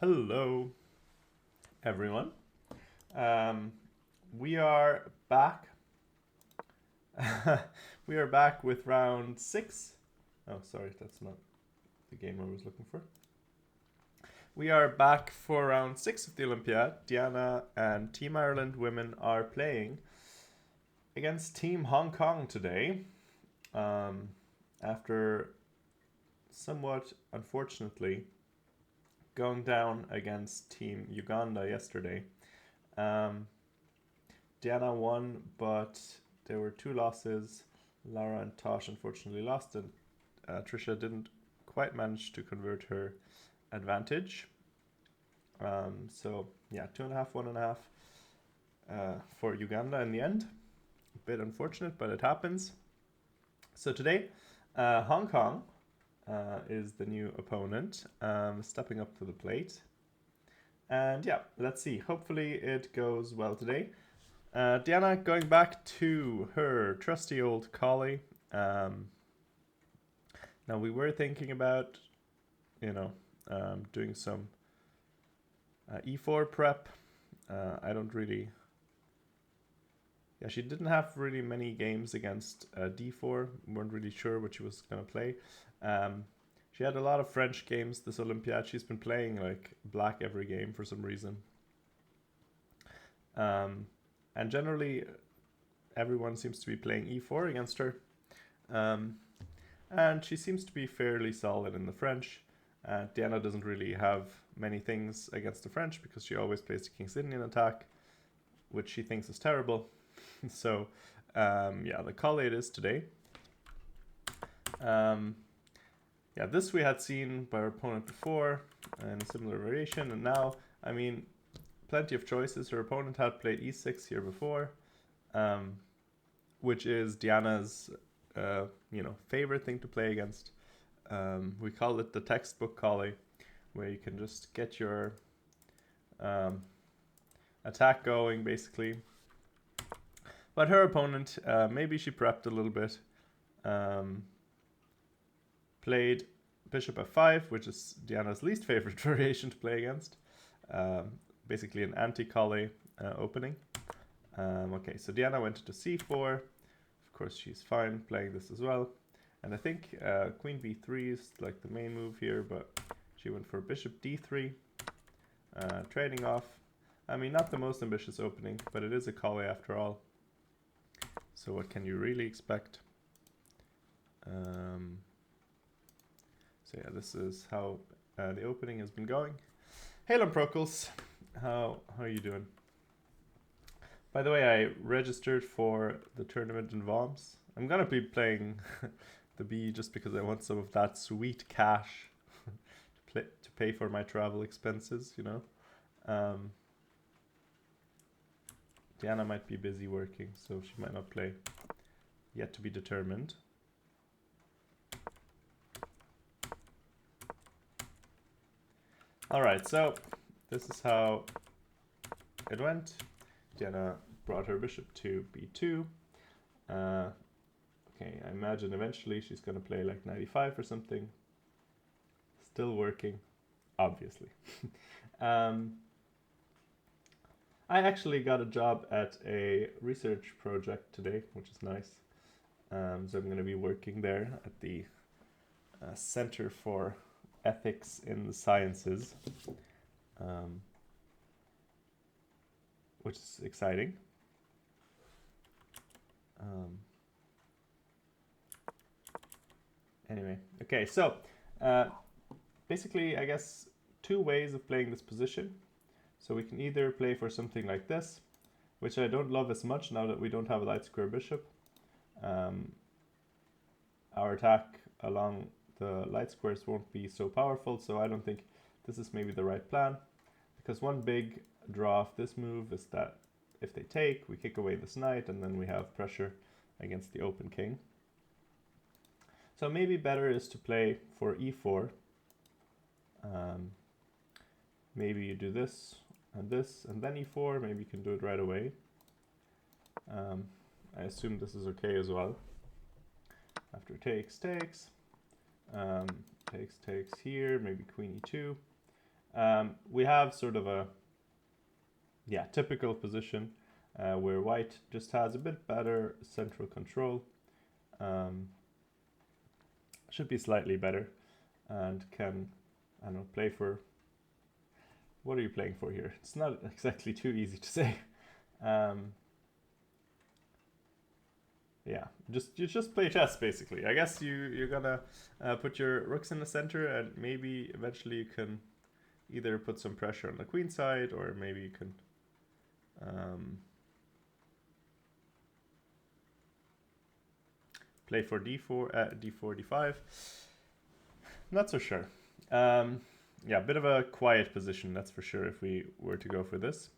Hello, everyone. Um, we are back. We are back with round six. Oh, sorry, that's not the game I was looking for. We are back for round six of the Olympiad. Diana and Team Ireland women are playing against Team Hong Kong today. Um, After somewhat unfortunately going down against Team Uganda yesterday. Um, Diana won, but there were two losses. Lara and Tosh unfortunately lost, and Trisha didn't quite manage to convert her advantage. So yeah, 2.5, 1.5 for Uganda in the end. A bit unfortunate, but it happens. So today, Hong Kong is the new opponent, stepping up to the plate. And yeah, let's see. Hopefully it goes well today. Diana going back to her trusty old collie. Now we were thinking about, doing some e4 prep. I don't really. Yeah, she didn't have really many games against d4. Weren't really sure what she was gonna play. She had a lot of French games this Olympiad. She's been playing like black every game for some reason. And generally, everyone seems to be playing e4 against her. And she seems to be fairly solid in the French. Diana doesn't really have many things against the French because she always plays the King's Indian attack, which she thinks is terrible. So, yeah, the call it is today. Yeah, this we had seen by our opponent before in a similar variation, and now, I mean, plenty of choices. Her opponent had played e6 here before, which is Diana's, favorite thing to play against. We call it the textbook collie, where you can just get your attack going, basically. But her opponent, maybe she prepped a little bit. Played bishop f5, which is Diana's least favorite variation to play against. Basically an anti-collie opening. Okay, so Diana went to c4. Of course, she's fine playing this as well. And I think queen b3 is like the main move here, but she went for bishop d3, trading off. I mean, not the most ambitious opening, but it is a collie after all. So what can you really expect? So yeah, this is how the opening has been going. Hey, Procles, how are you doing? By the way, I registered for the tournament in Worms. I'm gonna be playing the B just because I want some of that sweet cash to pay for my travel expenses, you know. Diana might be busy working, so she might not play. Yet to be determined. Alright, so this is how it went. Diana brought her bishop to b2. Okay, I imagine eventually she's going to play like 95 or something. Still working, obviously. I actually got a job at a research project today, which is nice. So I'm going to be working there at the Center for Ethics in the Sciences, which is exciting. Anyway, okay, so basically, I guess two ways of playing this position. So we can either play for something like this, which I don't love as much now that we don't have a light square bishop. Our attack along the light squares won't be so powerful, so I don't think this is maybe the right plan. Because one big draw of this move is that if they take, we kick away this knight, and then we have pressure against the open king. So maybe better is to play for e4. Maybe you do this, and then e4. Maybe you can do it right away. I assume this is okay as well. After takes, takes here, maybe queen e2. We have sort of a typical position where white just has a bit better central control. Should be slightly better and can, I don't know, play for... What are you playing for here? It's not exactly too easy to say. Yeah, you just play chess basically. I guess you're gonna put your rooks in the center, and maybe eventually you can either put some pressure on the queen side, or maybe you can play for d4, d4, d5. Not so sure. Yeah, a bit of a quiet position, that's for sure, if we were to go for this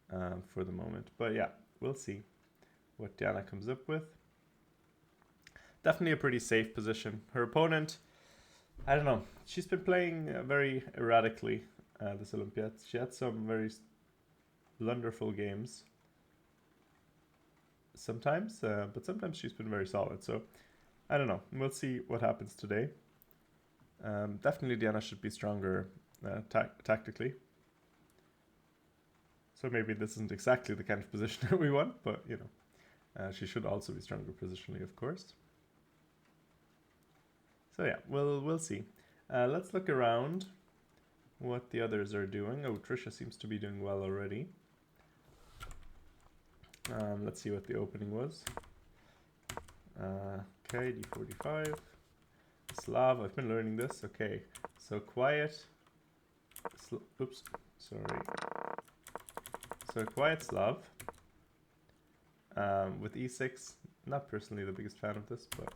for the moment. But yeah, we'll see what Diana comes up with. Definitely a pretty safe position. Her opponent, I don't know, she's been playing very erratically this Olympiad. She had some very wonderful games sometimes, but sometimes she's been very solid. So I don't know. We'll see what happens today. Definitely Diana should be stronger tactically. So maybe this isn't exactly the kind of position that we want, but you know, she should also be stronger positionally, of course. So yeah, we'll see. Let's look around what the others are doing. Oh, Trisha seems to be doing well already. Let's see what the opening was. Okay, d45. Slav, I've been learning this. Okay, so quiet. Oops, sorry. So quiet Slav with e6. Not personally the biggest fan of this, but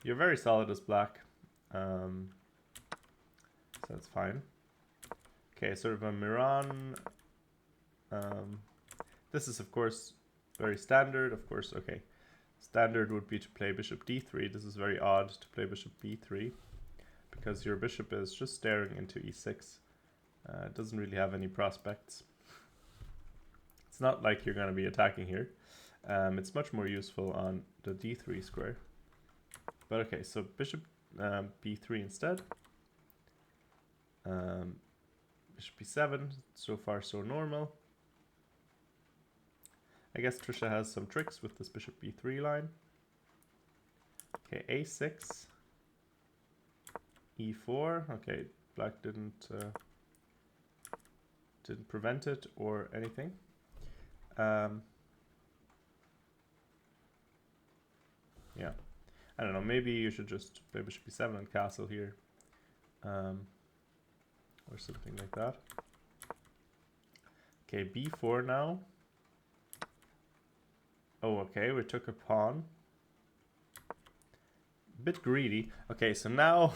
you're very solid as black. So that's fine. Okay, sort of a Miran. This is, of course, very standard. Of course, okay. Standard would be to play bishop d3. This is very odd to play bishop b3 because your bishop is just staring into e6. It doesn't really have any prospects. It's not like you're going to be attacking here. It's much more useful on the d3 square. But okay, so bishop b3 instead. Bishop b7, so far so normal. I guess Trisha has some tricks with this bishop b3 line. Okay, a6, e4. Okay, black didn't prevent it or anything. Yeah, I don't know. Maybe you should just play bishop b7 and castle here, or something like that. Okay, b4 now. Oh, okay, we took a pawn. Bit greedy. Okay, so now,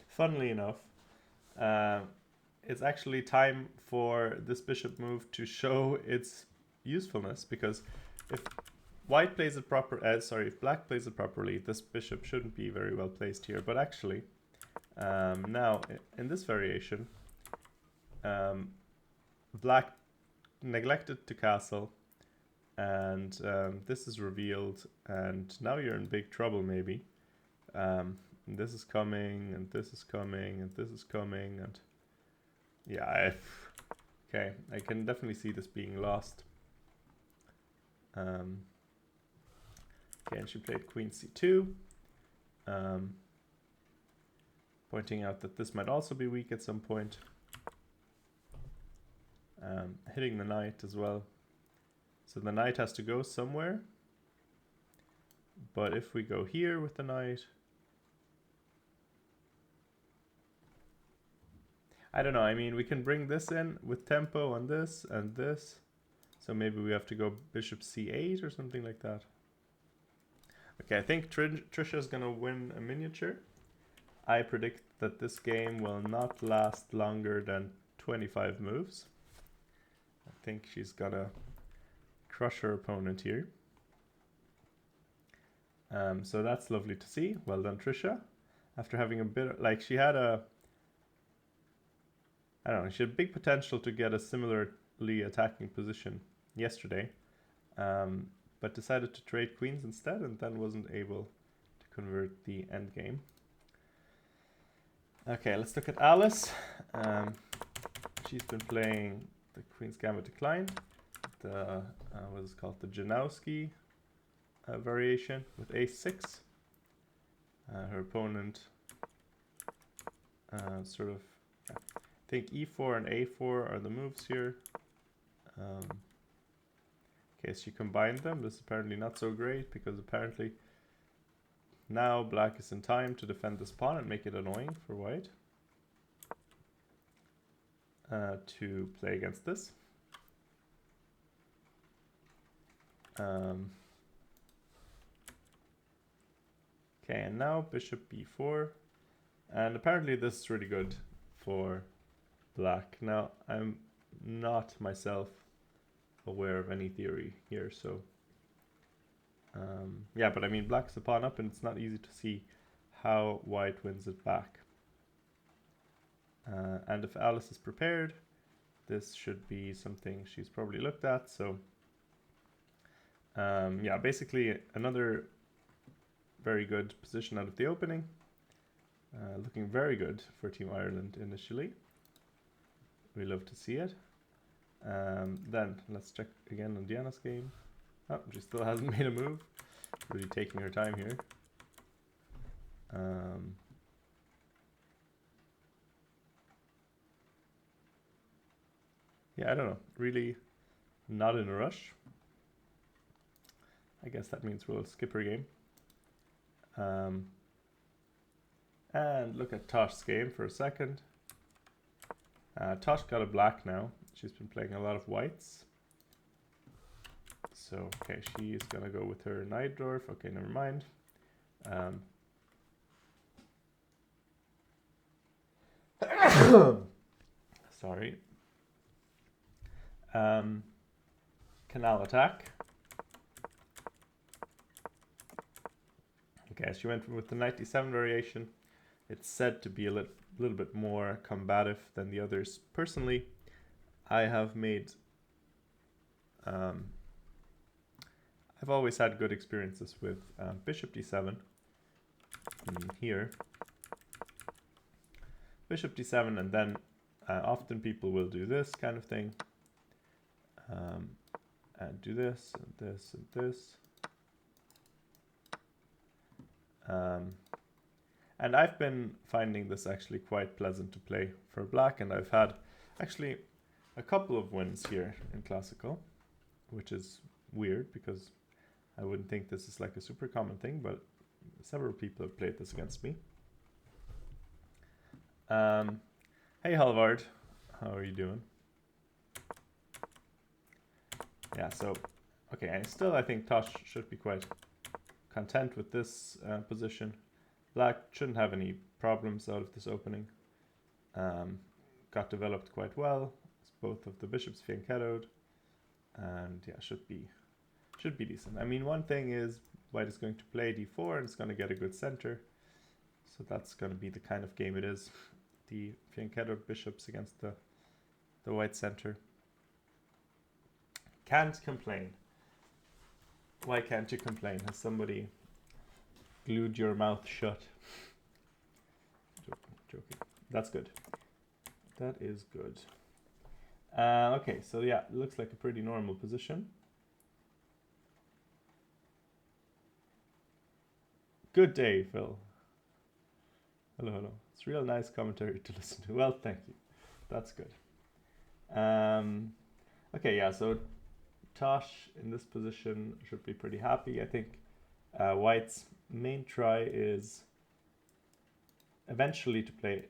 funnily enough, it's actually time for this bishop move to show its usefulness, because if white plays it if black plays it properly, this bishop shouldn't be very well placed here. But actually, now in this variation, black neglected to castle, and this is revealed, and now you're in big trouble maybe. And this is coming, and this is coming, and this is coming, and yeah, okay, I can definitely see this being lost. Okay, and she played queen c2, pointing out that this might also be weak at some point. Hitting the knight as well. So the knight has to go somewhere. But if we go here with the knight, I don't know, I mean, we can bring this in with tempo on this and this. So maybe we have to go bishop c8 or something like that. Okay, I think Trisha is going to win a miniature. I predict that this game will not last longer than 25 moves. I think she's going to crush her opponent here. So that's lovely to see. Well done, Trisha. After having a bit, like she had a, I don't know, she had big potential to get a similarly attacking position yesterday, but decided to trade queens instead, and then wasn't able to convert the endgame. Okay, let's look at Alice. She's been playing the Queen's Gambit Decline, the what is it called, the Janowski variation with Ace6. Her opponent sort of, I think E4 and A4 are the moves here. Okay, so you combine them. This is apparently not so great because apparently now black is in time to defend this pawn and make it annoying for white to play against this. Okay, and now bishop b4. And apparently this is really good for black. Now, I'm not myself aware of any theory here, so yeah, but I mean black's a pawn up and it's not easy to see how white wins it back. And if Alice is prepared, this should be something she's probably looked at. So yeah, basically another very good position out of the opening. Looking very good for Team Ireland initially. We love to see it. Then let's check again on Diana's game. Oh, she still hasn't made a move. Really taking her time here. Yeah, I don't know. Really not in a rush. I guess that means we'll skip her game. And look at Tosh's game for a second. Tosh got a black now. She's been playing a lot of whites. So, okay, she's gonna go with her Neidorf. Okay, never mind. Sorry. Canal attack. Okay, she went with the 97 variation. It's said to be a little bit more combative than the others. Personally, I have made... I've always had good experiences with bishop d7 here. Bishop d7, and then often people will do this kind of thing. And do this, and this, and this. And I've been finding this actually quite pleasant to play for black, and I've had actually a couple of wins here in classical, which is weird because I wouldn't think this is like a super common thing, but several people have played this against me. Hey Halvard, how are you doing? Yeah, so, okay, and still I think Tosh should be quite content with this position. Black shouldn't have any problems out of this opening. Got developed quite well. Both of the bishops fianchettoed, and yeah, should be decent. I mean, one thing is white is going to play d4 and it's going to get a good center, so that's going to be the kind of game it is. The fianchettoed bishops against the white center. Can't complain. Why can't you complain? Has somebody glued your mouth shut? Joking. That's good. That is good. Okay, so yeah, it looks like a pretty normal position. Good day, Phil. Hello, hello. It's real nice commentary to listen to. Well, thank you. That's good. Okay, yeah, so Tosh in this position should be pretty happy. I think white's main try is eventually to play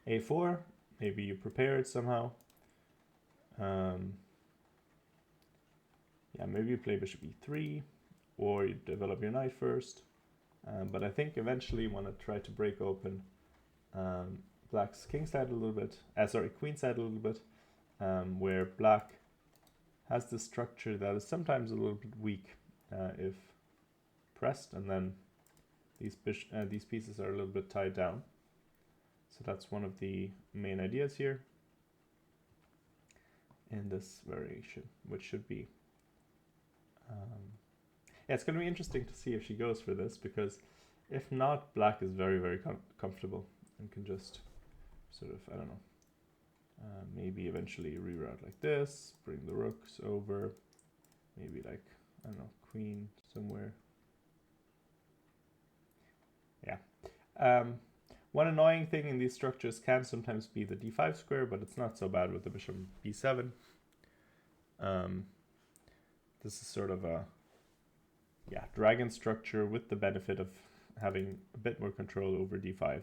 a4. Maybe you prepare it somehow. Yeah, maybe you play bishop e3, or you develop your knight first. But I think eventually you want to try to break open black's king side a little bit, queen side a little bit, where black has this structure that is sometimes a little bit weak if pressed, and then these pieces are a little bit tied down. So that's one of the main ideas here in this variation, which should be... yeah, it's going to be interesting to see if she goes for this, because If not, black is very, very comfortable and can just sort of, I don't know, maybe eventually reroute like this, bring the rooks over, maybe like, I don't know, queen somewhere. Yeah. One annoying thing in these structures can sometimes be the d5 square, but it's not so bad with the bishop b7. This is sort of a dragon structure with the benefit of having a bit more control over d5,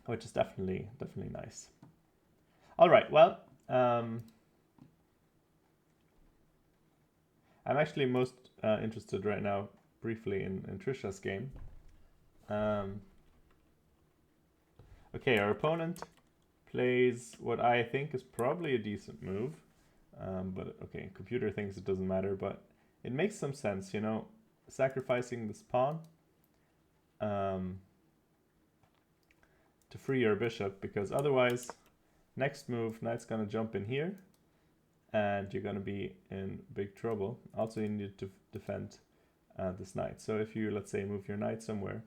which is definitely nice. All right, well, I'm actually most interested right now briefly in Trisha's game. Okay, our opponent plays what I think is probably a decent move, but okay, computer thinks it doesn't matter, but it makes some sense, you know, sacrificing this pawn to free your bishop, because otherwise, next move, knight's gonna jump in here, and you're gonna be in big trouble. Also, you need to defend this knight. So if you, let's say, move your knight somewhere,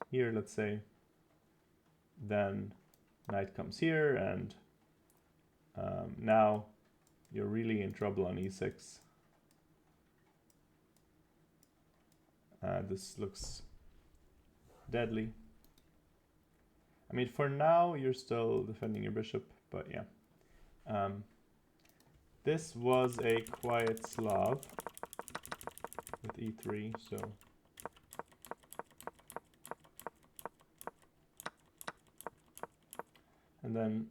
here, let's say, then knight comes here, and now you're really in trouble on e6. This looks deadly. I mean, for now, you're still defending your bishop, but yeah. This was a quiet Slav with e3, so... And then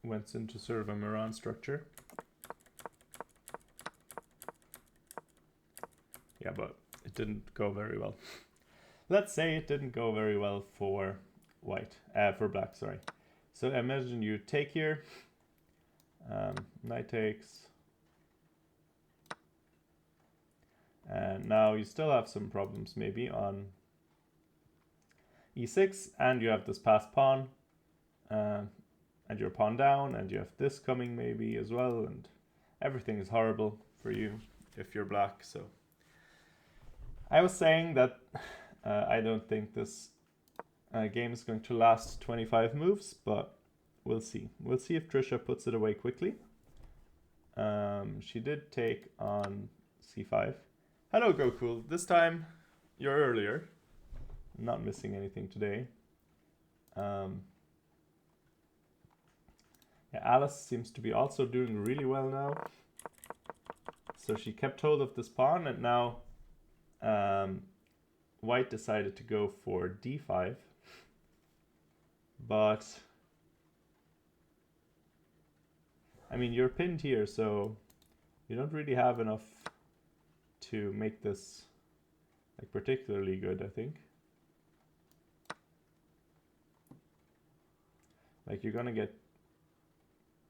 went into sort of a Moran structure. Yeah, but it didn't go very well. Let's say it didn't go very well for for black, sorry. So imagine you take here, knight takes, and now you still have some problems maybe on e6, and you have this passed pawn, and your pawn down, and you have this coming maybe as well, and everything is horrible for you if you're black. So I was saying that I don't think this game is going to last 25 moves, but we'll see. We'll see if Trisha puts it away quickly. She did take on c5. Hello, Goku. This time you're earlier. I'm not missing anything today. Yeah, Alice seems to be also doing really well now. So she kept hold of this pawn, and now white decided to go for d5. But I mean, you're pinned here, so you don't really have enough to make this like particularly good, I think. Like, you're gonna get,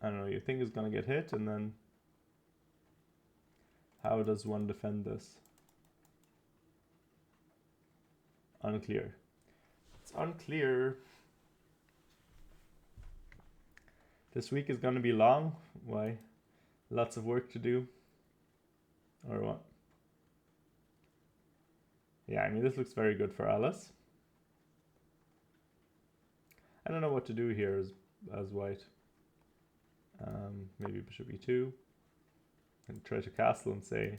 I don't know, your thing is gonna get hit, and then how does one defend this? Unclear. It's unclear. This week is gonna be long. Why? Lots of work to do. Or what? Yeah, I mean, this looks very good for Alice. I don't know what to do here as white. Maybe bishop e2. And try to castle and say,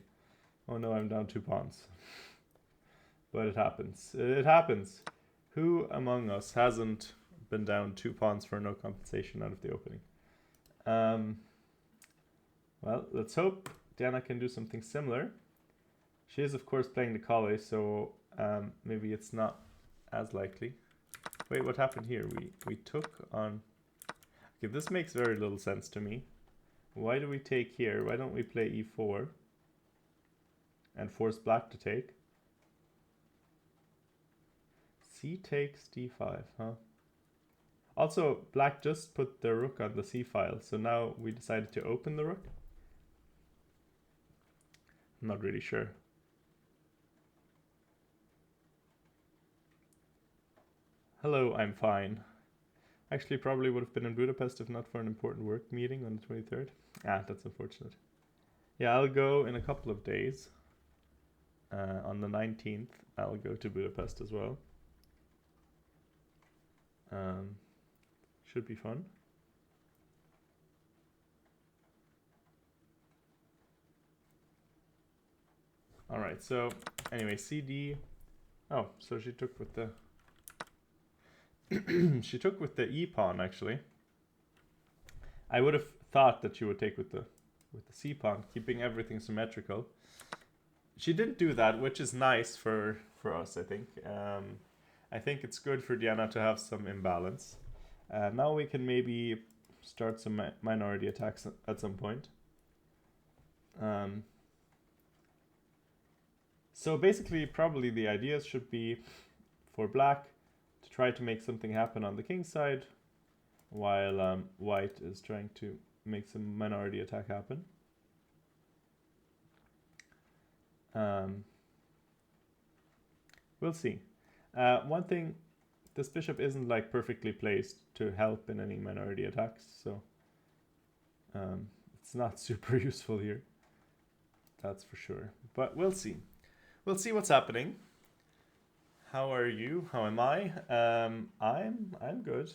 oh no, I'm down 2 pawns. But it happens. It happens. Who among us hasn't been down 2 pawns for no compensation out of the opening? Well, let's hope Diana can do something similar. She is, of course, playing the Kale, so maybe it's not as likely. Wait, what happened here? We took on... Okay, this makes very little sense to me. Why do we take here? Why don't we play e4 and force black to take? C takes d5, huh? Also, black just put the rook on the c file, so now we decided to open the rook. I'm not really sure. Hello, I'm fine. Actually, probably would have been in Budapest if not for an important work meeting on the 23rd. Ah, that's unfortunate. Yeah, I'll go in a couple of days. On the 19th, I'll go to Budapest as well. Should be fun. All right, so anyway, CD. Oh, so she took with the she took with the E pawn actually. I would have thought that she would take with the C pawn, keeping everything symmetrical. She didn't do that, which is nice for us, I think. I think it's good for Diana to have some imbalance. Now we can maybe start some minority attacks at some point. So basically, probably the ideas should be for black to try to make something happen on the king side, while white is trying to make some minority attack happen. We'll see. One thing, this bishop isn't like perfectly placed to help in any minority attacks, so it's not super useful here. That's for sure. But we'll see. We'll see what's happening. How are you? How am I? I'm good.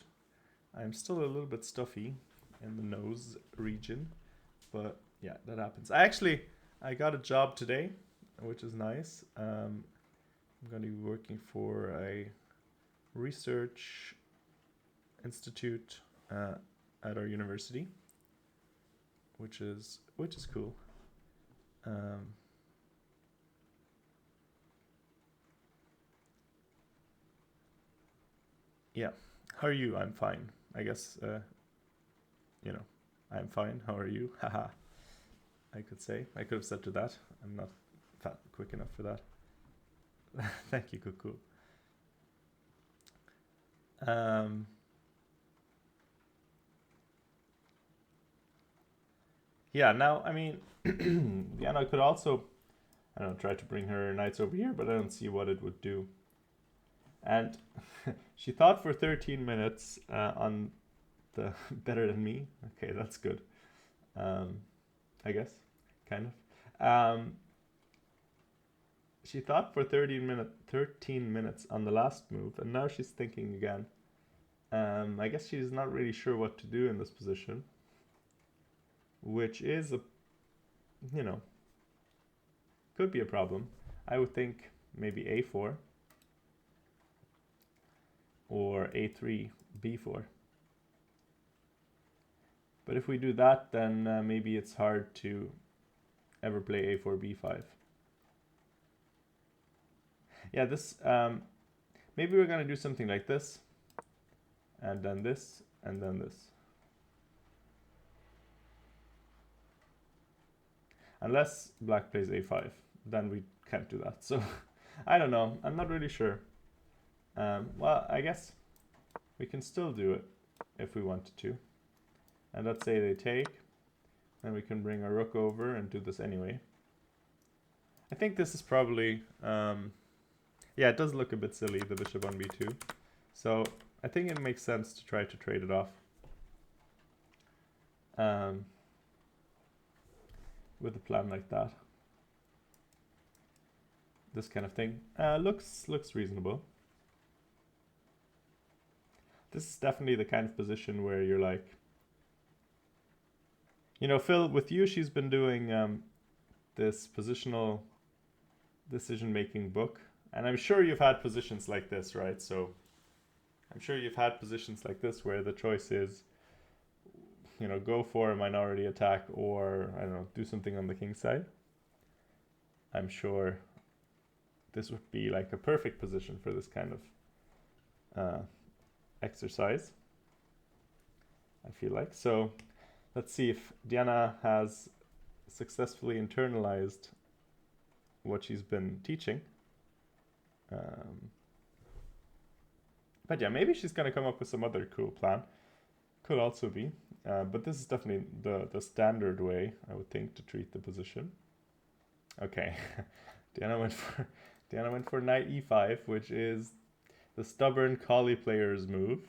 I'm still a little bit stuffy in the nose region, but yeah, that happens. I got a job today, which is nice. I'm going to be working for a research institute at our university, which is cool. Yeah. How are you? I'm fine. I guess, I'm fine. How are you? Haha. I could say. I could have said to that. I'm not quick enough for that. Thank you, Cuckoo. Yeah, now, I mean, Diana could also, I don't know, try to bring her knights over here, but I don't see what it would do. And she thought for 13 minutes on the better than me. Okay, that's good. I guess, kind of. She thought for 13 minutes on the last move, and now she's thinking again. I guess she's not really sure what to do in this position, which is could be a problem. I would think maybe a4 or a3, b4. But if we do that, then maybe it's hard to ever play a4, b5. Yeah, this, maybe we're gonna do something like this, and then this, and then this. Unless black plays a5, then we can't do that. So, I don't know, I'm not really sure. Well, I guess we can still do it if we wanted to. And let's say they take, then we can bring our rook over and do this anyway. I think this is probably, yeah, it does look a bit silly, the bishop on b2. So I think it makes sense to try to trade it off. With a plan like that. This kind of thing. Looks reasonable. This is definitely the kind of position where you're like, Phil, with you, she's been doing this positional decision-making book. And I'm sure you've had positions like this, right? So I'm sure you've had positions like this where the choice is, go for a minority attack or, I don't know, do something on the king side. I'm sure this would be like a perfect position for this kind of exercise, I feel like. So let's see if Diana has successfully internalized what she's been teaching. But yeah, maybe she's going to come up with some other cool plan. Could also be. But this is definitely the standard way, I would think, to treat the position. Okay. Diana went for knight e5, which is the stubborn collie player's move.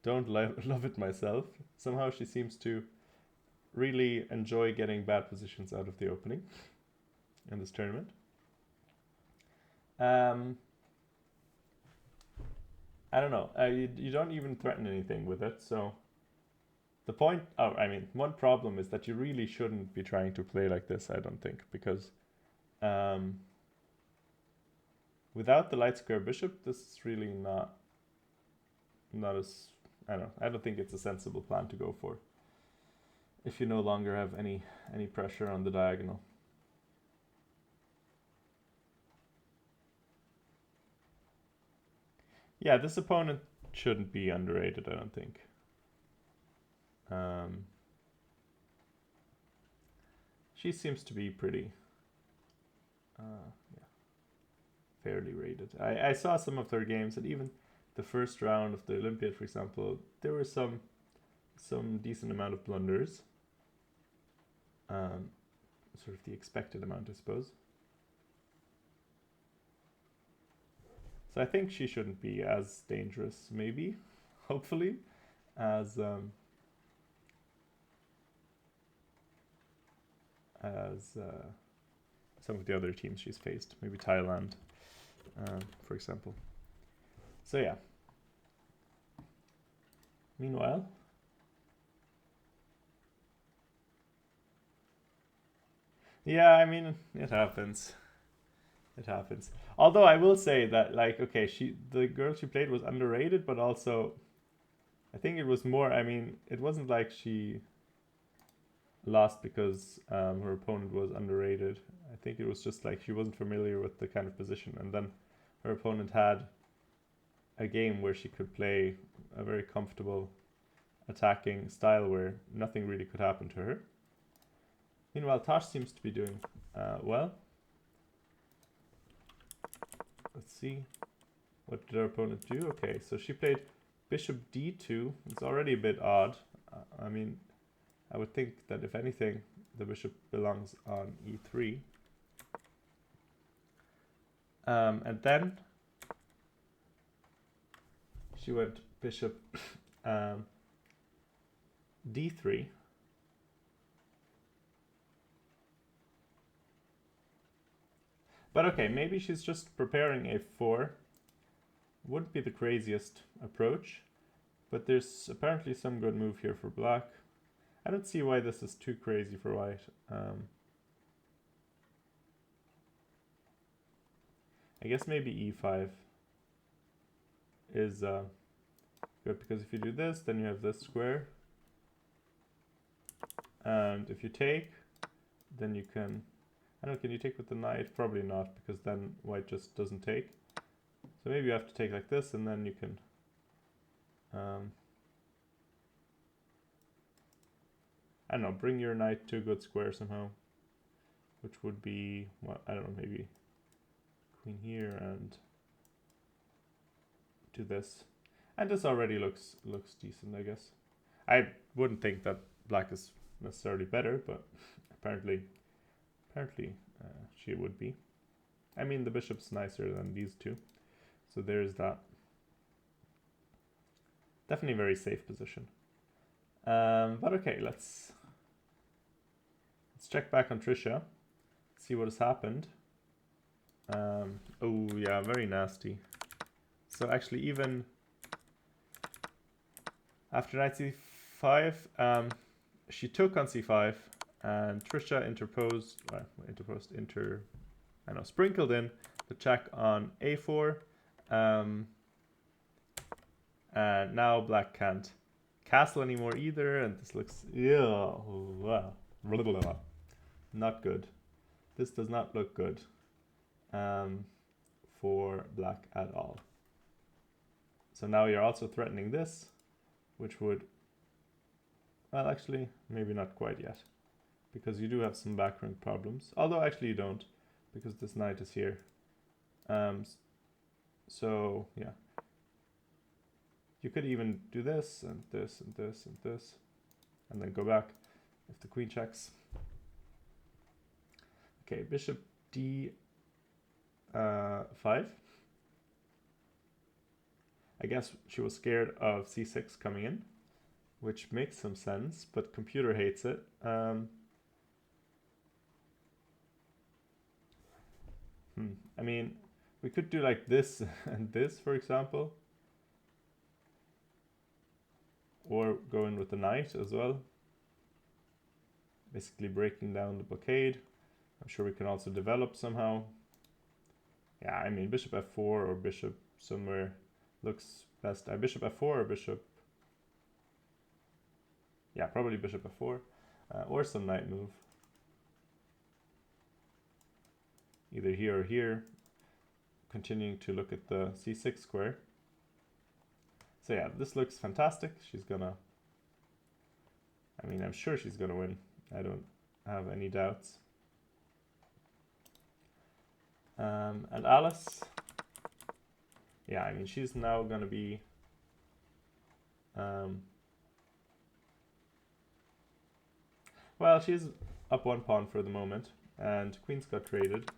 don't love it myself. Somehow she seems to really enjoy getting bad positions out of the opening in this tournament. I don't know. You don't even threaten anything with it, so the point. One problem is that you really shouldn't be trying to play like this. I don't think, because without the light square bishop, this is really not as. I don't think it's a sensible plan to go for if you no longer have any pressure on the diagonal. Yeah, this opponent shouldn't be underrated, I don't think. She seems to be pretty fairly rated. I saw some of their games, and even the first round of the Olympiad, for example, there were some decent amount of blunders. Sort of the expected amount, I suppose. So I think she shouldn't be as dangerous, maybe, hopefully, as some of the other teams she's faced, maybe Thailand, for example. So yeah. Meanwhile, yeah, I mean, it happens. It happens. Although I will say that, like, okay, the girl she played was underrated, but also, I think it was more. I mean, it wasn't like she lost because her opponent was underrated. I think it was just like she wasn't familiar with the kind of position, and then her opponent had a game where she could play a very comfortable attacking style where nothing really could happen to her. Meanwhile, Tosh seems to be doing well. Let's see. What did our opponent do? Okay, so she played bishop d2. It's already a bit odd. I mean, I would think that if anything, the bishop belongs on e3. And then she went bishop d3. But okay, maybe she's just preparing a4. Wouldn't be the craziest approach, but there's apparently some good move here for black. I don't see why this is too crazy for white. I guess maybe e5 is good, because if you do this, then you have this square. And if you take, then you can... I don't know, can you take with the knight? Probably not, because then white just doesn't take. So maybe you have to take like this, and then you can... I don't know, bring your knight to a good square somehow. Which would be, well, I don't know, maybe queen here and do this. And this already looks decent, I guess. I wouldn't think that black is necessarily better, but apparently she would be. I mean, the bishop's nicer than these two, so there's that. Definitely very safe position. But okay, let's check back on Trisha, see what has happened. Oh yeah, very nasty. So actually, even after knight c5, she took on c5, and Trisha sprinkled in the check on a4, and now black can't castle anymore either, and this looks not good. This does not look good for black at all. So now you're also threatening this, which would, well, actually maybe not quite yet, because you do have some back rank problems, although actually you don't, because this knight is here. So yeah, you could even do this and this and this and this, and then go back if the queen checks. Okay, bishop d5. I guess she was scared of c6 coming in, which makes some sense, but computer hates it. I mean, we could do like this and this, for example. Or go in with the knight as well. Basically breaking down the blockade. I'm sure we can also develop somehow. Yeah, I mean, bishop f4 or bishop somewhere looks best. Bishop f4 or bishop... Yeah, probably bishop f4. Or some knight move. Either here or here. Continuing to look at the c6 square. So yeah, this looks fantastic. She's gonna... I mean, I'm sure she's gonna win. I don't have any doubts. And Alice... Yeah, I mean, she's now gonna be... well, she's up one pawn for the moment. And queen's got traded.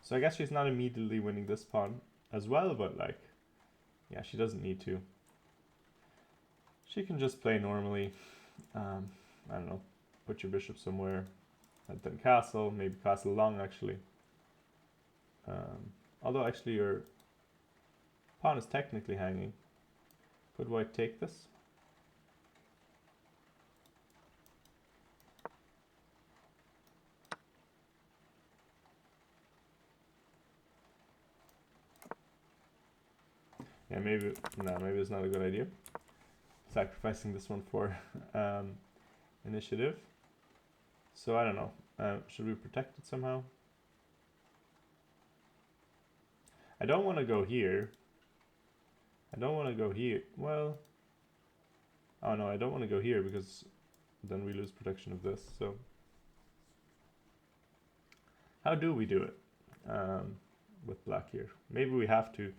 So I guess she's not immediately winning this pawn as well, but like, yeah, she doesn't need to. She can just play normally. I don't know, put your bishop somewhere, and then castle, maybe castle long actually. Although actually your pawn is technically hanging. Could white take this? Yeah, maybe, no, maybe it's not a good idea. Sacrificing this one for initiative. So I don't know, should we protect it somehow? I don't want to go here. I don't want to go here, well, oh no, I don't want to go here because then we lose protection of this, so. How do we do it with black here? Maybe we have to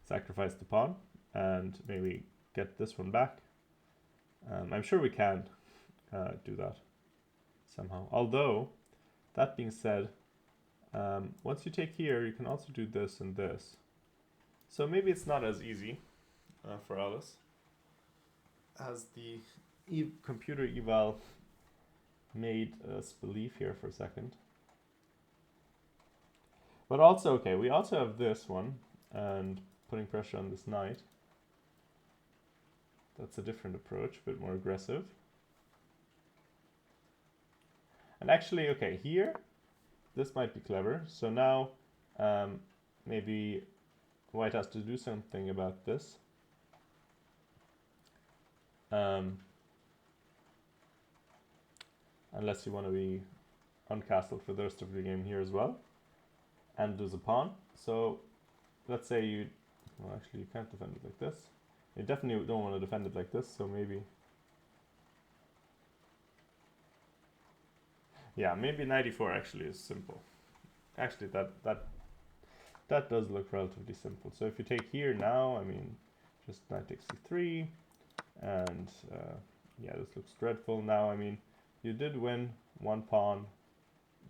sacrifice the pawn and maybe get this one back. I'm sure we can do that somehow. Although, that being said, once you take here, you can also do this and this. So maybe it's not as easy for Alice as the computer eval made us believe here for a second. But also, okay, we also have this one, and putting pressure on this knight. That's a different approach, a bit more aggressive. And actually, okay, here, this might be clever. So now, maybe white has to do something about this. Unless you want to be uncastled for the rest of the game here as well. And lose a pawn. So let's say you, well actually you can't defend it like this. You definitely don't want to defend it like this, so maybe, yeah, maybe 94 actually is simple. Actually that does look relatively simple. So if you take here now, I mean, just knight takes c3, and yeah, this looks dreadful. Now, I mean, you did win one pawn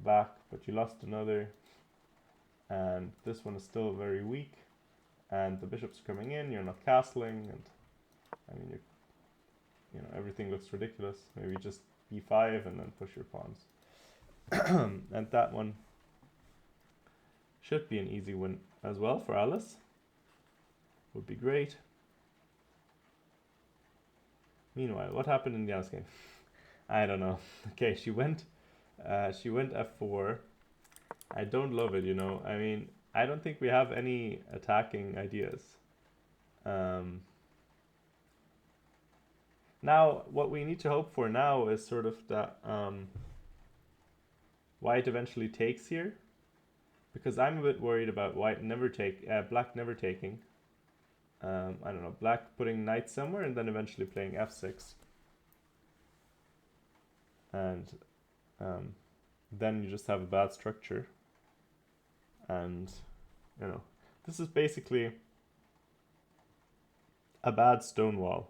back, but you lost another. And this one is still very weak, and the bishop's coming in, you're not castling, and I mean, you know, everything looks ridiculous. Maybe just b5 and then push your pawns. And that one should be an easy win as well for Alice. Would be great. Meanwhile, what happened in the last game? I don't know. Okay, she went f4. I don't love it, you know. I mean, I don't think we have any attacking ideas. Now, what we need to hope for now is sort of that white eventually takes here, because I'm a bit worried about white never black never taking. I don't know, black putting knight somewhere and then eventually playing f6. And then you just have a bad structure. And, you know, this is basically a bad stone wall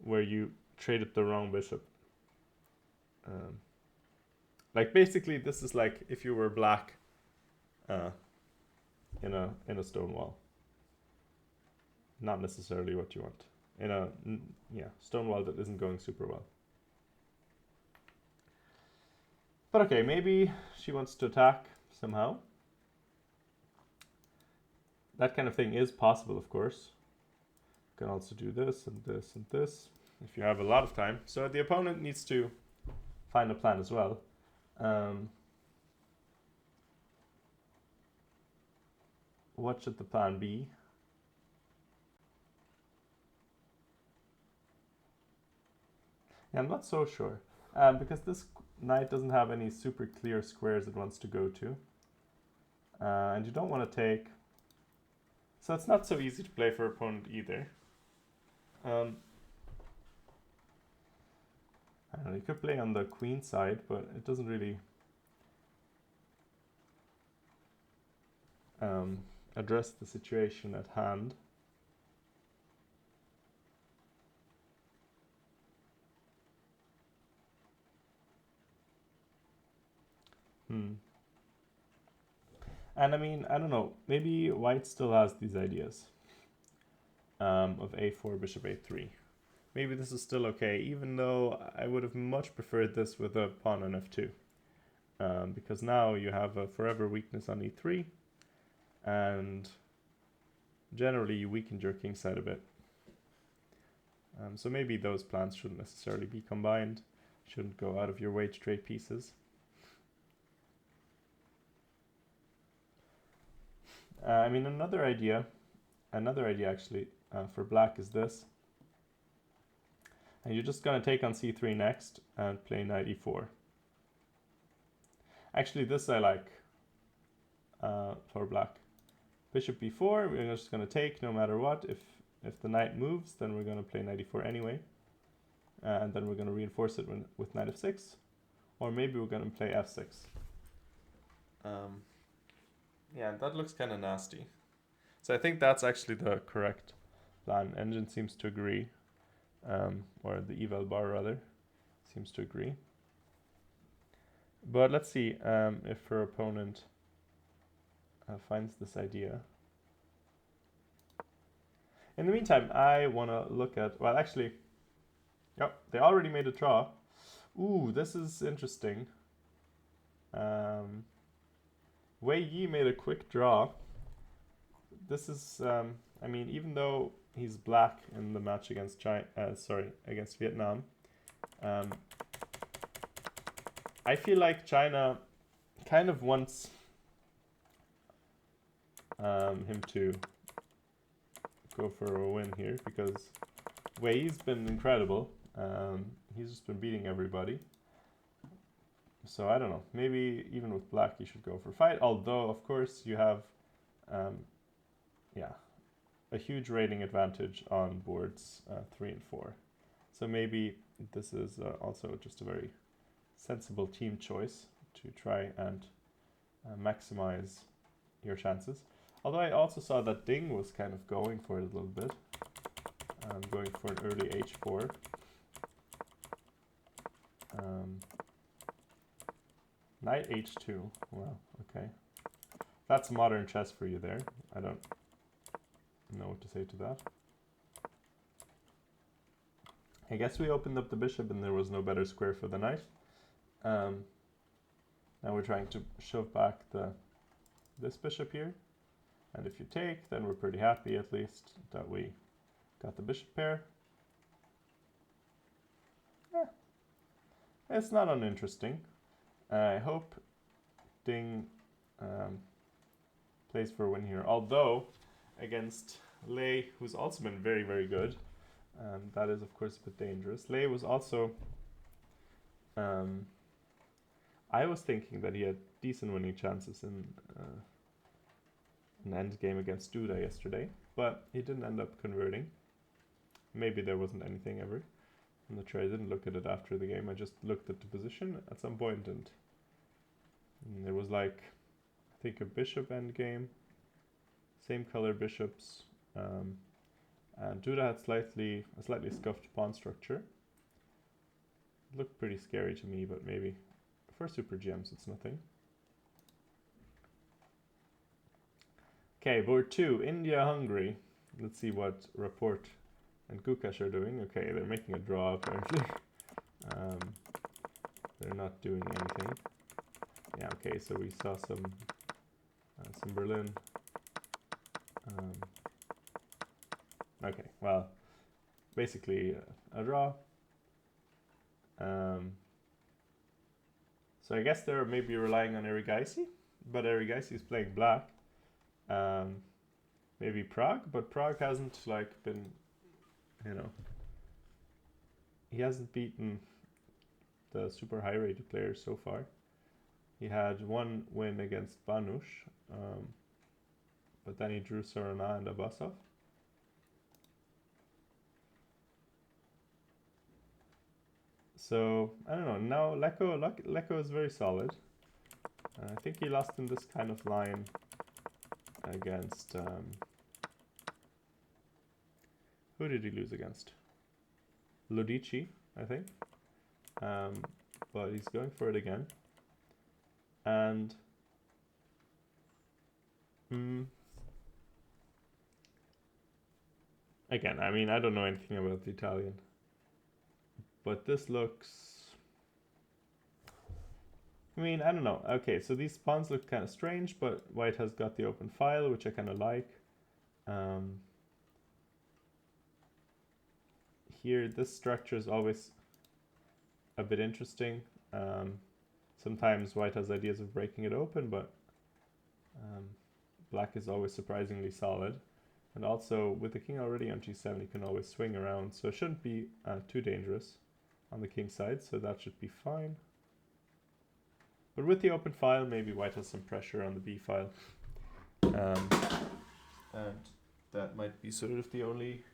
where you traded the wrong bishop. Like, basically, this is like if you were black in a stone wall. not necessarily what you want in a stone wall that isn't going super well. But okay, maybe she wants to attack somehow. That kind of thing is possible, of course. You can also do this and this and this if you have a lot of time. So the opponent needs to find a plan as well. What should the plan be? Yeah, I'm not so sure. Because this knight doesn't have any super clear squares it wants to go to. And you don't want to take... So it's not so easy to play for opponent either. I don't know, you could play on the queen side, but it doesn't really address the situation at hand. And I mean, I don't know, maybe white still has these ideas of a4, bishop a3. Maybe this is still okay, even though I would have much preferred this with a pawn on f2. Because now you have a forever weakness on e3, and generally you weakened your king side a bit. So maybe those plans shouldn't necessarily be combined, shouldn't go out of your way to trade pieces. I mean, another idea actually for black is this. And you're just going to take on c3 next and play knight e4. Actually, this I like for black. Bishop b4, we're just going to take no matter what. If the knight moves, then we're going to play knight e4 anyway. And then we're going to reinforce it with knight f6. Or maybe we're going to play f6. Yeah, that looks kind of nasty. So I think that's actually the correct plan. Engine seems to agree. Or the eval bar rather seems to agree. But let's see if her opponent finds this idea. In the meantime, I want to look at, well actually, yep, they already made a draw. Ooh, this is interesting. Wei Yi made a quick draw. This is, I mean, even though he's black in the match against against Vietnam, I feel like China kind of wants him to go for a win here, because Wei Yi's been incredible. He's just been beating everybody. So I don't know, maybe even with black you should go for fight, although of course you have a huge rating advantage on boards 3 and 4. So maybe this is also just a very sensible team choice to try and maximize your chances. Although I also saw that Ding was kind of going for it a little bit, going for an early h4. Knight h2, wow, okay. That's modern chess for you there. I don't know what to say to that. I guess we opened up the bishop and there was no better square for the knight. Now we're trying to shove back this bishop here. And if you take, then we're pretty happy at least that we got the bishop pair. Yeah, it's not uninteresting. I hope Ding plays for a win here, although against Lei, who's also been very, very good, that is of course a bit dangerous. Lei was also, I was thinking that he had decent winning chances in an endgame against Duda yesterday, but he didn't end up converting. Maybe there wasn't anything ever. I'm not sure, I didn't look at it after the game, I just looked at the position at some point and there was like, I think a bishop endgame, same color bishops, and Duda had a slightly scuffed pawn structure. It looked pretty scary to me, but maybe for super gems it's nothing. Okay, board 2, India, Hungary. let's see what Rapport and Gukash are doing. Okay, they're making a draw apparently. They're not doing anything. Yeah, okay, so we saw some Berlin. Okay, well, basically a draw. So I guess they're maybe relying on Erigaisi, but Erigaisi is playing black. Maybe Prague, but Prague hasn't like been, you know, he hasn't beaten the super high rated players so far. He had one win against Banush, but then he drew Sorona and Abbasov. So I don't know. Now Lecco is very solid. I think he lost in this kind of line against who did he lose against? Lodici, I think. But he's going for it again. And again, I mean, I don't know anything about the Italian, but this looks, I mean, I don't know. Okay, so these pawns look kind of strange, but white has got the open file, which I kind of like. Here, this structure is always a bit interesting. Sometimes white has ideas of breaking it open, but black is always surprisingly solid. And also, with the king already on g7, you can always swing around, so it shouldn't be too dangerous on the king side, so that should be fine. But with the open file, maybe white has some pressure on the b file. And that might be sort of the only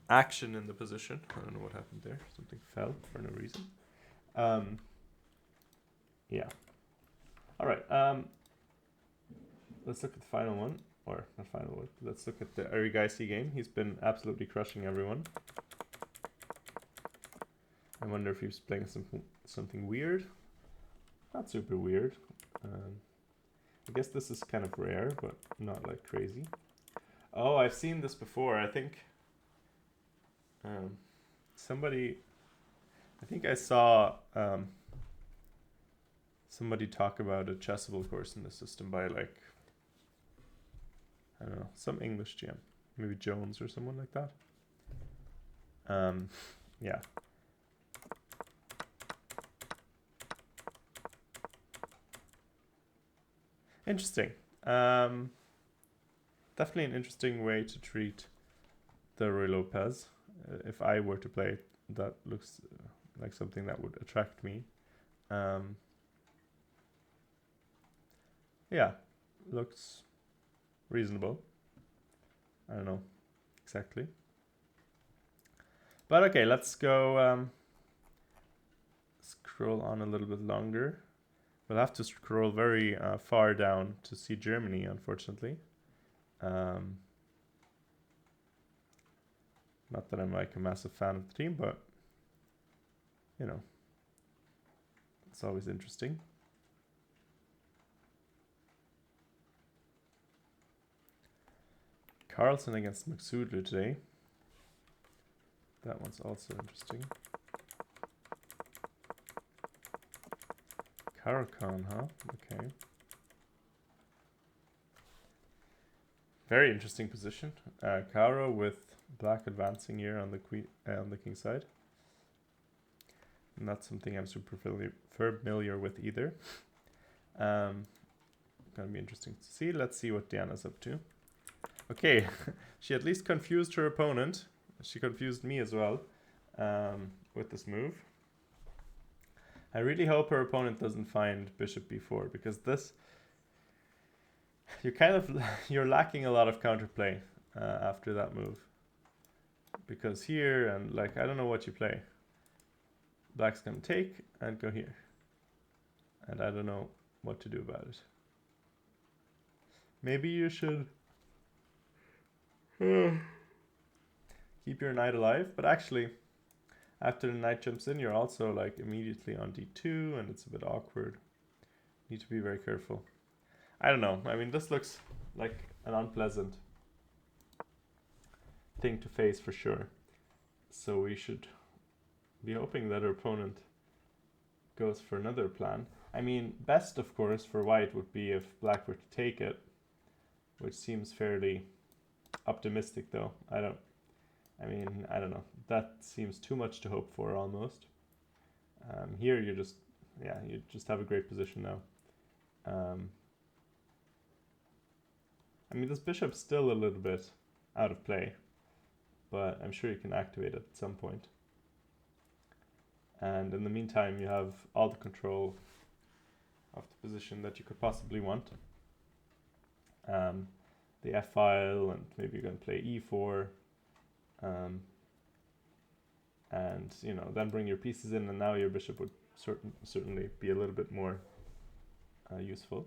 action in the position. I don't know what happened there. Something fell for no reason. Yeah. All right. Let's look at the final one, or not final one. Let's look at the Erigaisi game. He's been absolutely crushing everyone. I wonder if he's playing something weird. Not super weird. I guess this is kind of rare, but not like crazy. Oh, I've seen this before. I think somebody, I think I saw somebody talk about a chessable course in the system by like, I don't know, some English GM, maybe Jones or someone like that. Yeah. Interesting. Definitely an interesting way to treat the Ruy Lopez. If I were to play it, that looks like something that would attract me. Yeah, looks reasonable. I don't know exactly. But okay, let's go scroll on a little bit longer. We'll have to scroll very far down to see Germany, unfortunately. Not that I'm like a massive fan of the team, but you know, it's always interesting. Carlsen against Maksudlu today. That one's also interesting. Karakan, huh? Okay. Very interesting position. Karo with black advancing here on the queen on the king side. Not something I'm super familiar with either. Gonna be interesting to see. Let's see what Diana's up to. Okay, she at least confused her opponent. She confused me as well with this move. I really hope her opponent doesn't find bishop b4, because this, you're lacking a lot of counterplay after that move. Because here, and like, I don't know what you play. Black's gonna take and go here. And I don't know what to do about it. Maybe you should keep your knight alive, but actually, after the knight jumps in, you're also like immediately on d2, and it's a bit awkward. Need to be very careful. I don't know. I mean, this looks like an unpleasant thing to face for sure. So we should be hoping that our opponent goes for another plan. I mean, best of course for white would be if black were to take it, which seems fairly optimistic though. I don't know. That seems too much to hope for almost. Here you just have a great position now. I mean, this bishop's still a little bit out of play, but I'm sure you can activate it at some point. And in the meantime, you have all the control of the position that you could possibly want. The f-file, and maybe you're going to play e4. And, you know, then bring your pieces in, and now your bishop would certainly be a little bit more useful.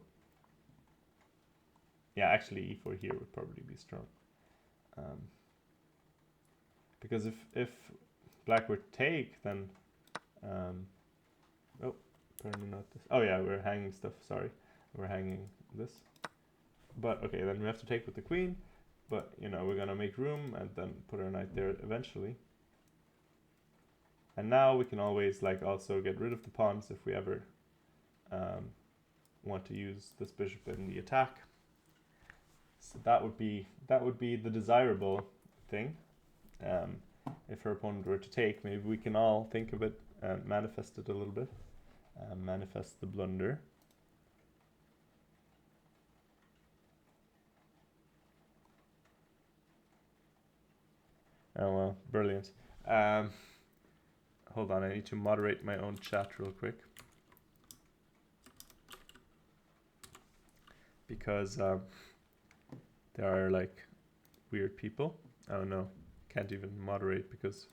Yeah, actually e4 here would probably be strong. Because if black were to take, then... oh, apparently not this. Oh yeah, we're hanging stuff, sorry. We're hanging this. But okay, then we have to take with the queen. But, you know, we're going to make room and then put our knight there eventually. And now we can always like also get rid of the pawns if we ever want to use this bishop in the attack. So that would be the desirable thing. If her opponent were to take, maybe we can all think of it and manifest it a little bit. Manifest the blunder. Oh well, brilliant. Hold on, I need to moderate my own chat real quick. Because there are like weird people. Oh no, can't even moderate because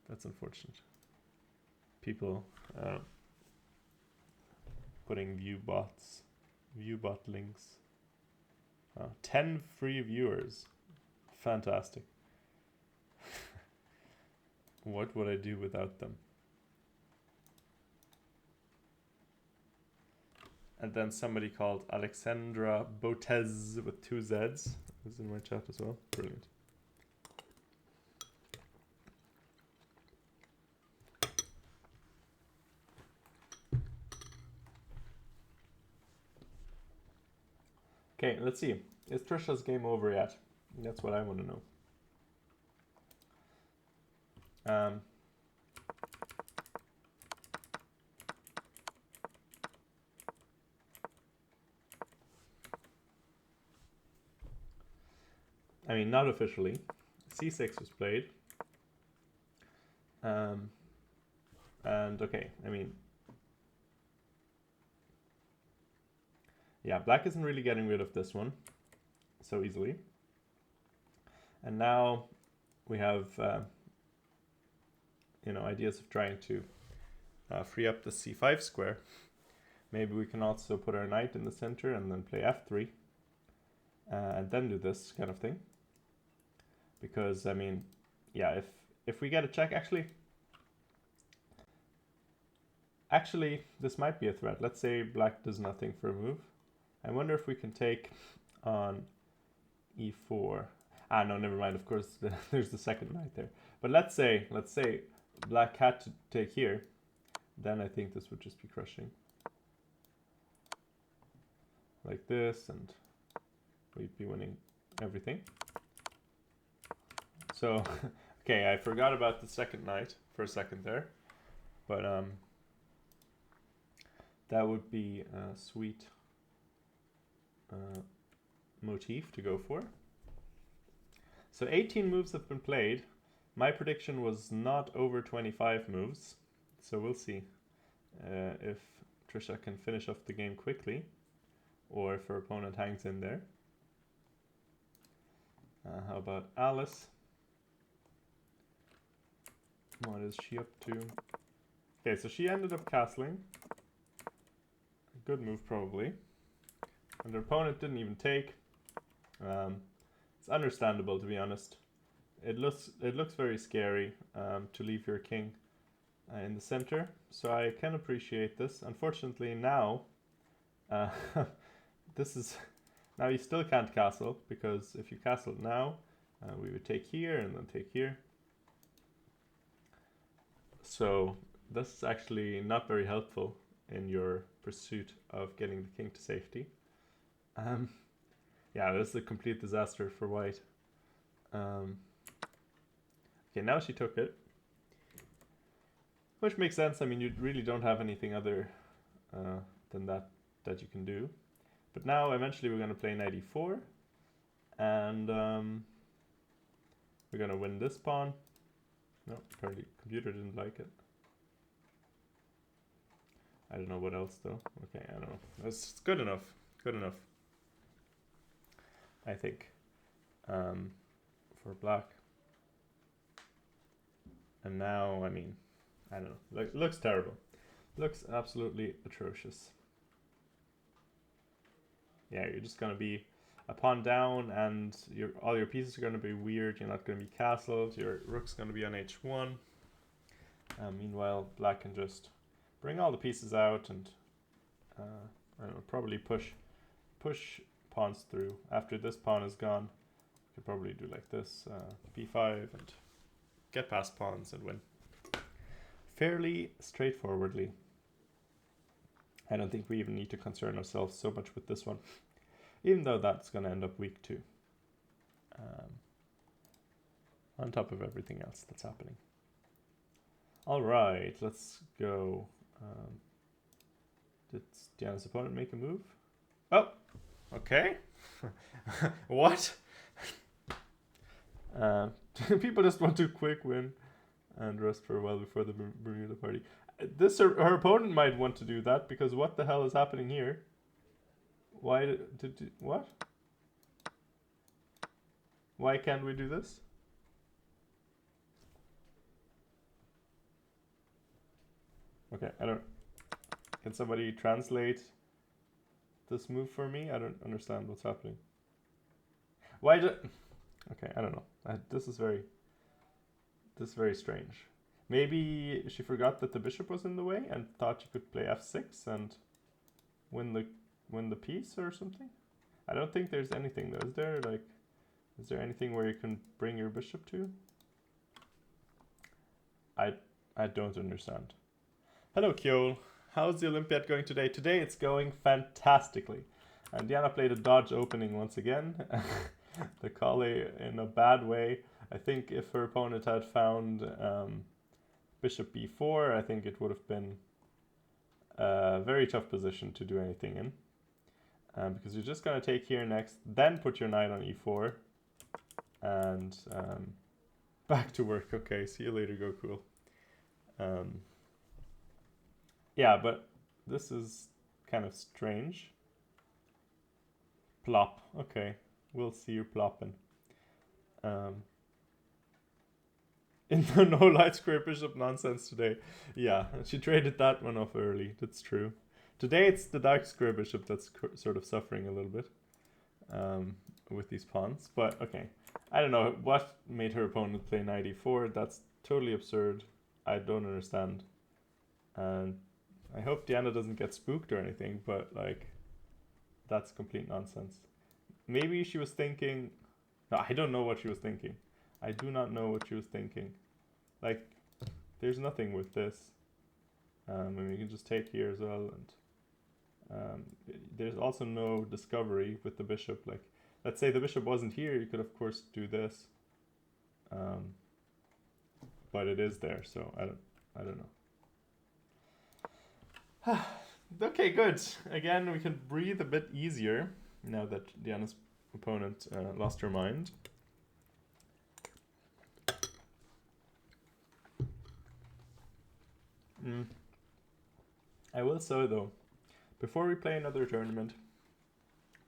that's unfortunate. People putting view bot links. 10 free viewers. Fantastic. What would I do without them? And then somebody called Alexandra Botez with 2 Z's is in my chat as well. Brilliant. Okay, let's see. Is Trisha's game over yet? That's what I want to know. I mean, not officially. C6 was played. And okay, I mean, yeah, black isn't really getting rid of this one so easily. And now we have, you know, ideas of trying to free up the c5 square. Maybe we can also put our knight in the center and then play f3 and then do this kind of thing. Because, I mean, yeah, if we get a check, actually, this might be a threat. Let's say black does nothing for a move. I wonder if we can take on e4. Ah, no, never mind. Of course, there's the second knight there. But let's say black had to take here. Then I think this would just be crushing. Like this, and we'd be winning everything. So, okay, I forgot about the second knight for a second there. But that would be a sweet motif to go for. So 18 moves have been played. My prediction was not over 25 moves. So we'll see if Trisha can finish off the game quickly or if her opponent hangs in there. How about Alice? What is she up to? Okay, so she ended up castling. A good move probably. And her opponent didn't even take. It's understandable, to be honest. It looks very scary to leave your king in the center. So I can appreciate this. Unfortunately now, this is... Now you still can't castle, because if you castle now, we would take here and then take here. So this is actually not very helpful in your pursuit of getting the king to safety. Yeah, this is a complete disaster for white. Okay, now she took it. Which makes sense. I mean, you really don't have anything other than that you can do. But now, eventually, we're going to play knight e4. And we're going to win this pawn. No, apparently computer didn't like it. I don't know what else, though. Okay, I don't know. It's good enough. Good enough. I think. For black. And now, I mean, I don't know. Looks terrible. Looks absolutely atrocious. Yeah, you're just going to be a pawn down, and all your pieces are going to be weird. You're not going to be castled. Your rook's going to be on h1. Meanwhile, black can just bring all the pieces out and I don't know, probably push pawns through. After this pawn is gone, you could probably do like this, b5, and get past pawns and win. Fairly straightforwardly. I don't think we even need to concern ourselves so much with this one, even though that's going to end up weak too. On top of everything else that's happening. All right, let's go. Did Diana's opponent make a move? Oh, okay. What? People just want to quick win and rest for a while before the Bermuda party. Her opponent might want to do that, because what the hell is happening here? Why did what? Why can't we do this? Okay, I don't... Can somebody translate this move for me? I don't understand what's happening. Why do... Okay, I don't know. This is very strange. Maybe she forgot that the bishop was in the way and thought she could play f6 and win the piece or something. I don't think there's anything though. Is there, like, is there anything where you can bring your bishop to? I don't understand. Hello, Kjol. How's the Olympiad going today? Today it's going fantastically. And Diana played a dodge opening once again. The Kale in a bad way. I think if her opponent had found bishop b4, I think it would have been a very tough position to do anything in. Because you're just going to take here next, then put your knight on e4. And back to work. Okay, see you later, Goku. Yeah, but this is kind of strange. Plop. Okay, we'll see you plopping. In the no light square bishop nonsense today. Yeah, she traded that one off early. That's true. Today it's the dark square bishop that's sort of suffering a little bit with these pawns. But okay, I don't know what made her opponent play knight e4. That's totally absurd. I don't understand. And I hope Diana doesn't get spooked or anything, but like, that's complete nonsense. Maybe she was thinking... No, I don't know what she was thinking. I do not know what she was thinking. Like, there's nothing with this. And we can just take here as well. And there's also no discovery with the bishop. Like, let's say the bishop wasn't here, you could of course do this. But it is there, so I don't know. Okay, good. Again, we can breathe a bit easier now that Diana's opponent lost her mind. I will say though, before we play another tournament,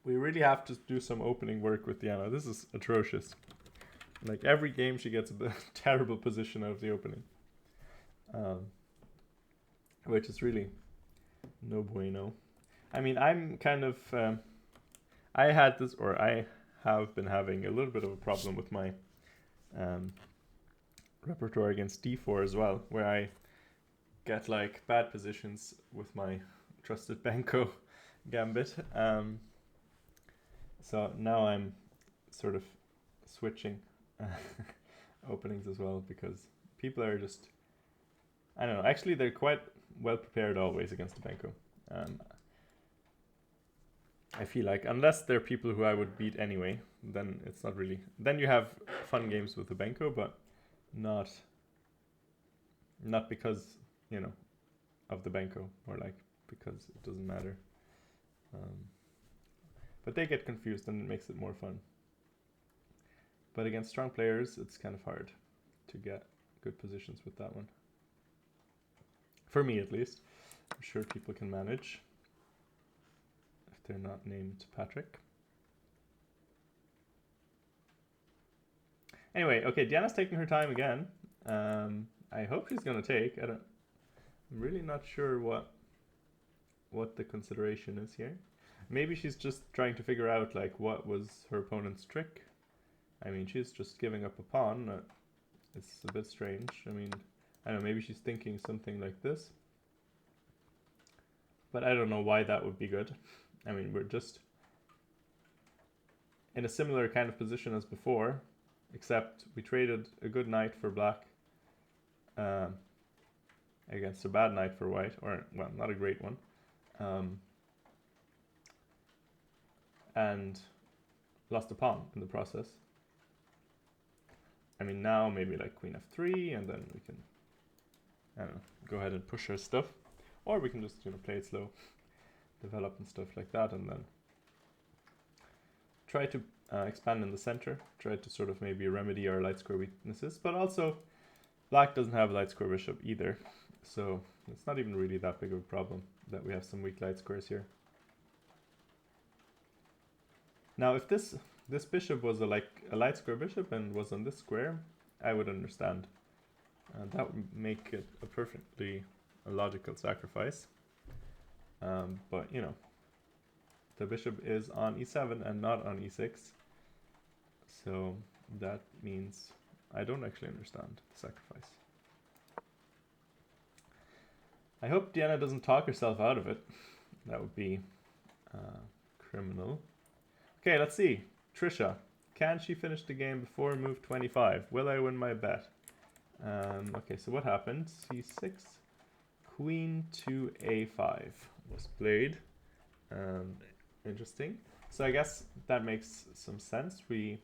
we really have to do some opening work with Diana. This is atrocious. Like, every game she gets a terrible position out of the opening. Which is really no bueno. I mean, I'm kind of... I have been having a little bit of a problem with my repertoire against d4 as well, where I get like bad positions with my trusted Benko gambit. So now I'm sort of switching openings as well, because people are just, I don't know, actually they're quite well prepared always against the Benko. I feel like, unless they're people who I would beat anyway, then it's not really, then you have fun games with the Benko, but not because, you know, of the Benko, or like because it doesn't matter. But they get confused and it makes it more fun. But against strong players, it's kind of hard to get good positions with that one. For me, at least. I'm sure people can manage if they're not named Patrick. Anyway, okay, Diana's taking her time again. I hope she's gonna take. I'm really not sure what the consideration is here. Maybe she's just trying to figure out like what was her opponent's trick. I mean, she's just giving up a pawn. It's a bit strange. I mean, I don't know, maybe she's thinking something like this. But I don't know why that would be good. I mean, we're just in a similar kind of position as before, except we traded a good knight for black against a bad knight for white, or, well, not a great one. And lost a pawn in the process. I mean, now maybe like queen f3, and then we can, I don't know, go ahead and push our stuff. Or we can just, you know, play it slow, develop and stuff like that, and then try to expand in the center, try to sort of maybe remedy our light square weaknesses. But also, black doesn't have a light square bishop either, so it's not even really that big of a problem that we have some weak light squares here. Now, if this bishop was a light square bishop and was on this square, I would understand. That would make it a perfectly logical sacrifice. But, you know, the bishop is on e7 and not on e6. So that means I don't actually understand the sacrifice. I hope Diana doesn't talk herself out of it. That would be criminal. Okay, let's see. Trisha, can she finish the game before move 25? Will I win my bet? Okay, so what happened? c6, queen to a5 was played. Interesting. So I guess that makes some sense. We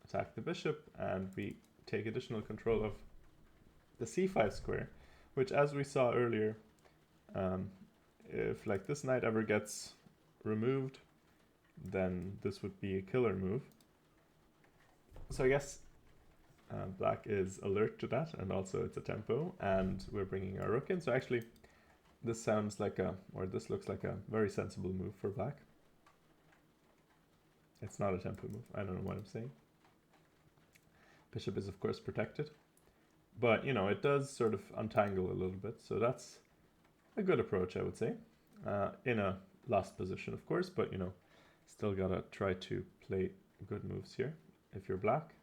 attack the bishop and we take additional control of the c5 square, which, as we saw earlier, if like this knight ever gets removed, then this would be a killer move. So I guess black is alert to that, and also it's a tempo, and we're bringing our rook in. So actually, this sounds like this looks like a very sensible move for black. It's not a tempo move. I don't know what I'm saying. Bishop is of course protected, but you know, it does sort of untangle a little bit. So that's a good approach, I would say, in a lost position, of course, but you know, still gotta try to play good moves here if you're black.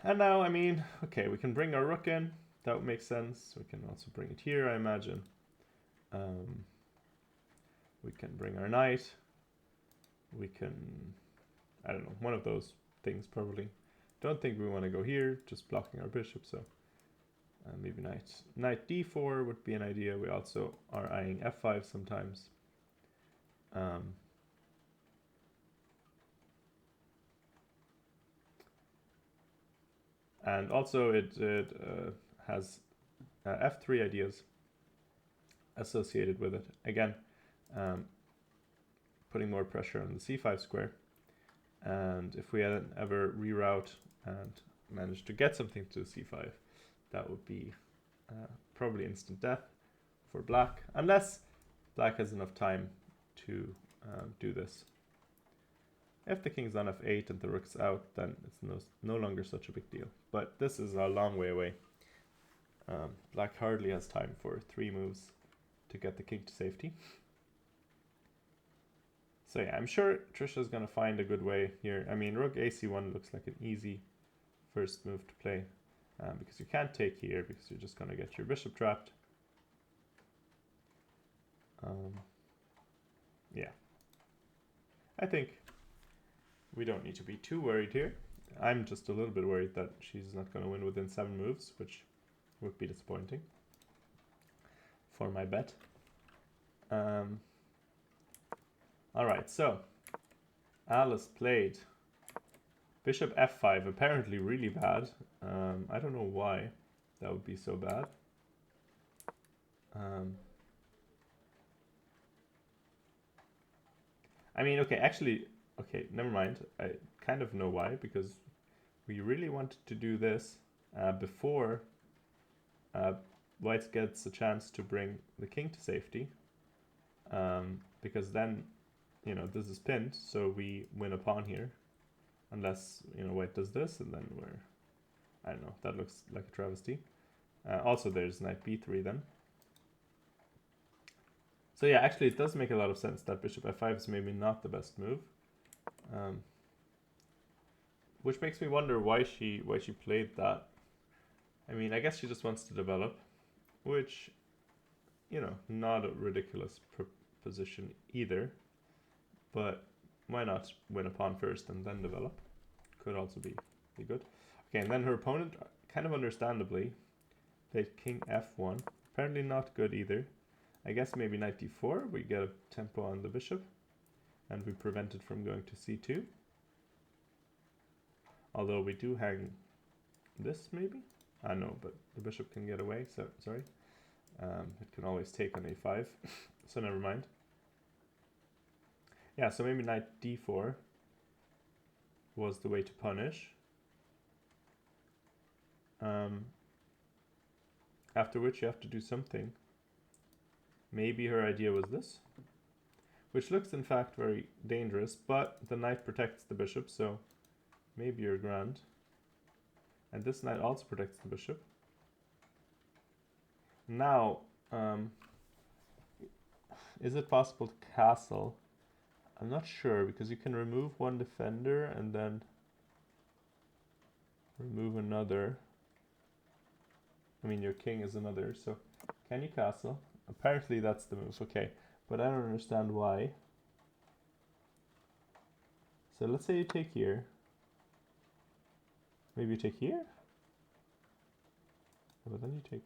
And now, I mean, okay, we can bring our rook in. That would make sense. We can also bring it here, I imagine. We can bring our knight. We can, I don't know, one of those things probably. Don't think we want to go here, just blocking our bishop, so maybe knight d4 would be an idea. We also are eyeing f5 sometimes. And also it has f3 ideas associated with it. Again, putting more pressure on the c5 square. And if we had ever reroute and managed to get something to c5, that would be probably instant death for black, unless black has enough time to do this. If the king's on f8 and the rook's out, then it's no longer such a big deal. But this is a long way away. Black hardly has time for 3 moves to get the king to safety. So yeah, I'm sure Trisha's going to find a good way here. I mean, rook ac1 looks like an easy first move to play, because you can't take here because you're just going to get your bishop trapped. Yeah, I think we don't need to be too worried here. I'm just a little bit worried that she's not going to win within 7 moves, which would be disappointing for my bet. Alright, so Alice played bishop f5, apparently really bad. I don't know why that would be so bad. I mean, okay, actually, okay, never mind. I kind of know why, because we really wanted to do this before White gets a chance to bring the king to safety, because then, you know, this is pinned, so we win a pawn here, unless, you know, White does this, and then we're, I don't know, that looks like a travesty. Also, there's knight b3 then. So yeah, actually it does make a lot of sense that bishop f5 is maybe not the best move. Which makes me wonder why she played that. I mean, I guess she just wants to develop, which, you know, not a ridiculous position either. But why not win a pawn first and then develop? Could also be good. Okay, and then her opponent, kind of understandably, played king f1. Apparently not good either. I guess maybe knight d4, we get a tempo on the bishop, and we prevent it from going to c2. Although we do hang this, maybe? I know, but the bishop can get away, so sorry. It can always take on a5, so never mind. Yeah, so maybe knight d4 was the way to punish. After which you have to do something. Maybe her idea was this, which looks in fact very dangerous, but the knight protects the bishop, so maybe you're grand. And this knight also protects the bishop. Now, is it possible to castle? I'm not sure, because you can remove one defender and then remove another. I mean, your king is another, so can you castle? Apparently that's the move, okay. But I don't understand why. So let's say you take here. Maybe you take here? But then you take...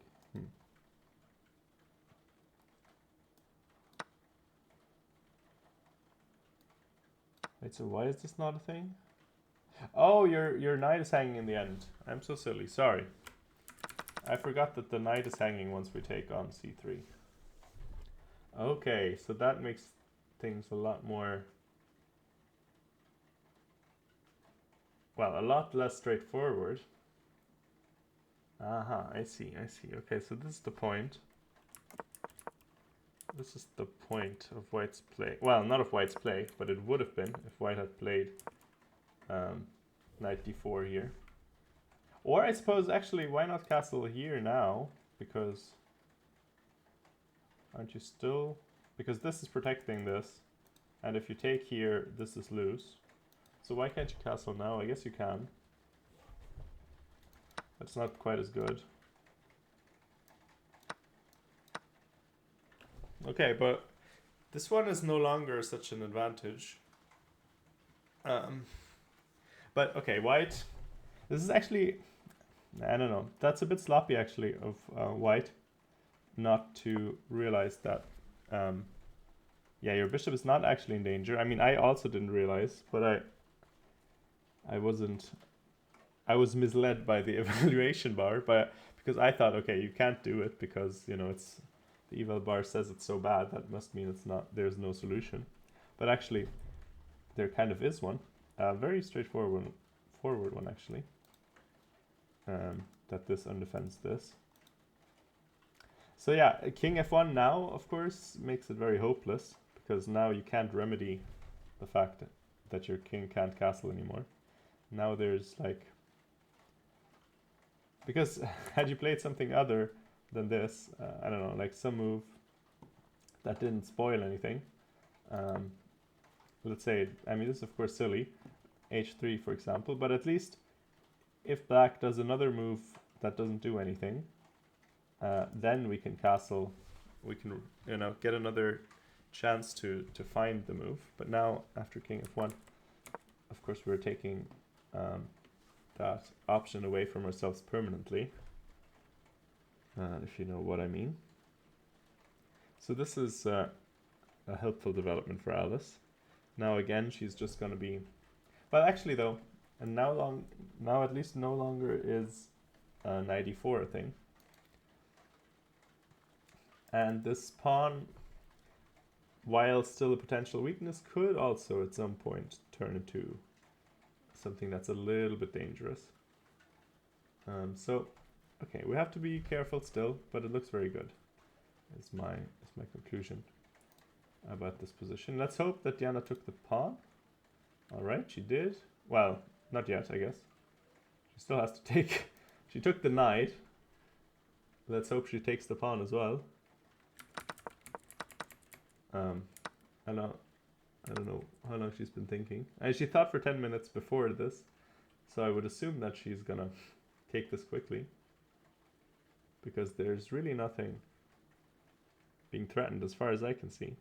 Wait, so why is this not a thing? Oh, your knight is hanging in the end. I'm so silly, sorry. I forgot that the knight is hanging once we take on c3. Okay, so that makes things a lot more... Well, a lot less straightforward. Aha, I see. Okay, so this is the point. This is the point of White's play. Well, not of White's play, but it would have been if White had played knight d4 here. Or I suppose, actually, why not castle here now? Because... Aren't you still... Because this is protecting this. And if you take here, this is loose. So why can't you castle now? I guess you can. That's not quite as good. Okay, but this one is no longer such an advantage. But okay, White. This is actually... I don't know. That's a bit sloppy, actually, of White not to realize that... yeah, your bishop is not actually in danger. I mean, I also didn't realize, but I wasn't... I was misled by the evaluation bar, because I thought, okay, you can't do it because, you know, it's... The eval bar says it's so bad, that must mean it's not, there's no solution. But actually, there kind of is one. Very straightforward one, actually. That this undefends this. So yeah, king f1 now, of course, makes it very hopeless, because now you can't remedy the fact that your king can't castle anymore. Now there's like... Because had you played something other than this, I don't know, like some move that didn't spoil anything. Let's say, I mean, this is of course silly, h3 for example, but at least if black does another move that doesn't do anything, then we can castle, we can, you know, get another chance to find the move. But now, after king f1, of course, we're taking that option away from ourselves permanently, if you know what I mean. So this is a helpful development for Alice. Now again, she's just going to be... Well, actually, though, and now at least no longer is knight e4 a thing. And this pawn, while still a potential weakness, could also at some point turn into something that's a little bit dangerous. So, okay, we have to be careful still, but it looks very good. Is my conclusion about this position. Let's hope that Diana took the pawn. All right, she did. Well, not yet, I guess. She still has to take... She took the knight. Let's hope she takes the pawn as well. I don't know how long she's been thinking. And she thought for 10 minutes before this, so I would assume that she's gonna take this quickly, because there's really nothing being threatened as far as I can see.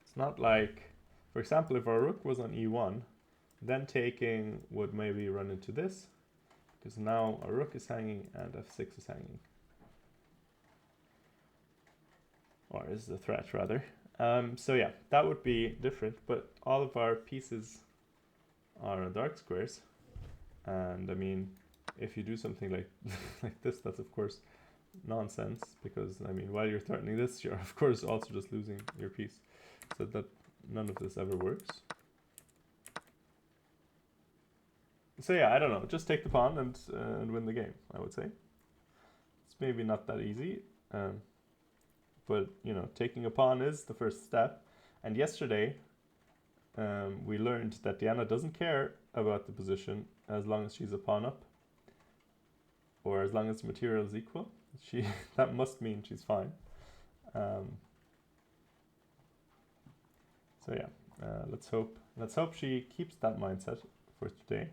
It's not like, for example, if our rook was on e1, then taking would maybe run into this, because now our rook is hanging and f6 is hanging. Or is the threat, rather. So yeah, that would be different, but all of our pieces are on dark squares. And I mean, if you do something like like this, that's of course nonsense, because I mean, while you're threatening this, you're of course also just losing your piece. So that none of this ever works. So yeah, I don't know, just take the pawn and win the game, I would say. It's maybe not that easy. But, you know, taking a pawn is the first step. And yesterday, we learned that Diana doesn't care about the position as long as she's a pawn up. Or as long as the material is equal. That must mean she's fine. So yeah, let's hope she keeps that mindset for today.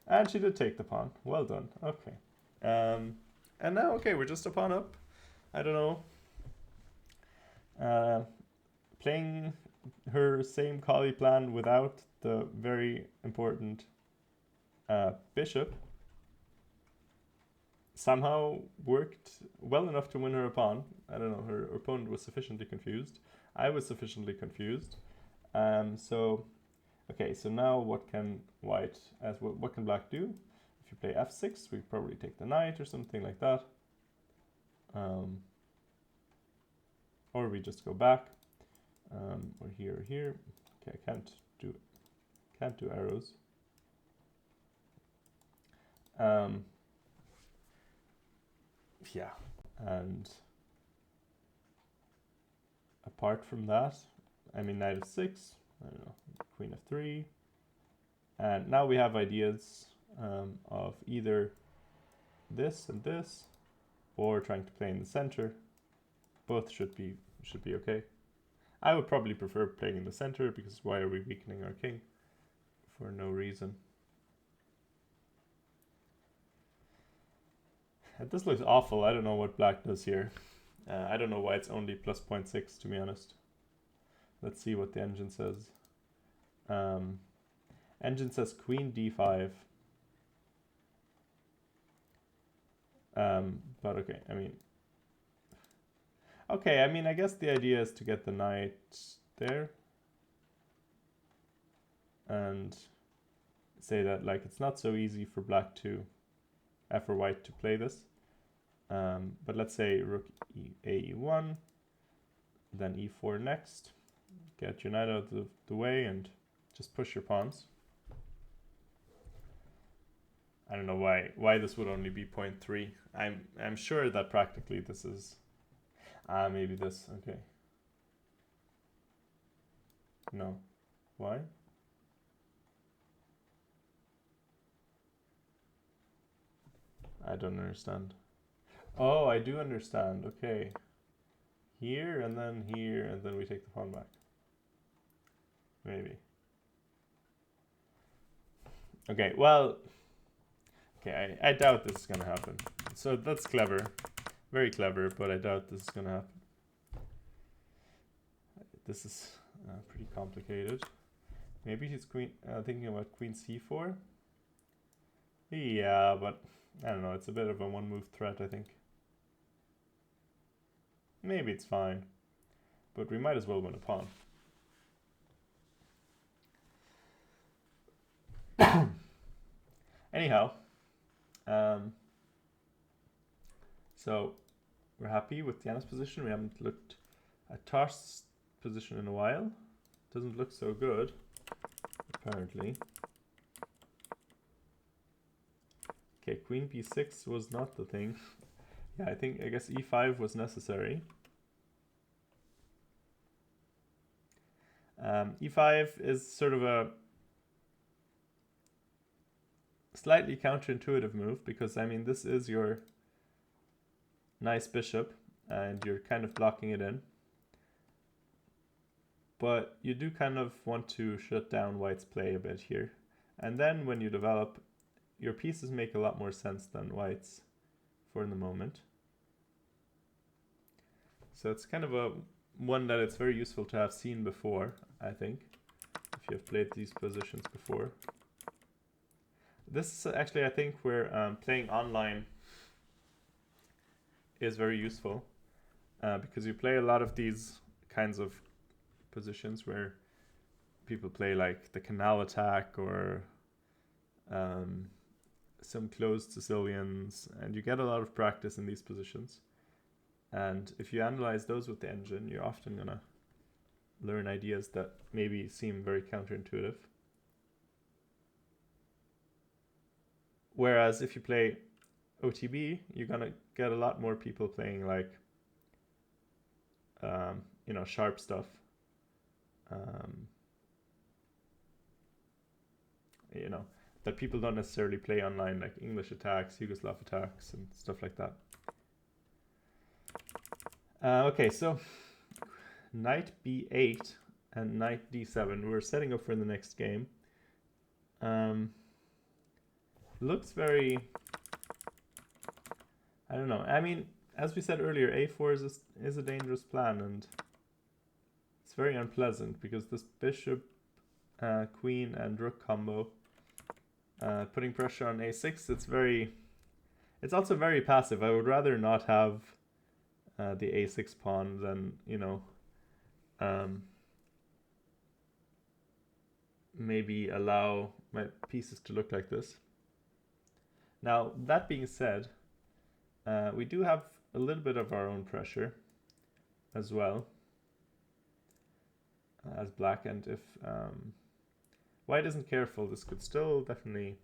And she did take the pawn. Well done. Okay. And now, okay, we're just a pawn up. I don't know. Playing her same Collie plan without the very important bishop somehow worked well enough to win her a pawn. I don't know, her opponent was sufficiently confused. I was sufficiently confused. So, okay, so now what can what can black do? If you play f6, we probably take the knight or something like that. Or we just go back, or here, or here. Okay, I can't do arrows. Yeah, and apart from that, I mean, knight f6. I don't know, queen f3, and now we have ideas of either this and this, or trying to play in the center. Both should be okay. I would probably prefer playing in the center, because why are we weakening our king for no reason? This looks awful. I don't know what black does here. I don't know why it's only plus 0.6, to be honest. Let's see what the engine says. Engine says queen d5. But okay, I mean... Okay, I mean, I guess the idea is to get the knight there. And say that, like, it's not so easy for black to... for white to play this. But let's say rook e1, then e4 next. Get your knight out of the way and just push your pawns. I don't know why this would only be 0.3. I'm sure that practically this is maybe this. Okay. No. Why? I don't understand. Oh, I do understand. Okay. Here and then we take the pawn back. Maybe. Okay, well, okay, I doubt this is gonna happen. So that's clever. Very clever, but I doubt this is going to happen. This is pretty complicated. Maybe he's thinking about queen c4. Yeah, but I don't know. It's a bit of a one-move threat, I think. Maybe it's fine, but we might as well win a pawn. Anyhow, so we're happy with Diana's position. We haven't looked at Tarst's position in a while. Doesn't look so good, apparently. Okay, queen b6 was not the thing. Yeah, I guess e5 was necessary. E5 is sort of a slightly counterintuitive move because, I mean, this is your nice bishop and you're kind of blocking it in. But you do kind of want to shut down White's play a bit here. And then when you develop, your pieces make a lot more sense than White's for the moment. So it's kind of a one that it's very useful to have seen before, I think, if you have played these positions before. This is actually, I think, where playing online is very useful because you play a lot of these kinds of positions where people play like the canal attack or some closed Sicilians, and you get a lot of practice in these positions. And if you analyze those with the engine, you're often going to learn ideas that maybe seem very counterintuitive. Whereas if you play OTB, you're going to get a lot more people playing like, sharp stuff. That people don't necessarily play online, like English attacks, Yugoslav attacks, and stuff like that. Okay, so knight b8 and knight d7. We're setting up for the next game. Looks very... I don't know. I mean, as we said earlier, a4 is a dangerous plan, and it's very unpleasant because this bishop, queen, and rook combo, putting pressure on a6, it's also very passive. I would rather not have the a6 pawn than, maybe allow my pieces to look like this. Now, that being said, we do have a little bit of our own pressure as well as black, and if white isn't careful, this could still definitely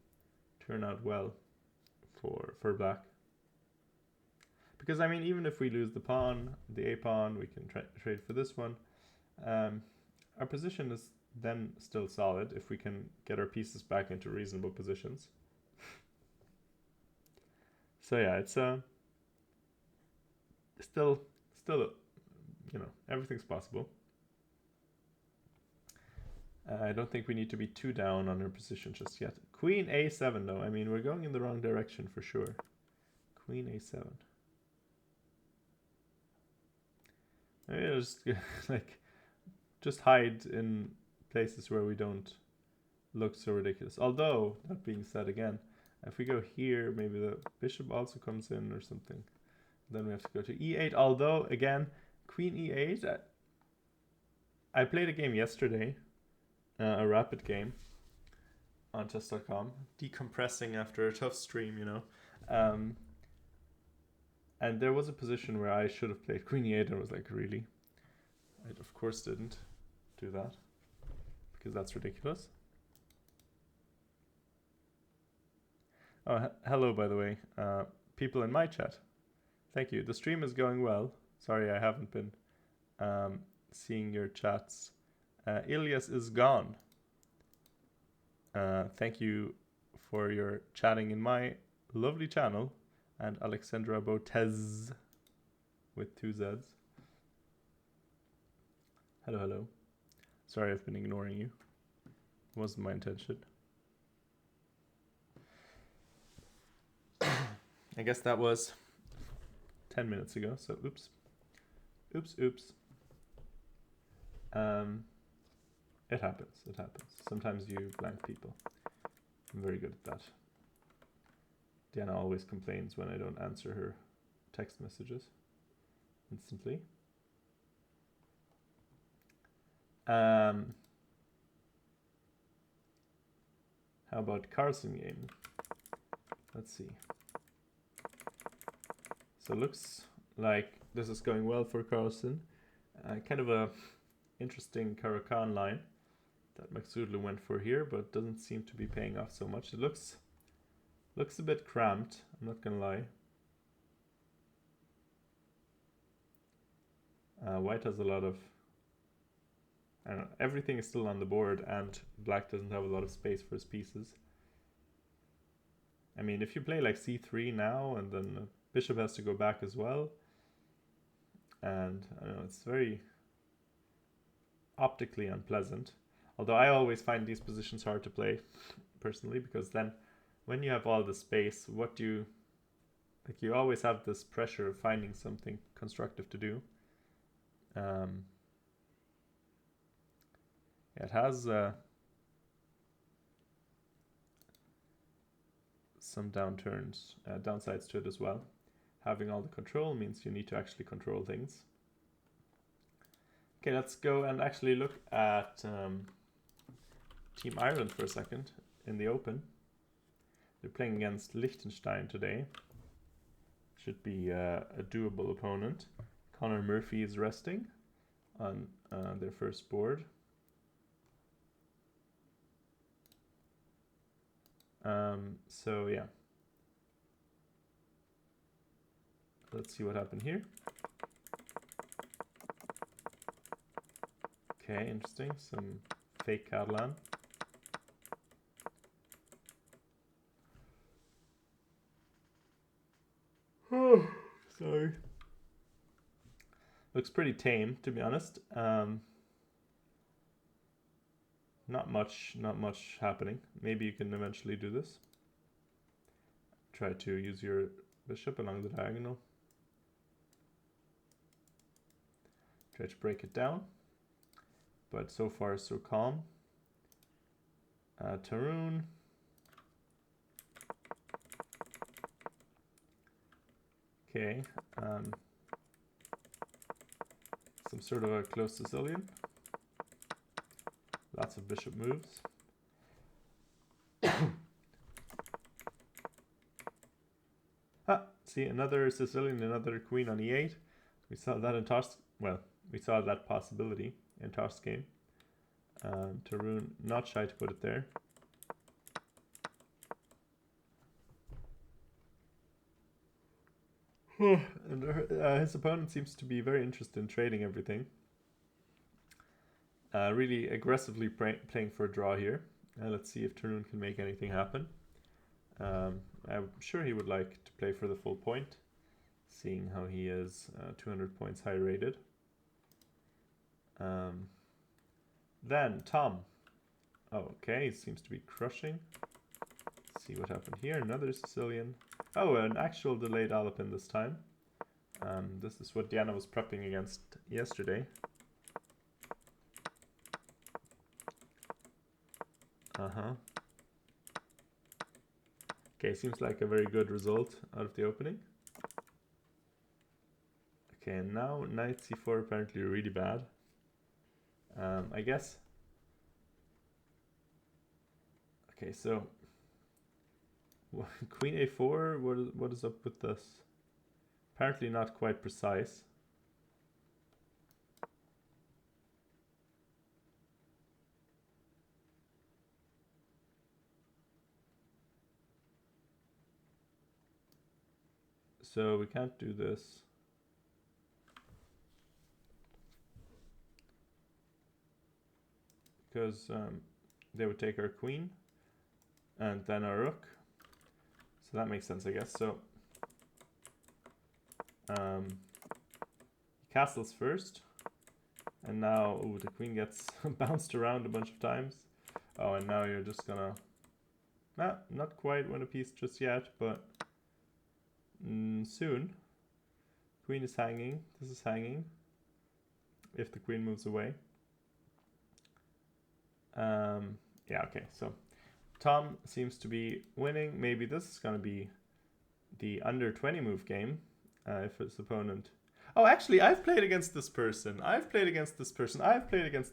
turn out well for black. Because, I mean, even if we lose the pawn, the a pawn, we can trade for this one. Our position is then still solid if we can get our pieces back into reasonable positions. So yeah, it's still, everything's possible. I don't think we need to be too down on our position just yet. Queen a7 though, I mean, we're going in the wrong direction for sure. Queen a7. Maybe just hide in places where we don't look so ridiculous. Although, that being said again, if we go here, maybe the bishop also comes in or something. Then we have to go to e8. Although, again, queen e8. I played a game yesterday, a rapid game on chess.com, decompressing after a tough stream, and there was a position where I should have played queen e8 and I was like, really? I, of course, didn't do that because that's ridiculous. Oh, hello, by the way, people in my chat. Thank you. The stream is going well. Sorry, I haven't been seeing your chats. Ilyas is gone. Thank you for your chatting in my lovely channel. And Alexandra Botez with 2 Zs. Hello, hello. Sorry, I've been ignoring you. It wasn't my intention. I guess that was 10 minutes ago, so oops. It happens. Sometimes you blank people. I'm very good at that. Diana always complains when I don't answer her text messages instantly. How about Carlsen game? Let's see. So it looks like this is going well for Carlsen. Kind of a interesting Caracan line that Maxudlu went for here, but doesn't seem to be paying off so much. It looks a bit cramped, I'm not gonna lie. White has a lot of, I don't know, everything is still on the board and black doesn't have a lot of space for his pieces. I mean, if you play like c3 now and then bishop has to go back as well, and I don't know, it's very optically unpleasant. Although I always find these positions hard to play personally, because then when you have all the space, what do you, like, you always have this pressure of finding something constructive to do. It has some downsides to it as well. Having all the control means you need to actually control things. Okay, let's go and actually look at Team Ireland for a second in the Open. They're playing against Liechtenstein today. Should be a doable opponent. Conor Murphy is resting on their first board. So yeah. Let's see what happened here. Okay, interesting. Some fake Catalan. Sorry. Looks pretty tame, to be honest. Not much happening. Maybe you can eventually do this. Try to use your bishop along the diagonal. Try to break it down. But so far so calm. Tarun. Okay. Some sort of a close Sicilian. Lots of bishop moves. See, another Sicilian, another queen on e8. We saw that in Tosh. Well, we saw that possibility in Tosh's game. Tarun not shy to put it there. And his opponent seems to be very interested in trading everything. Really aggressively playing for a draw here. Let's see if Tarun can make anything happen. I'm sure he would like to play for the full point, seeing how he is 200 points high rated. Then Tom. Oh, okay, he seems to be crushing. Let's see what happened here. Another Sicilian. Oh, an actual delayed Alapin this time. This is what Diana was prepping against yesterday. Okay, seems like a very good result out of the opening. Okay, and now knight c4 apparently really bad. I guess. Okay, so queen a4. What is up with this? Apparently not quite precise. So we can't do this. Because they would take our queen and then our rook. So that makes sense, I guess. So castles first. And now, ooh, the queen gets bounced around a bunch of times. Oh, and now you're just gonna... not quite win a piece just yet, but soon. Queen is hanging. This is hanging. If the queen moves away. Yeah, okay, so Tom seems to be winning. Maybe this is going to be the under 20 move game if his opponent... Oh, actually, I've played against this person. I've played against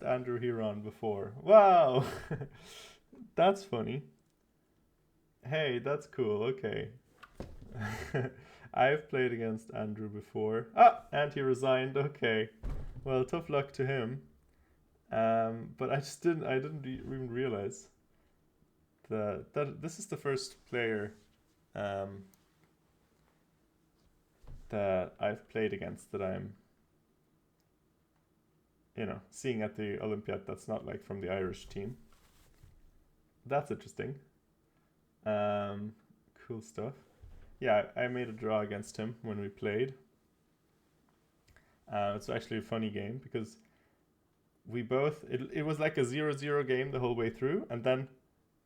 Andrew Huron before. Wow! That's funny. Hey, that's cool. Okay. I've played against Andrew before. Ah, and he resigned. Okay. Well, tough luck to him. But I didn't even realize that this is the first player that I've played against that I'm, seeing at the Olympiad that's not like from the Irish team. That's interesting. Cool stuff. Yeah, I made a draw against him when we played. It's actually a funny game because we both, it was like a 0-0 game the whole way through, and then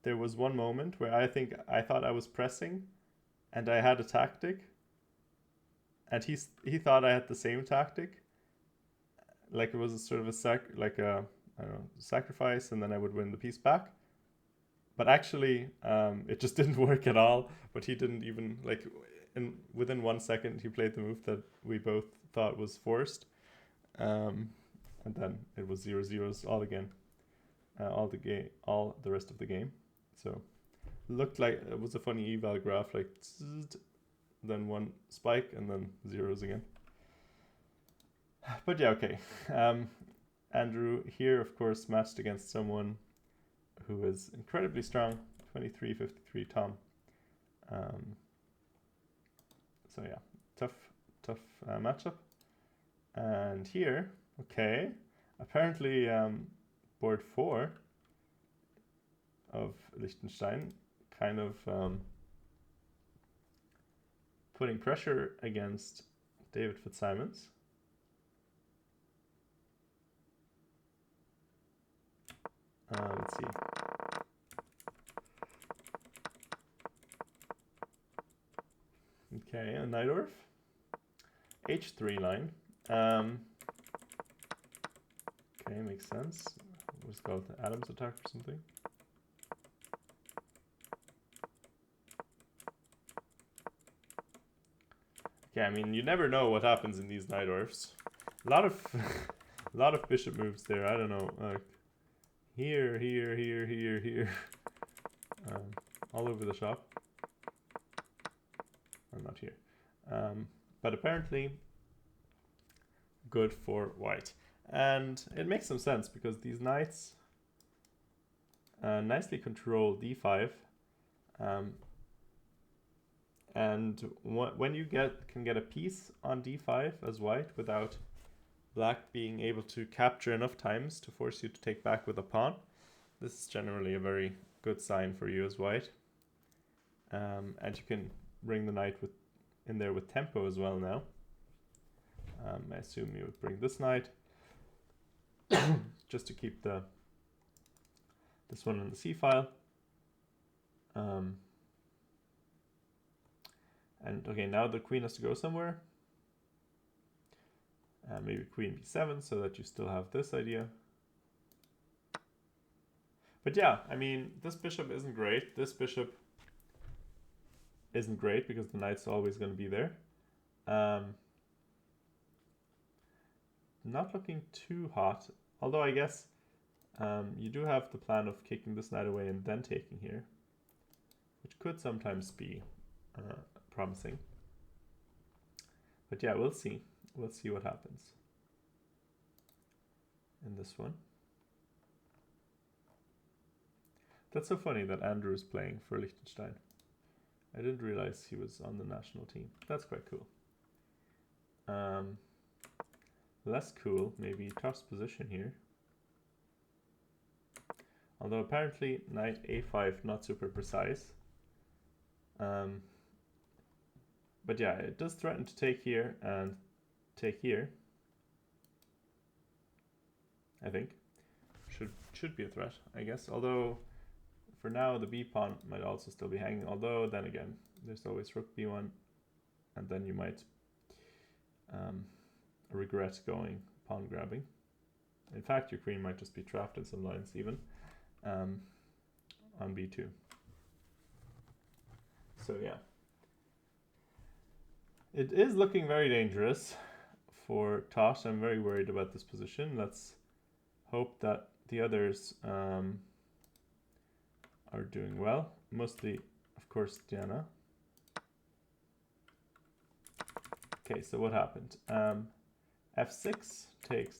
there was one moment where I thought I was pressing and I had a tactic, and he thought I had the same tactic, like it was a sort of a sacrifice, and then I would win the piece back. But actually, it just didn't work at all. But he didn't even, within 1 second, he played the move that we both thought was forced. And then it was 0-0s all again. All the rest of the game. So, looked like it was a funny eval graph, like, then one spike, and then zeros again. But yeah, okay. Andrew here, of course, matched against someone who is incredibly strong, 23-53 Tom. So yeah, tough matchup. And here, okay, apparently board 4 of Liechtenstein kind of putting pressure against David Fitzsimons. Let's see. Okay, a Najdorf. H3 line. Okay, makes sense. What's called Adams attack or something. Okay, I mean, you never know what happens in these Najdorfs. A lot of a lot of bishop moves there. I don't know. Here, all over the shop. Or not here. But apparently good for white. And it makes some sense because these knights nicely control d5. And when you can get a piece on d5 as white without black being able to capture enough times to force you to take back with a pawn, this is generally a very good sign for you as white. And you can bring the knight in there with tempo as well now. I assume you would bring this knight just to keep this one in the c file. And okay, now the queen has to go somewhere. Maybe queen b7 so that you still have this idea. But yeah, I mean, this bishop isn't great. This bishop isn't great because the knight's always going to be there. Not looking too hot, although I guess you do have the plan of kicking this knight away and then taking here, which could sometimes be promising. But yeah, we'll see. We'll see what happens in this one. That's so funny that Andrew is playing for Liechtenstein. I didn't realize he was on the national team. That's quite cool. Less cool, maybe Toug's position here. Although apparently knight a5 not super precise. But yeah, it does threaten to take here and take here. I think should be a threat, I guess. Although for now the b pawn might also still be hanging. Although then again, there's always rook b1, and then you might regret going pawn grabbing. In fact, your queen might just be trapped in some lines even on b2. So yeah, it is looking very dangerous for Tosh. I'm very worried about this position. Let's hope that the others are doing well. Mostly, of course, Diana. Okay, so what happened? f6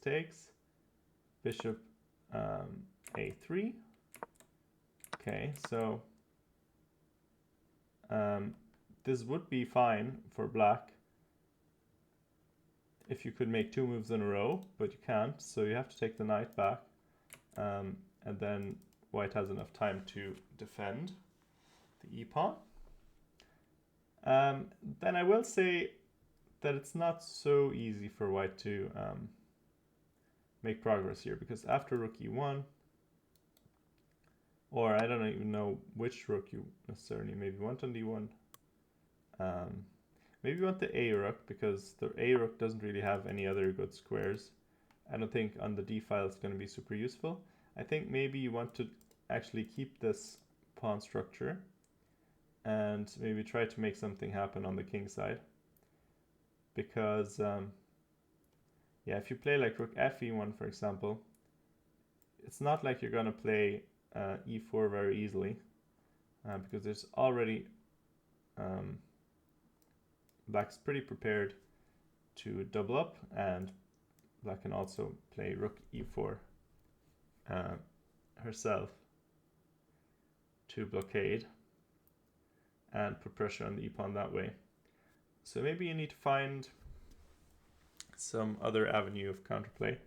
takes, bishop a3. Okay, so this would be fine for black if you could make 2 moves in a row, but you can't, so you have to take the knight back, and then white has enough time to defend the e-pawn. Then I will say that it's not so easy for white to make progress here, because after rook e1, or I don't even know which rook you necessarily maybe want on d1. Maybe you want the a rook, because the a rook doesn't really have any other good squares. I don't think on the d file it's going to be super useful. I think maybe you want to actually keep this pawn structure and maybe try to make something happen on the king side. Because, yeah, if you play like rook fe1, for example, it's not like you're going to play e4 very easily, because there's already black's pretty prepared to double up, and black can also play rook e4 herself to blockade and put pressure on the e-pawn that way. So maybe you need to find some other avenue of counterplay,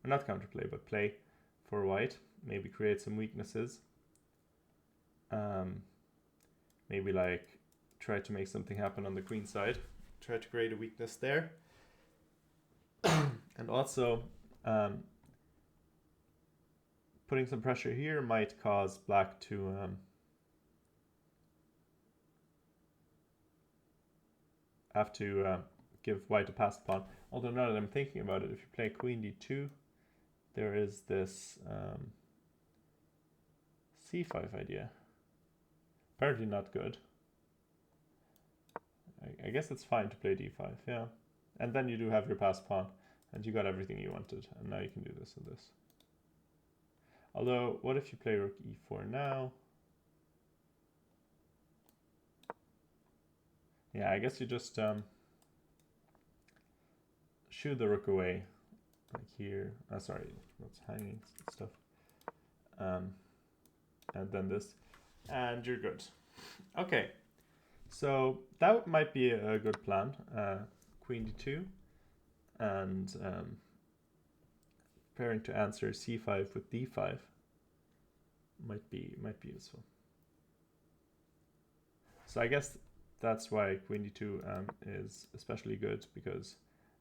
or not counterplay, but play for white. Maybe create some weaknesses. Maybe like try to make something happen on the queen side. Try to create a weakness there. And also putting some pressure here might cause black to have to give white a passed pawn. Although now that I'm thinking about it, if you play queen d2, there is this c5 idea. Apparently not good. I guess it's fine to play d5, yeah. And then you do have your passed pawn, and you got everything you wanted, and now you can do this and this. Although, what if you play rook e4 now? Yeah, I guess you just shoo the rook away, like here. Sorry, that's hanging stuff. And then this, and you're good. Okay, so that might be a good plan. Queen d2, and preparing to answer c5 with d5 might be useful. So I guess that's why queen d2 is especially good, because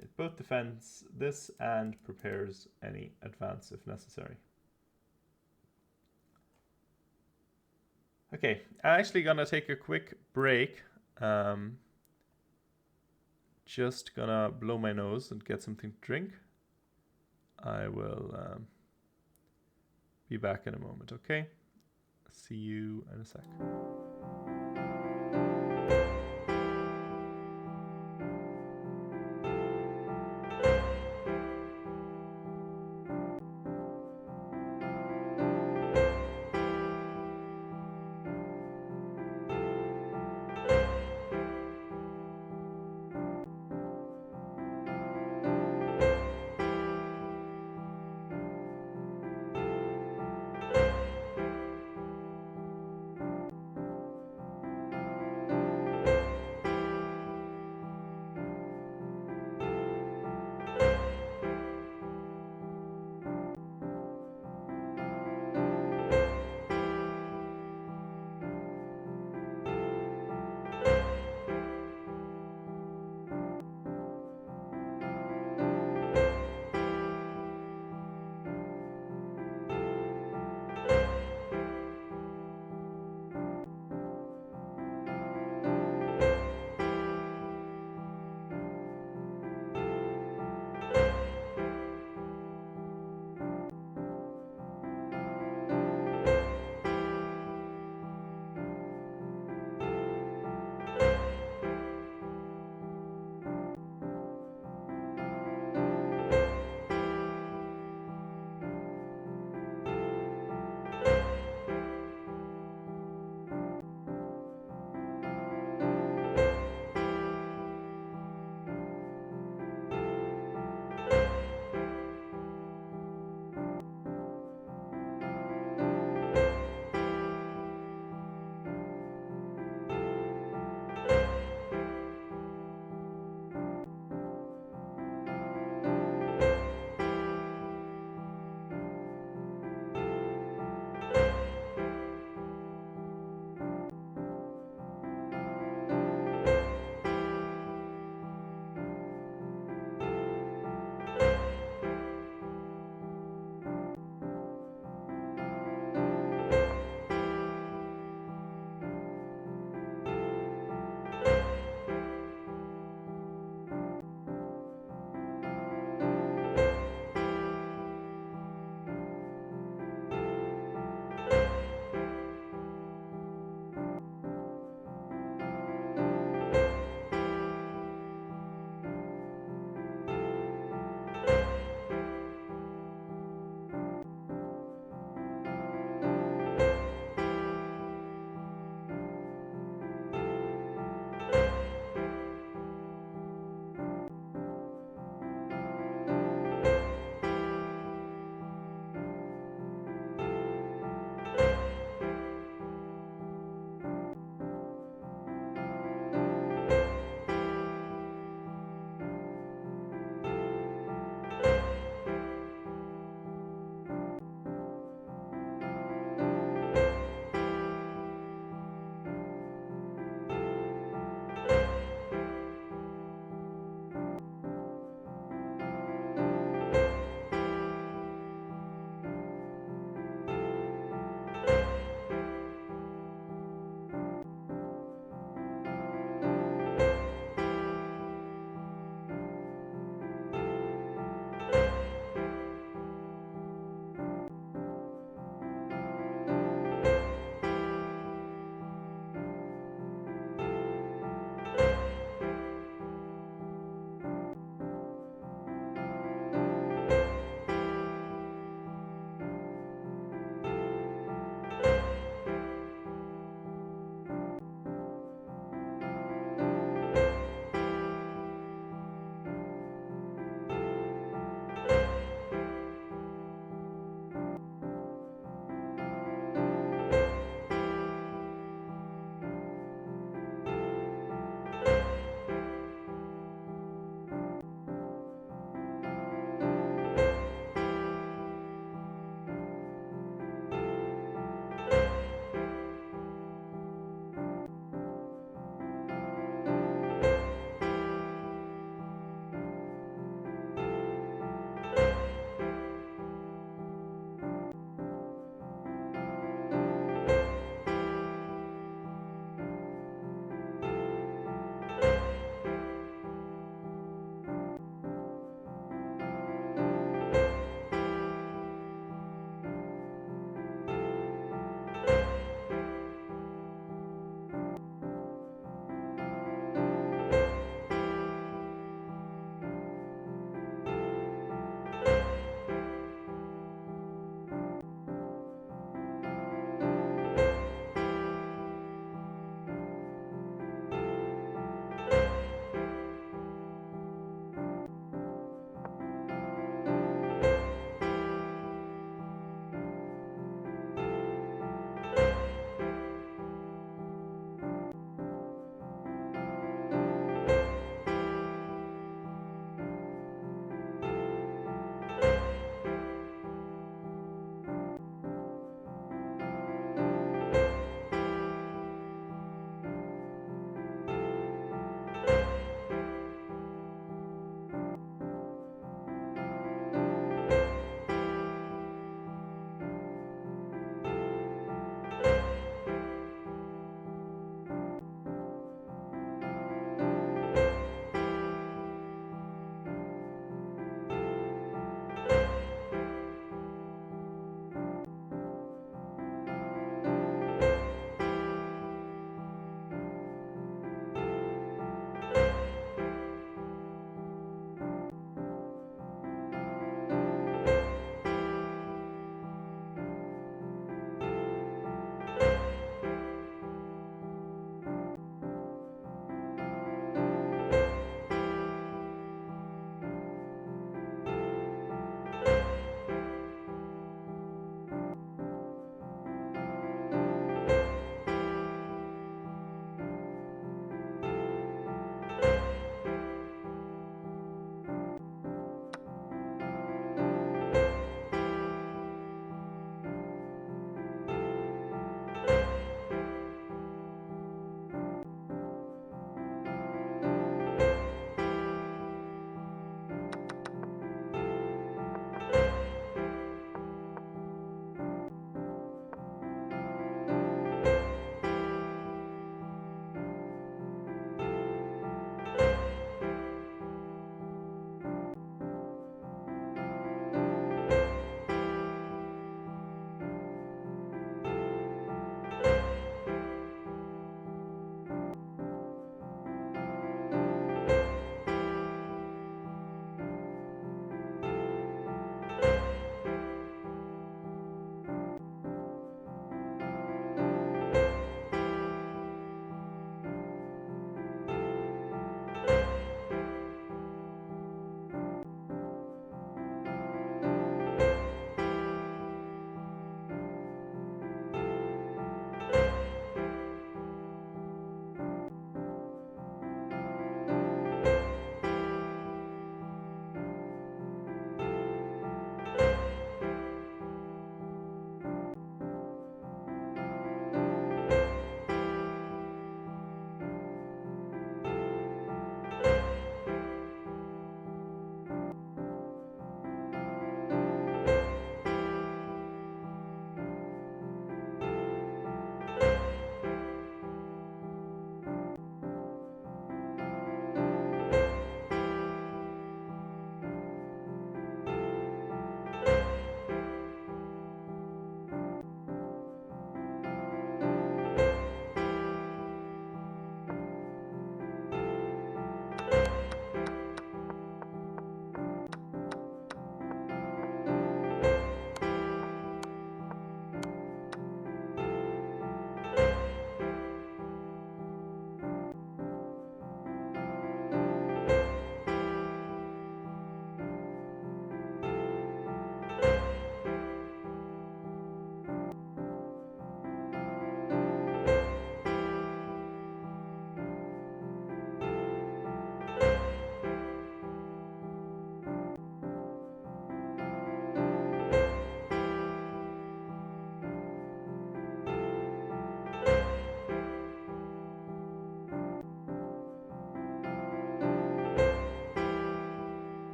it both defends this and prepares any advance if necessary. Okay, I'm actually gonna take a quick break. Just gonna blow my nose and get something to drink. I will be back in a moment, okay? See you in a sec.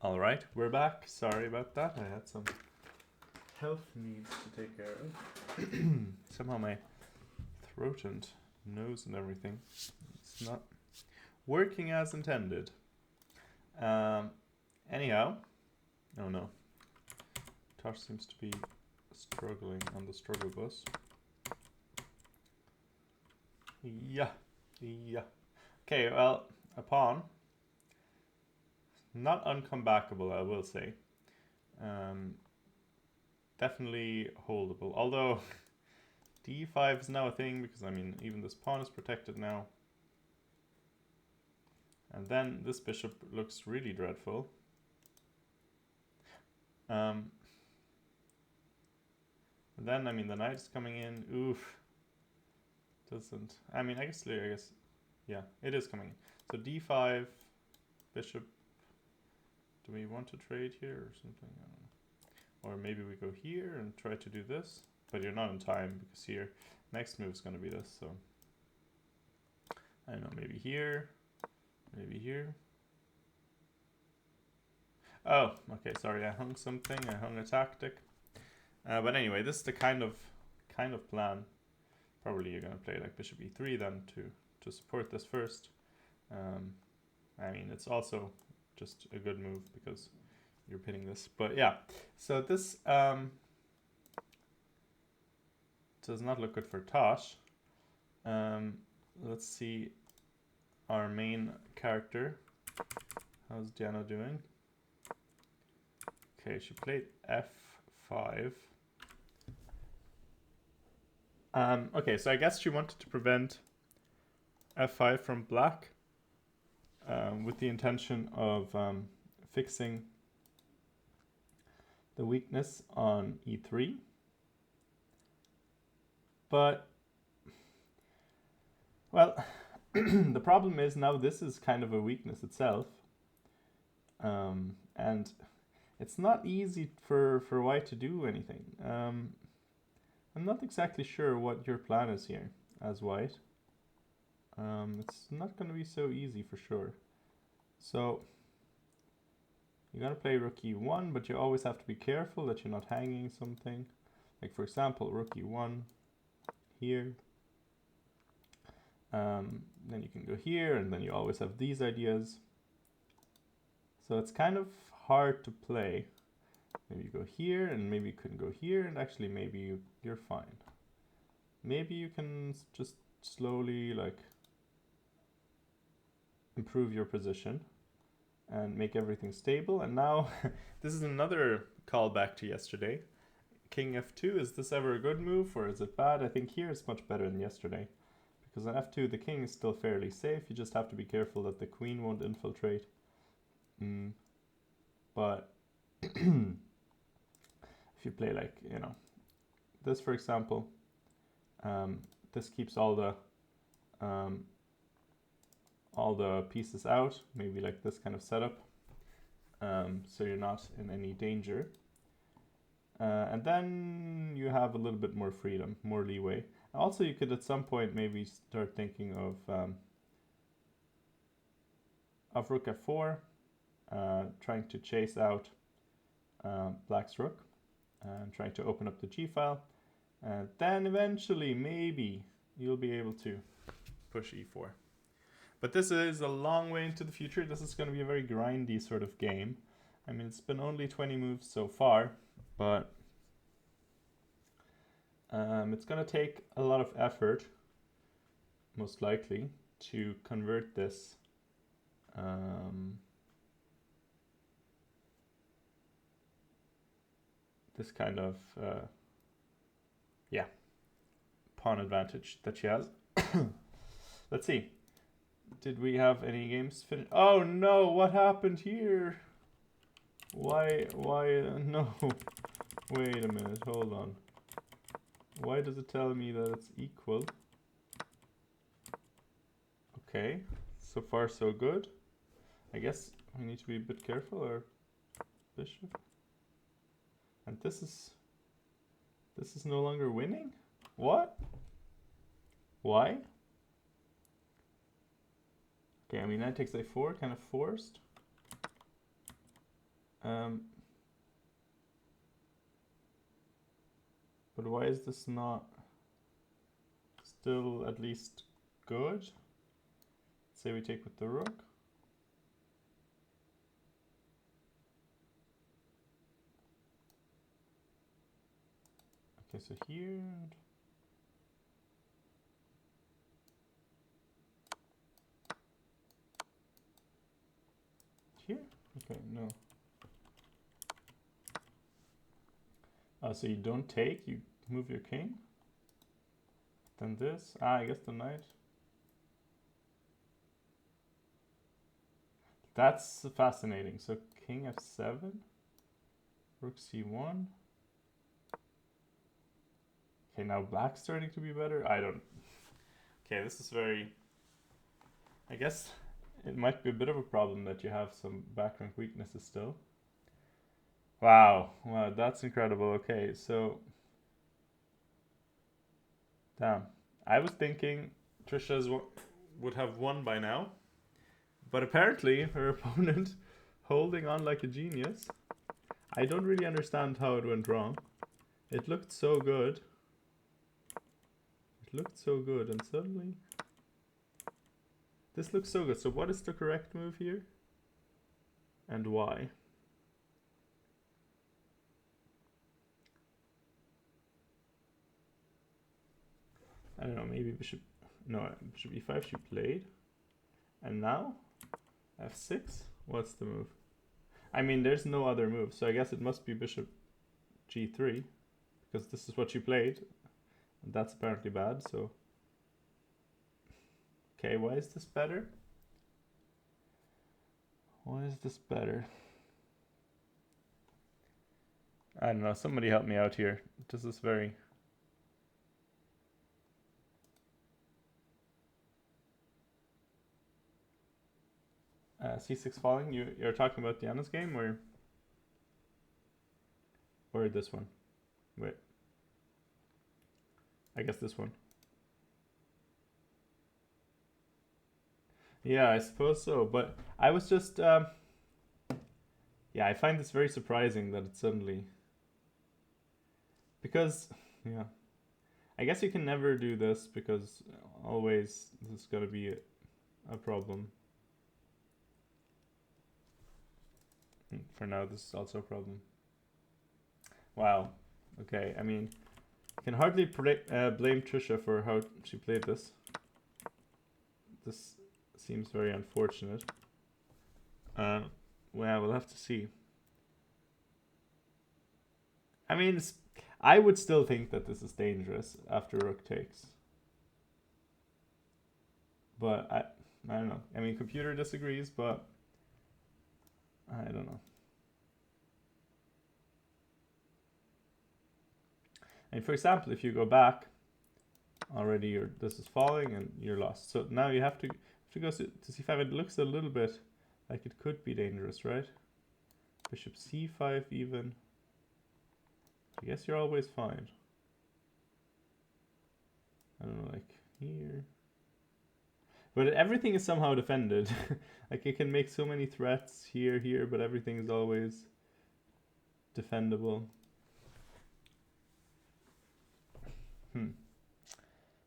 All right, we're back. Sorry about that. I had some health needs to take care of. Somehow my throat and nose and everything, it's not working as intended. Anyhow, oh no. Tosh seems to be struggling on the struggle bus. Yeah. Okay, well, a pawn. Not uncomebackable, I will say. Definitely holdable. Although d5 is now a thing because, I mean, even this pawn is protected now. And then this bishop looks really dreadful. And then, I mean, the knight is coming in. Oof. Doesn't. I mean, I guess, yeah, it is coming in. So d5, bishop. Do we want to trade here or something? I don't know. Or maybe we go here and try to do this. But you're not in time because here, next move is going to be this. So I don't know, maybe here, maybe here. Oh, okay, sorry, I hung something. I hung a tactic. But anyway, this is the kind of plan. Probably you're going to play like bishop e3 then to support this first. I mean, it's also just a good move because you're pinning this. But yeah, so this does not look good for Tosh. Let's see our main character. How's Diana doing? Okay, she played f5. Okay, so I guess she wanted to prevent f5 from black with the intention of fixing the weakness on e3. But, well, the problem is now this is kind of a weakness itself. And it's not easy for white to do anything. I'm not exactly sure what your plan is here as white. It's not going to be so easy for sure. So you're going to play rook e1, but you always have to be careful that you're not hanging something. Like for example, rook e1 here. Then you can go here, and then you always have these ideas. So it's kind of hard to play. Maybe you go here, and maybe you can go here, and actually maybe you're fine. Maybe you can just slowly like improve your position and make everything stable. And now this is another callback to yesterday. King f2, is this ever a good move or is it bad? I think here it's much better than yesterday. Because on f2 the king is still fairly safe, you just have to be careful that the queen won't infiltrate. But if you play like, you know, this for example, this keeps all the pieces out, maybe like this kind of setup, so you're not in any danger. And then you have a little bit more freedom, more leeway. Also, you could at some point maybe start thinking of rook f4, trying to chase out black's rook, and trying to open up the g-file. And then eventually, maybe, you'll be able to push e4. But this is a long way into the future. This is going to be a very grindy sort of game. I mean, it's been only 20 moves so far, but it's going to take a lot of effort, most likely, to convert this this kind of pawn advantage that she has. Let's see. Did we have any games finished? Oh no, what happened here? Why, no. Wait a minute, hold on. Why does it tell me that it's equal? Okay, so far so good. I guess we need to be a bit careful, or bishop. And this is no longer winning? What? Why? Okay, I mean knight takes a4, kind of forced. But why is this not still at least good? Say we take with the rook. Okay, so here. Here? Okay, no. So you don't take, you move your king. Then this. I guess the knight. That's fascinating. So king f7, rook c1. Okay, now black's starting to be better. I don't. Okay, this is very. I guess it might be a bit of a problem that you have some back rank weaknesses still. Wow, that's incredible. Okay, so. Damn. I was thinking Trisha's would have won by now. But apparently her opponent holding on like a genius. I don't really understand how it went wrong. It looked so good. It looked so good and suddenly... This looks so good. So what is the correct move here? And why? I don't know, maybe bishop... No, bishop e5 she played. And now? f6? What's the move? I mean, there's no other move, so I guess it must be bishop g3. Because this is what she played. And that's apparently bad, so... Okay, why is this better? Why is this better? I don't know, somebody help me out here. This is very... c6 falling, you're talking about Diana's game, or this one? Wait. I guess this one. Yeah, I suppose so, but I was just... yeah, I find this very surprising that it suddenly... Because, yeah. I guess you can never do this, because always this is going to be a problem. For now, this is also a problem. Wow. Okay, I mean, I can hardly blame Trisha for how she played this. This seems very unfortunate. Well, we'll have to see. I mean, I would still think that this is dangerous after rook takes. But I don't know. I mean, computer disagrees, but I don't know. And for example, if you go back, already this is falling and you're lost. So now you have to go to c5. It looks a little bit like it could be dangerous, right? Bishop c5 even. I guess you're always fine. I don't know, like here. But everything is somehow defended. Like you can make so many threats here, but everything is always defendable.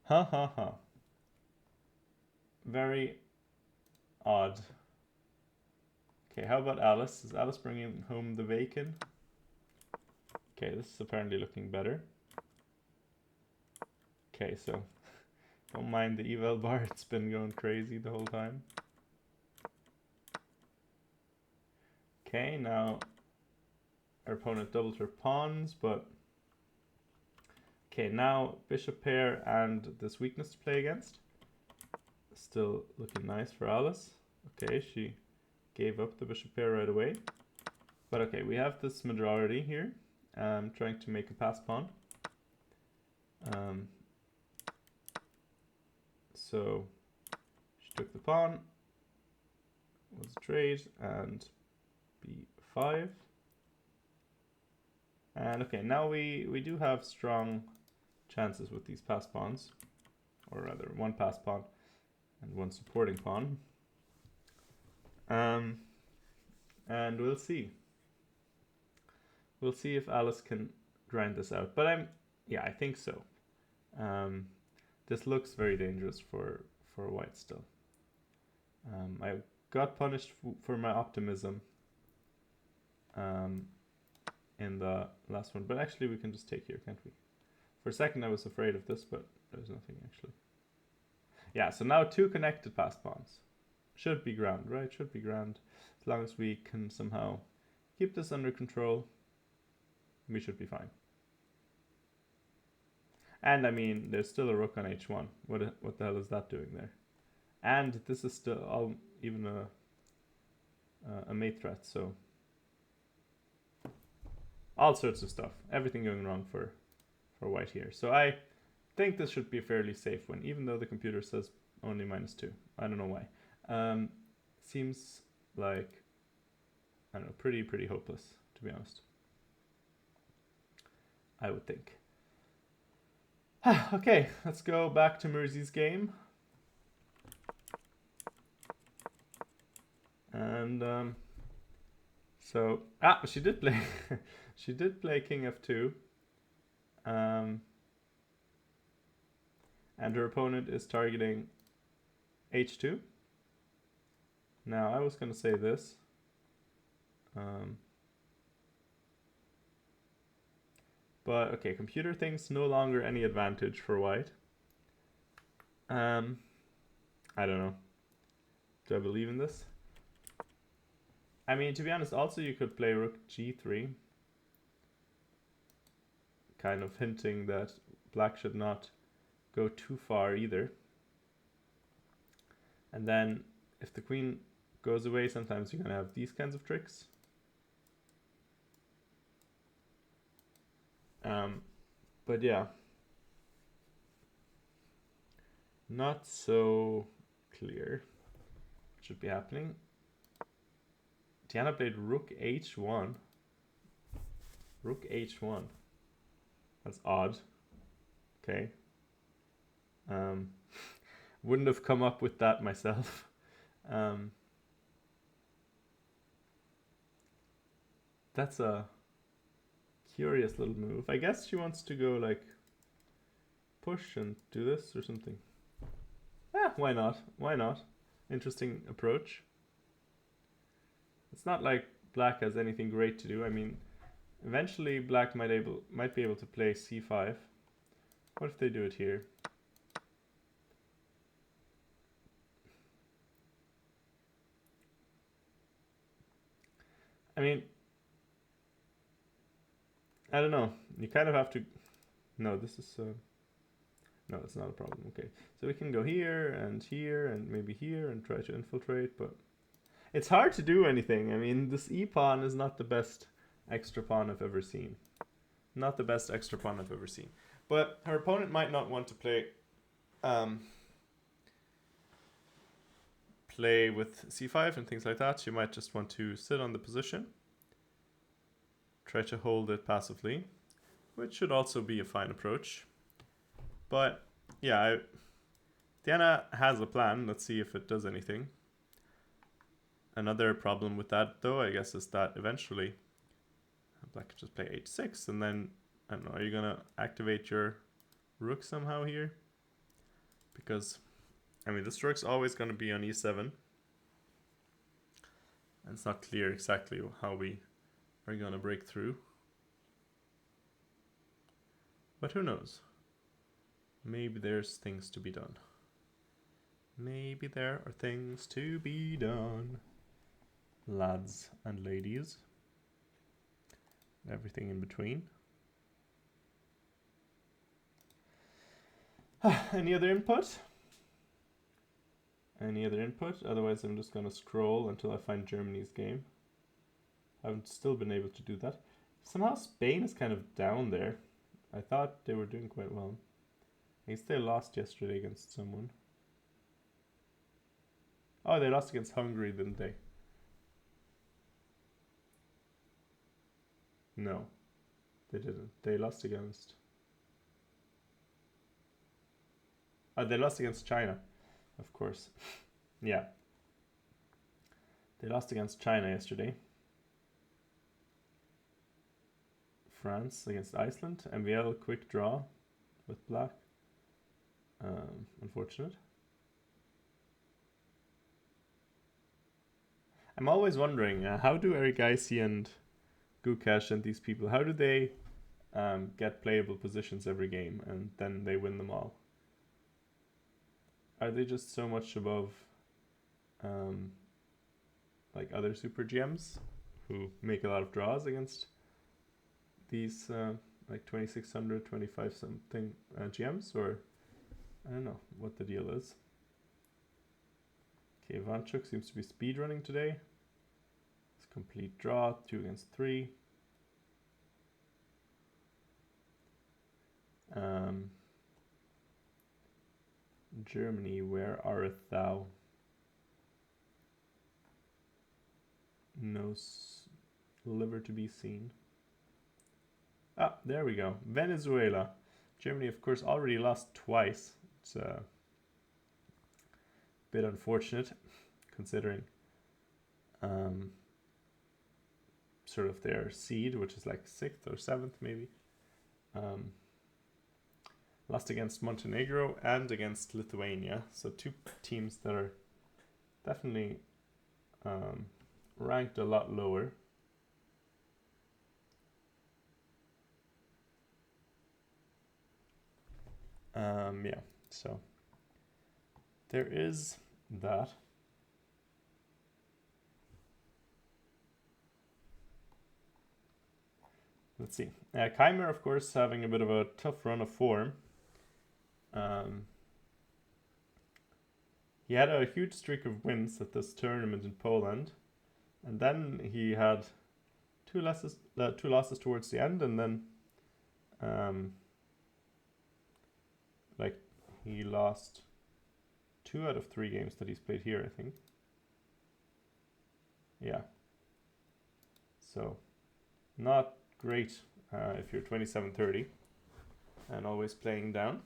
Ha ha ha. Very odd. Okay, how about Alice? Is Alice bringing home the bacon? Okay, this is apparently looking better. Okay, so don't mind the eval bar, it's been going crazy the whole time. Okay, now our opponent doubles her pawns, but okay, now bishop pair and this weakness to play against. Still looking nice for Alice. Okay, she gave up the bishop pair right away. But okay, we have this majority here. Trying to make a pass pawn. So she took the pawn, was a trade, and b5. And okay, now we do have strong chances with these pass pawns, or rather one pass pawn and one supporting pawn. And we'll see. We'll see if Alice can grind this out. But I think so. This looks very dangerous for white still. I got punished for my optimism in the last one. But actually we can just take here, can't we? For a second I was afraid of this, but there's nothing actually. Yeah, so now 2 connected passed pawns. Should be grand, right? Should be grand. As long as we can somehow keep this under control, we should be fine. And I mean, there's still a rook on h1. What the hell is that doing there? And this is still even a mate threat, so all sorts of stuff. Everything going wrong for white here. So I think this should be a fairly safe win, even though the computer says only -2. I don't know why. Seems like, I don't know, pretty hopeless, to be honest. I would think. Okay, let's go back to Murzy's game. And so she did play she did play king f2. And her opponent is targeting h2. Now I was gonna say this. But okay, computer thinks no longer any advantage for white. I don't know. Do I believe in this? I mean, to be honest, also you could play rook g3. Kind of hinting that black should not go too far either. And then if the queen goes away, sometimes you're gonna have these kinds of tricks. But yeah, not so clear what should be happening. Diana played rook h1. Rook h1. That's odd. Okay. Wouldn't have come up with that myself. That's a curious little move. I guess she wants to go like push and do this or something. Why not? Why not? Interesting approach. It's not like black has anything great to do. I mean, eventually black might be able to play c5. What if they do it here? I mean, I don't know. You kind of have to... No, this is... No, it's not a problem. Okay, so we can go here and maybe here and try to infiltrate, but it's hard to do anything. I mean, this e-pawn is not the best extra pawn I've ever seen. Not the best extra pawn I've ever seen. But her opponent might not want to play play with c5 and things like that. She might just want to sit on the position, try to hold it passively, which should also be a fine approach. But yeah, Diana has a plan. Let's see if it does anything. Another problem with that, though, I guess, is that eventually black could just play h6, and then, I don't know, are you going to activate your rook somehow here? Because, I mean, this rook's always going to be on e7. And it's not clear exactly how we are going to break through. But who knows? Maybe there's things to be done. Maybe there are things to be done. Lads and ladies. Everything in between. Any other input? Any other input? Otherwise I'm just going to scroll until I find Germany's game. I haven't still been able to do that. Somehow Spain is kind of down there. I thought they were doing quite well. I guess they lost yesterday against someone. Oh, they lost against Hungary, didn't they? No, they didn't. They lost against... Oh, they lost against China, of course. Yeah. They lost against China yesterday. France against Iceland. MVL quick draw with black. Unfortunate. I'm always wondering, how do Eric Icy and Gukesh and these people, how do they get playable positions every game and then they win them all? Are they just so much above like other super GMs who make a lot of draws against these like 2600, 25 something GMs, or I don't know what the deal is. Okay, Vanchuk seems to be speedrunning today. It's a complete draw, 2 against 3. Germany, where art thou? No liver to be seen. Ah, there we go. Venezuela. Germany, of course, already lost twice. It's a bit unfortunate, considering sort of their seed, which is like 6th or 7th maybe. Lost against Montenegro and against Lithuania. So 2 teams that are definitely ranked a lot lower. Yeah, so there is that. Let's see. Keimer, of course, having a bit of a tough run of form. He had a huge streak of wins at this tournament in Poland, and then he had two losses towards the end, and then like he lost 2 out of 3 games that he's played here, I think. Yeah. So not great if you're 27-30 and always playing down.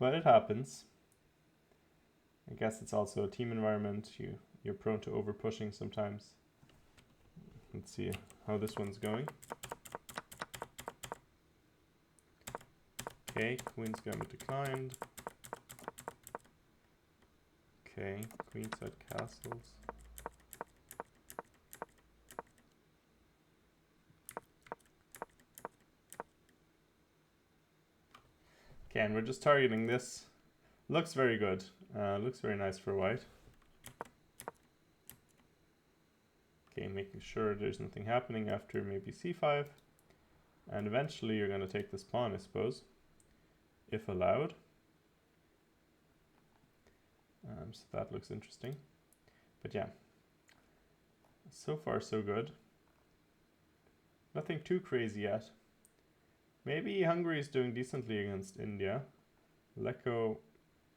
But it happens. I guess it's also a team environment. You're prone to over pushing sometimes. Let's see how this one's going. Okay, Queen's Gambit declined. Okay, Queenside castles. Okay, and we're just targeting this. Looks very good. Looks very nice for white. Okay, making sure there's nothing happening after maybe c5. And eventually you're going to take this pawn, I suppose, if allowed. So that looks interesting. But yeah, so far so good. Nothing too crazy yet. Maybe Hungary is doing decently against India. Lecco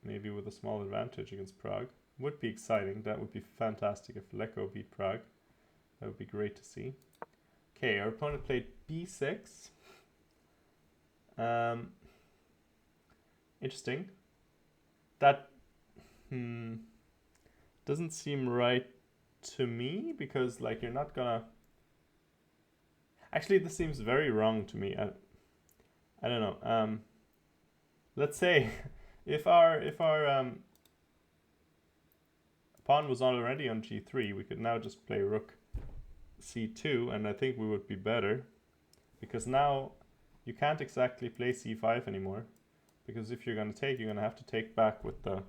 maybe with a small advantage against Prague. Would be exciting. That would be fantastic if Lecco beat Prague. That would be great to see. Okay, our opponent played b6. Interesting. That doesn't seem right to me, because like you're not gonna... Actually, this seems very wrong to me. I don't know. Let's say if our pawn was already on g3, we could now just play rook c2, and I think we would be better, because now you can't exactly play c5 anymore, because if you're going to take, you're going to have to take back with the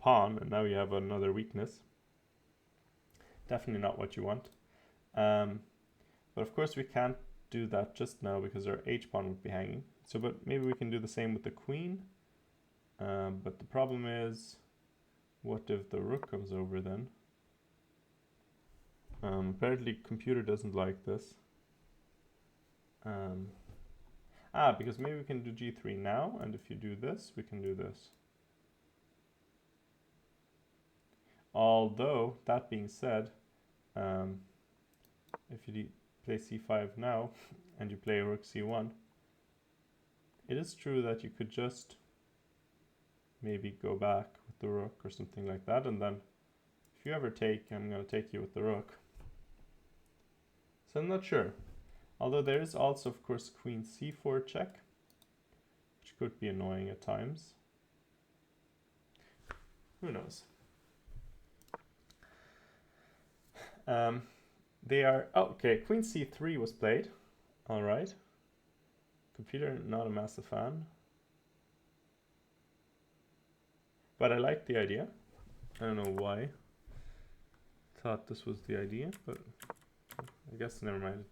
pawn, and now you have another weakness. Definitely not what you want. But of course we can't do that just now because our h-pawn would be hanging. So, but maybe we can do the same with the queen. But the problem is, what if the rook comes over then? Apparently computer doesn't like this. Because maybe we can do g3 now, and if you do this, we can do this. Although, that being said, if you play c5 now, and you play rook c1, it is true that you could just maybe go back with the rook or something like that, and then if you ever take, I'm going to take you with the rook. So I'm not sure. Although there is also, of course, queen c4 check, which could be annoying at times. Who knows? They are... Oh, okay, queen c3 was played. All right. Computer, not a massive fan. But I like the idea. I don't know why. Thought this was the idea, but I guess never mind.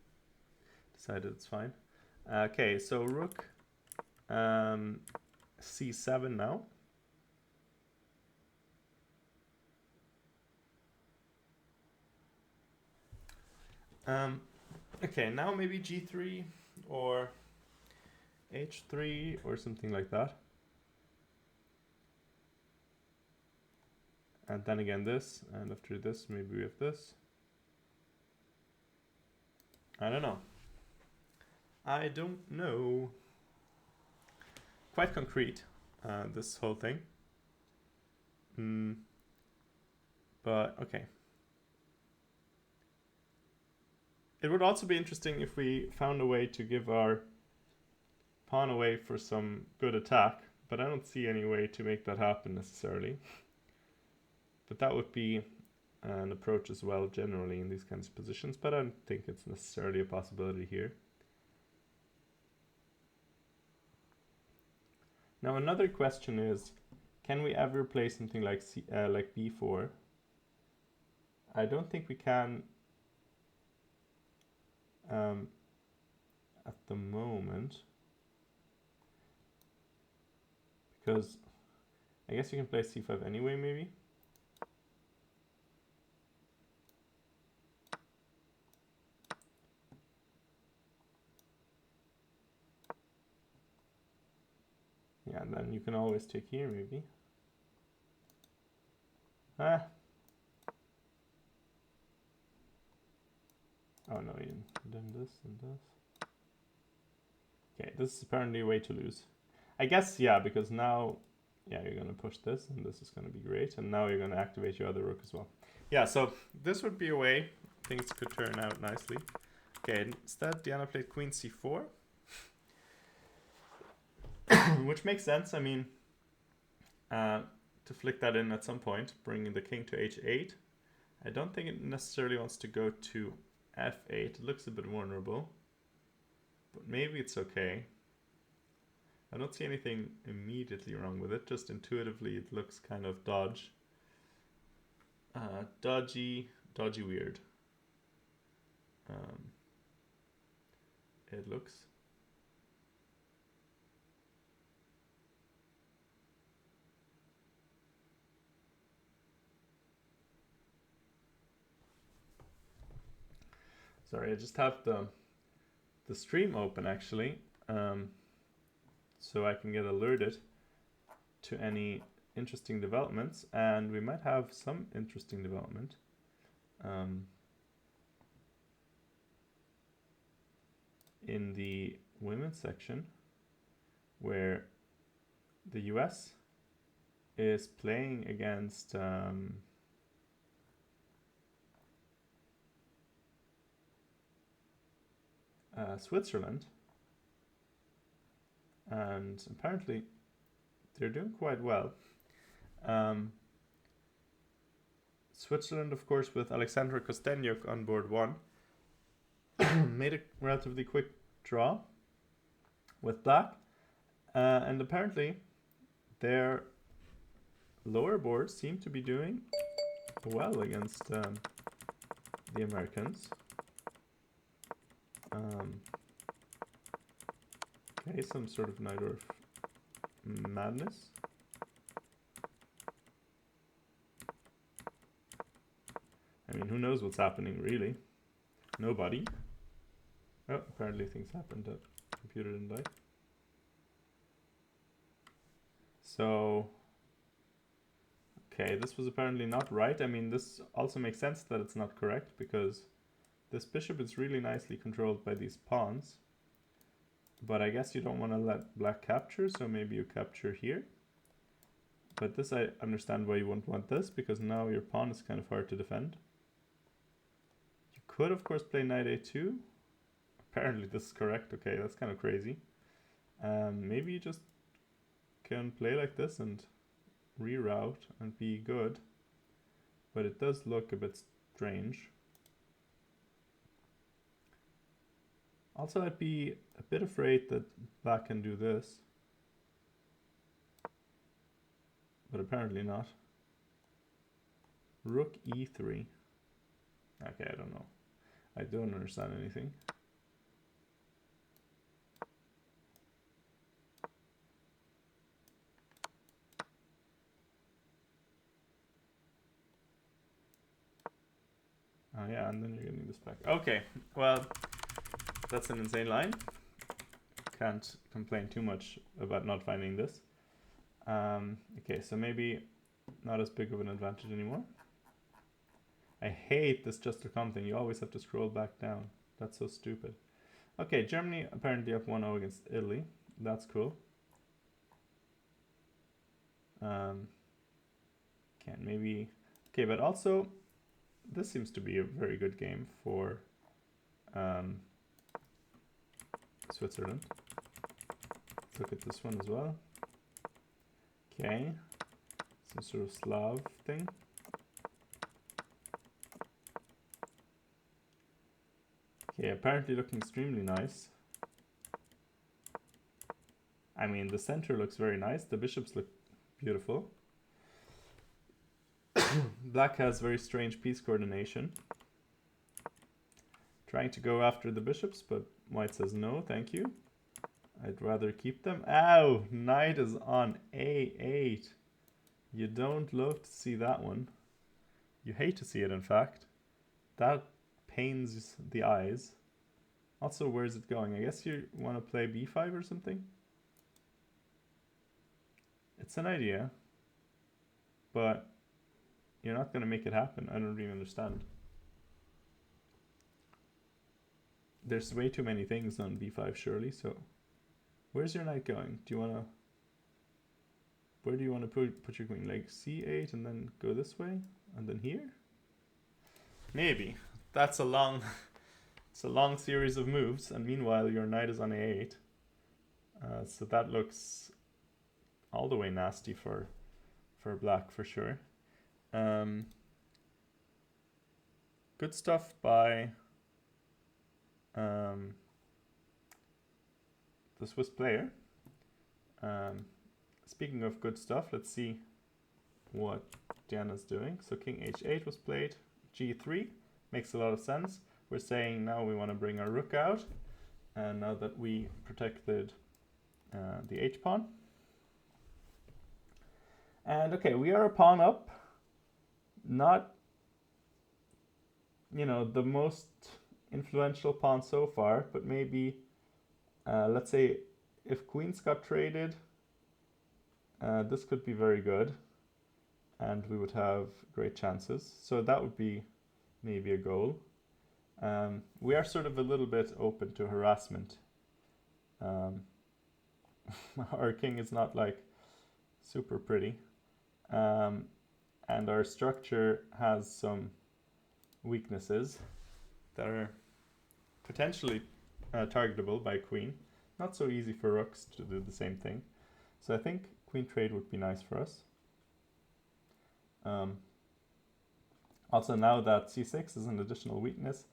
Decided it's fine. Okay, so rook c7 now. Okay, now maybe g3 or h3 or something like that. And then again this, and after this maybe we have this. I don't know. I don't know. Quite concrete, this whole thing. But okay. It would also be interesting if we found a way to give our pawn away for some good attack, but I don't see any way to make that happen necessarily. But that would be an approach as well generally in these kinds of positions, but I don't think it's necessarily a possibility here. Now another question is, can we ever play something like like b4? I don't think we can at the moment, because I guess you can play c5 anyway, maybe. Yeah, and then you can always take here, maybe. Ah. Oh no, you done this and this. Okay, this is apparently a way to lose. I guess, yeah, because now, yeah, you're going to push this, and this is going to be great. And now you're going to activate your other rook as well. Yeah, so this would be a way things could turn out nicely. Okay, instead, Diana played queen c4. Which makes sense, I mean, to flick that in at some point, bringing the king to h8. I don't think it necessarily wants to go to f8. It looks a bit vulnerable, but maybe it's okay. I don't see anything immediately wrong with it, just intuitively it looks kind of dodgy, weird. It looks. Sorry, I just have the stream open actually, so I can get alerted to any interesting developments, and we might have some interesting development. In the women's section, where the US is playing against Switzerland, and apparently they're doing quite well. Switzerland, of course, with Alexandra Kostenyuk on board one, made a relatively quick draw with black, and apparently their lower boards seem to be doing well against the Americans. Okay, some sort of Najdorf madness. I mean, who knows what's happening, really? Nobody. Oh, apparently things happened that computer didn't like. So, okay, this was apparently not right. I mean, this also makes sense that it's not correct, because this bishop is really nicely controlled by these pawns. But I guess you don't want to let black capture, so maybe you capture here. But this, I understand why you wouldn't want this, because now your pawn is kind of hard to defend. You could, of course, play knight a2. apparently this is correct. Okay, that's kind of crazy. Maybe you just can play like this and reroute and be good. But it does look a bit strange. Also, I'd be a bit afraid that black can do this. But apparently not. Rook e3. Okay, I don't know. I don't understand anything. Oh yeah, and then you're getting this back. Okay, well, that's an insane line. Can't complain too much about not finding this. Okay, so maybe not as big of an advantage anymore. I hate this just to come thing. You always have to scroll back down. That's so stupid. Okay, Germany apparently up 1-0 against Italy. That's cool. Can maybe... Okay, but also, this seems to be a very good game for Switzerland. Let's look at this one as well. Okay, some sort of Slav thing. Okay, apparently looking extremely nice. I mean, the center looks very nice. The bishops look beautiful. Black has very strange piece coordination. Trying to go after the bishops, but white says no, thank you. I'd rather keep them. Ow! Knight is on a8. You don't love to see that one. You hate to see it, in fact. That pains the eyes. Also, where's it going? I guess you want to play b5 or something? It's an idea, but you're not going to make it happen. I don't really understand. There's way too many things on b5, surely, so... Where's your knight going? Do you want to... Where do you want to put your queen? Like c8 and then go this way? And then here? Maybe. That's a long... It's a long series of moves, and meanwhile your knight is on a8. So that looks all the way nasty for black, for sure. Good stuff by the Swiss player. Speaking of good stuff, let's see what Diana's doing. So king h8 was played, g3, makes a lot of sense. We're saying now we want to bring our rook out, and now that we protected the h-pawn. And okay, we are a pawn up. Not, you know, the most influential pawn so far, but maybe, let's say, if queens got traded, this could be very good, and we would have great chances. So that would be maybe a goal. We are sort of a little bit open to harassment. Our king is not like super pretty. And our structure has some weaknesses that are potentially targetable by queen. Not so easy for rooks to do the same thing. So I think queen trade would be nice for us. Also, now that c6 is an additional weakness,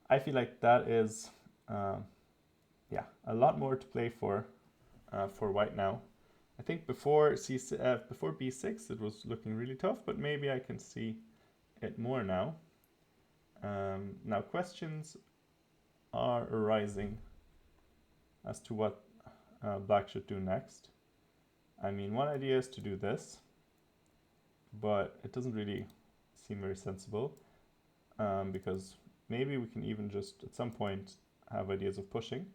I feel like that is, yeah, a lot more to play for white now. I think before b6 it was looking really tough, but maybe I can see it more now. Now questions are arising as to what black should do next. I mean, one idea is to do this, but it doesn't really seem very sensible, because maybe we can even just at some point have ideas of pushing.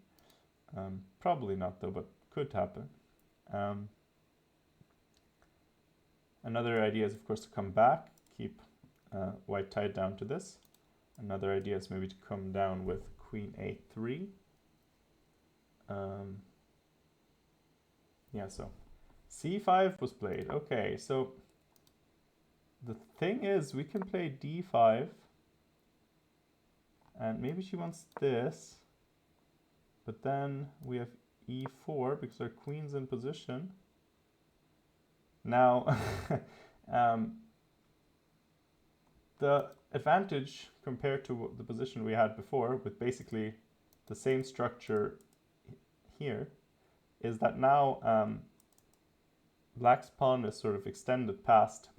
Probably not though, but could happen. Another idea is of course to come back, keep white tied down to this. Another idea is maybe to come down with queen a3. Yeah, so c5 was played. Okay, so the thing is we can play d5, and maybe she wants this. But then we have e4 because our queen's in position. Now, the advantage compared to the position we had before with basically the same structure here is that now black's pawn is sort of extended past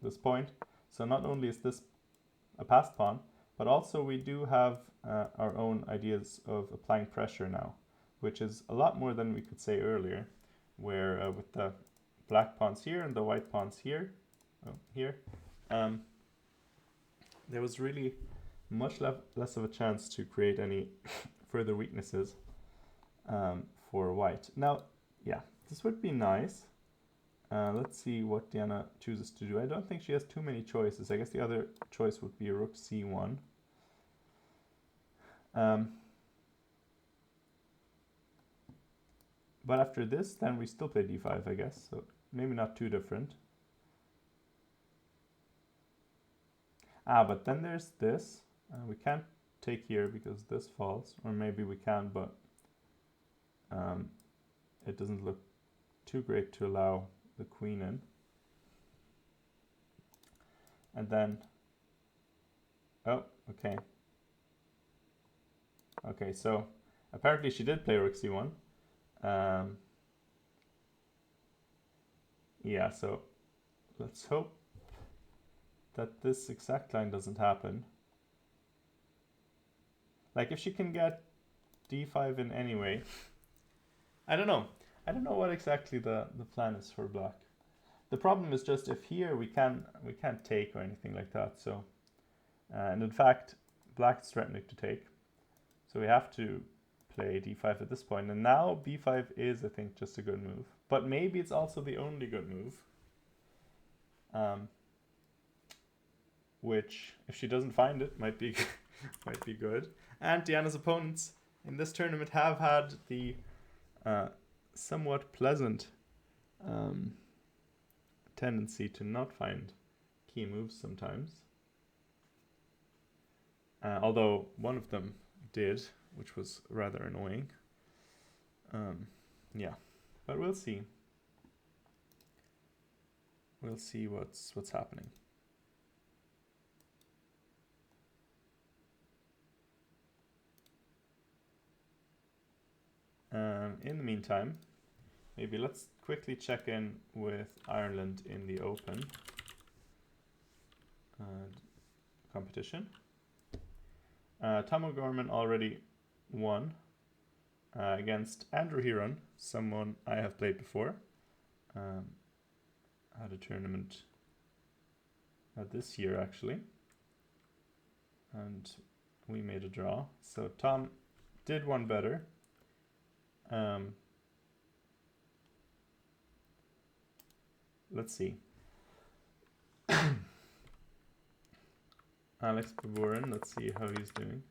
this point. So not only is this a passed pawn, but also we do have our own ideas of applying pressure now, which is a lot more than we could say earlier, where with the black pawns here and the white pawns here, there was really much less of a chance to create any further weaknesses for white. Now, yeah, this would be nice. Let's see what Diana chooses to do. I don't think she has too many choices. I guess the other choice would be a rook c1. But after this, then we still play d5, I guess. So maybe not too different. But then there's this. We can't take here because this falls. Or maybe we can, but it doesn't look too great to allow the queen in. And then, oh, okay. Okay, so apparently she did play rook c1. Yeah, so let's hope that this exact line doesn't happen. Like if she can get d5 in anyway, I don't know. I don't know what exactly the plan is for black. The problem is just if here we can't take or anything like that. So, and in fact, black's threatening to take. So we have to play d5 at this point. And now b5 is, I think, just a good move. But maybe it's also the only good move. Which, if she doesn't find it, might be might be good. And Diana's opponents in this tournament have had the somewhat pleasant tendency to not find key moves sometimes. Although one of them did, which was rather annoying. Yeah, but we'll see. We'll see what's happening. In the meantime, maybe let's quickly check in with Ireland in the Open competition. Tom O'Gorman already won against Andrew Heron, someone I have played before. Had a tournament this year actually, and we made a draw. So Tom did one better. Let's see. Alex Baburin, let's see how he's doing.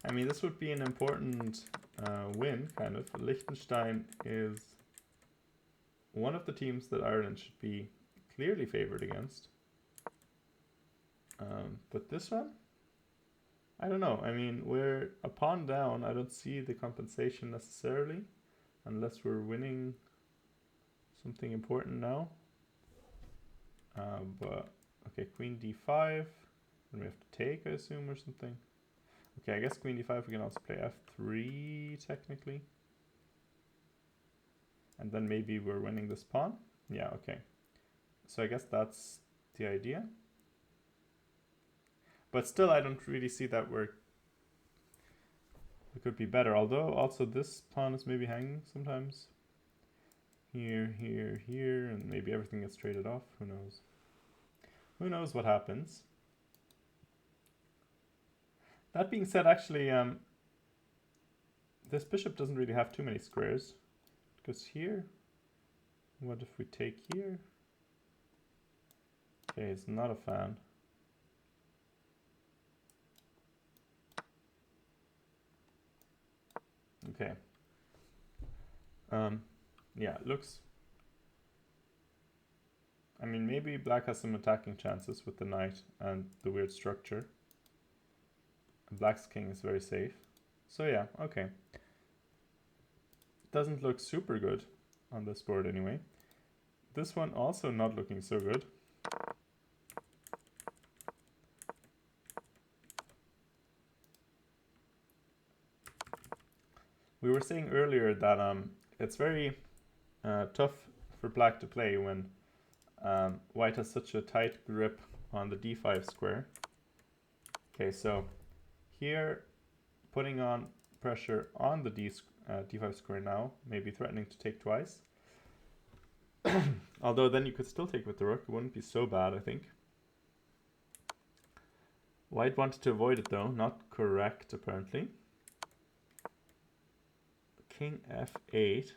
I mean, this would be an important win, kind of. Liechtenstein is one of the teams that Ireland should be clearly favored against. But this one, I don't know. I mean, we're a pawn down. I don't see the compensation necessarily, unless we're winning something important now. But, okay, queen d5. And we have to take, I assume, or something. Okay, I guess queen d5, we can also play f3, technically. And then maybe we're winning this pawn. Yeah, okay. So I guess that's the idea. But still, I don't really see that we could be better. Although, also this pawn is maybe hanging sometimes. Here, here, here, and maybe everything gets traded off. Who knows? Who knows what happens? That being said, actually, this bishop doesn't really have too many squares. Because here, what if we take here? Okay, it's not a fan. Okay. Yeah, it looks... I mean, maybe black has some attacking chances with the knight and the weird structure. Black's king is very safe. So yeah, okay. doesn't look super good on this board anyway. This one also not looking so good. We were saying earlier that it's very tough for black to play when white has such a tight grip on the d5 square. Okay, so here putting on pressure on the d5 square now, maybe threatening to take twice. Although then you could still take with the rook, it wouldn't be so bad, I think. White wanted to avoid it though, not correct apparently. King f8.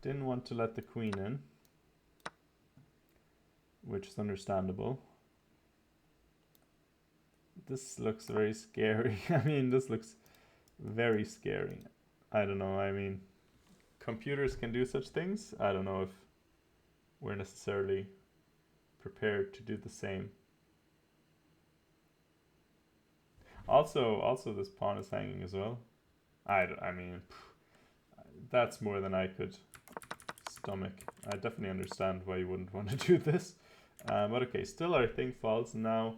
Didn't want to let the queen in, which is understandable. This looks very scary. I mean, this looks very scary. I don't know, I mean, computers can do such things. I don't know if we're necessarily prepared to do the same. Also this pawn is hanging as well. I mean, that's more than I could stomach. I definitely understand why you wouldn't want to do this. But okay, still our thing falls. Now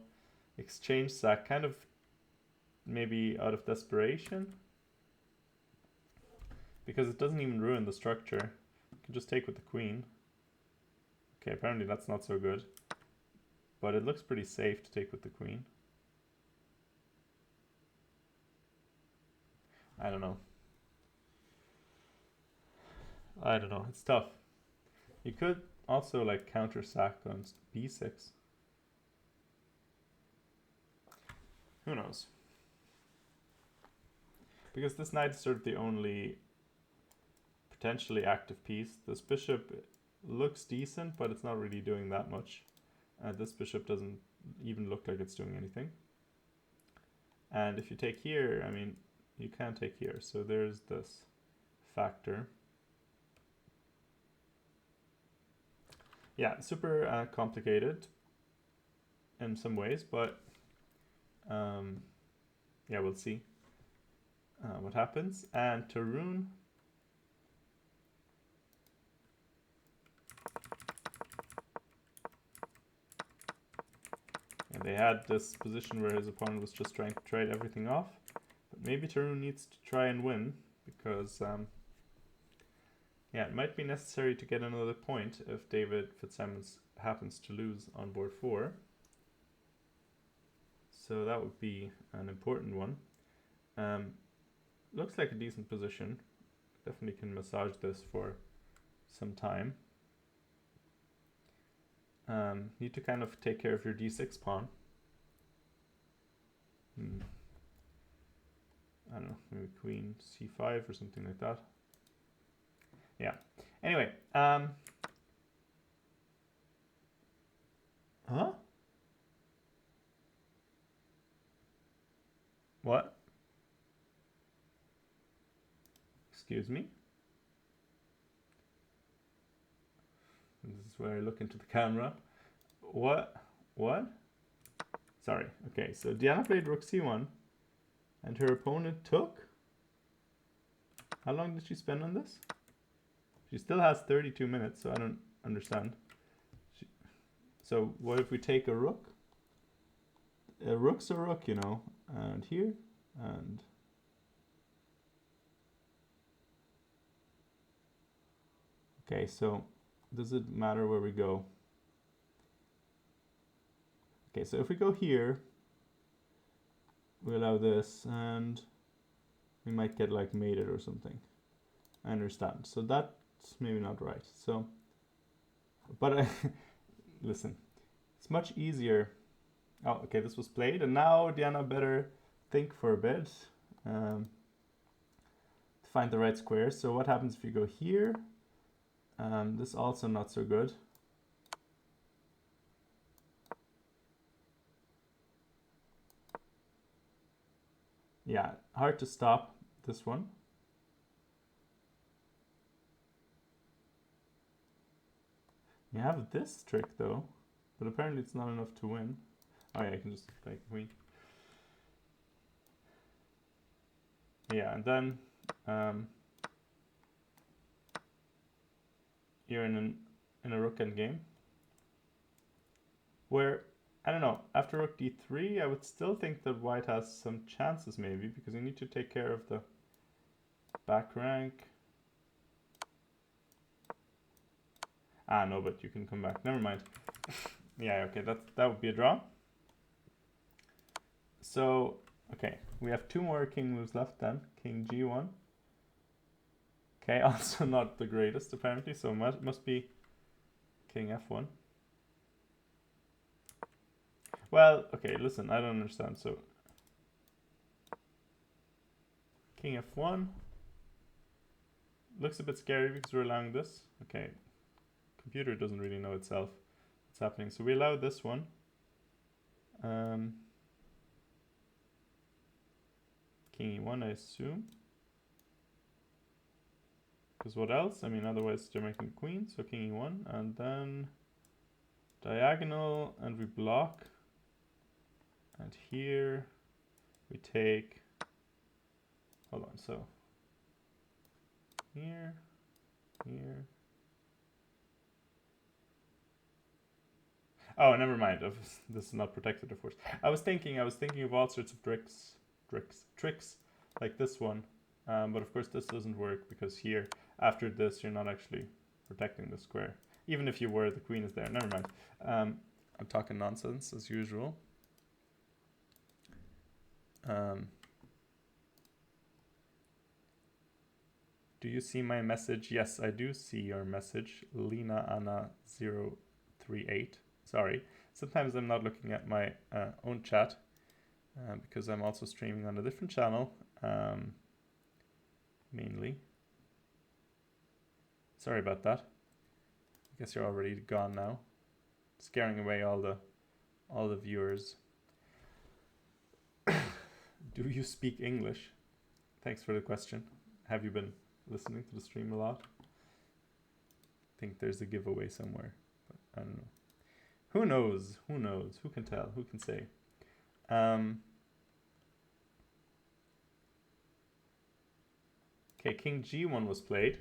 exchange sack, kind of maybe out of desperation. Because it doesn't even ruin the structure. You can just take with the queen. Okay, apparently that's not so good. But it looks pretty safe to take with the queen. I don't know. I don't know, it's tough. You could also like counter sack on b6. Who knows? Because this knight is sort of the only potentially active piece. This bishop looks decent, but it's not really doing that much. This bishop doesn't even look like it's doing anything. And if you take here, I mean, you can't take here. So there's this factor. Yeah, super complicated in some ways, but yeah, we'll see what happens. And Tarun, and they had this position where his opponent was just trying to trade everything off, but maybe Tarun needs to try and win, because yeah, it might be necessary to get another point if David Fitzsimons happens to lose on board 4. So that would be an important one. Looks like a decent position. Definitely can massage this for some time. Need to kind of take care of your d6 pawn. I don't know, maybe queen c5 or something like that. Yeah. Anyway, huh? What? Excuse me? This is where I look into the camera. What? What? Sorry. Okay, so Diana played rook c1, and her opponent took? How long did she spend on this? She still has 32 minutes, so I don't understand. So what if we take a rook? A rook's a rook, you know, and here, and... Okay, so does it matter where we go? Okay, so if we go here, we allow this, and we might get like mated or something. I understand. So that's maybe not right. So, but listen, it's much easier. Oh, okay, this was played, and now Diana better think for a bit to find the right square. So what happens if you go here? This also not so good. Yeah, hard to stop this one. You have this trick though, but apparently it's not enough to win. Oh yeah, I can just take a queen. Yeah, and then you're in a rook endgame. Where, I don't know, after rook d3, I would still think that white has some chances maybe, because you need to take care of the back rank. Ah, no, but you can come back. Never mind. Yeah, okay, that would be a draw. So, okay, we have 2 more king moves left then. King g1. Okay, also not the greatest apparently, so must be king f1. Well, okay, listen, I don't understand. So, king f1 looks a bit scary because we're allowing this. Okay, computer doesn't really know itself what's happening. So we allow this one. King e1, I assume. Because what else? I mean, otherwise they're making queen. So king e1, and then diagonal, and we block. And here we take. Hold on. So here. Oh, never mind. This is not protected, of course. I was thinking of all sorts of tricks, like this one. But of course, this doesn't work because here, after this, you're not actually protecting the square. Even if you were, the queen is there. Never mind. I'm talking nonsense as usual. Do you see my message? Yes, I do see your message, Lena Anna 038. Sorry, sometimes I'm not looking at my own chat because I'm also streaming on a different channel, mainly. Sorry about that. I guess you're already gone now, scaring away all the viewers. Do you speak English? Thanks for the question. Have you been listening to the stream a lot? I think there's a giveaway somewhere, but I don't know. Who knows? Who knows? Who can tell? Who can say? Okay, king g1 was played.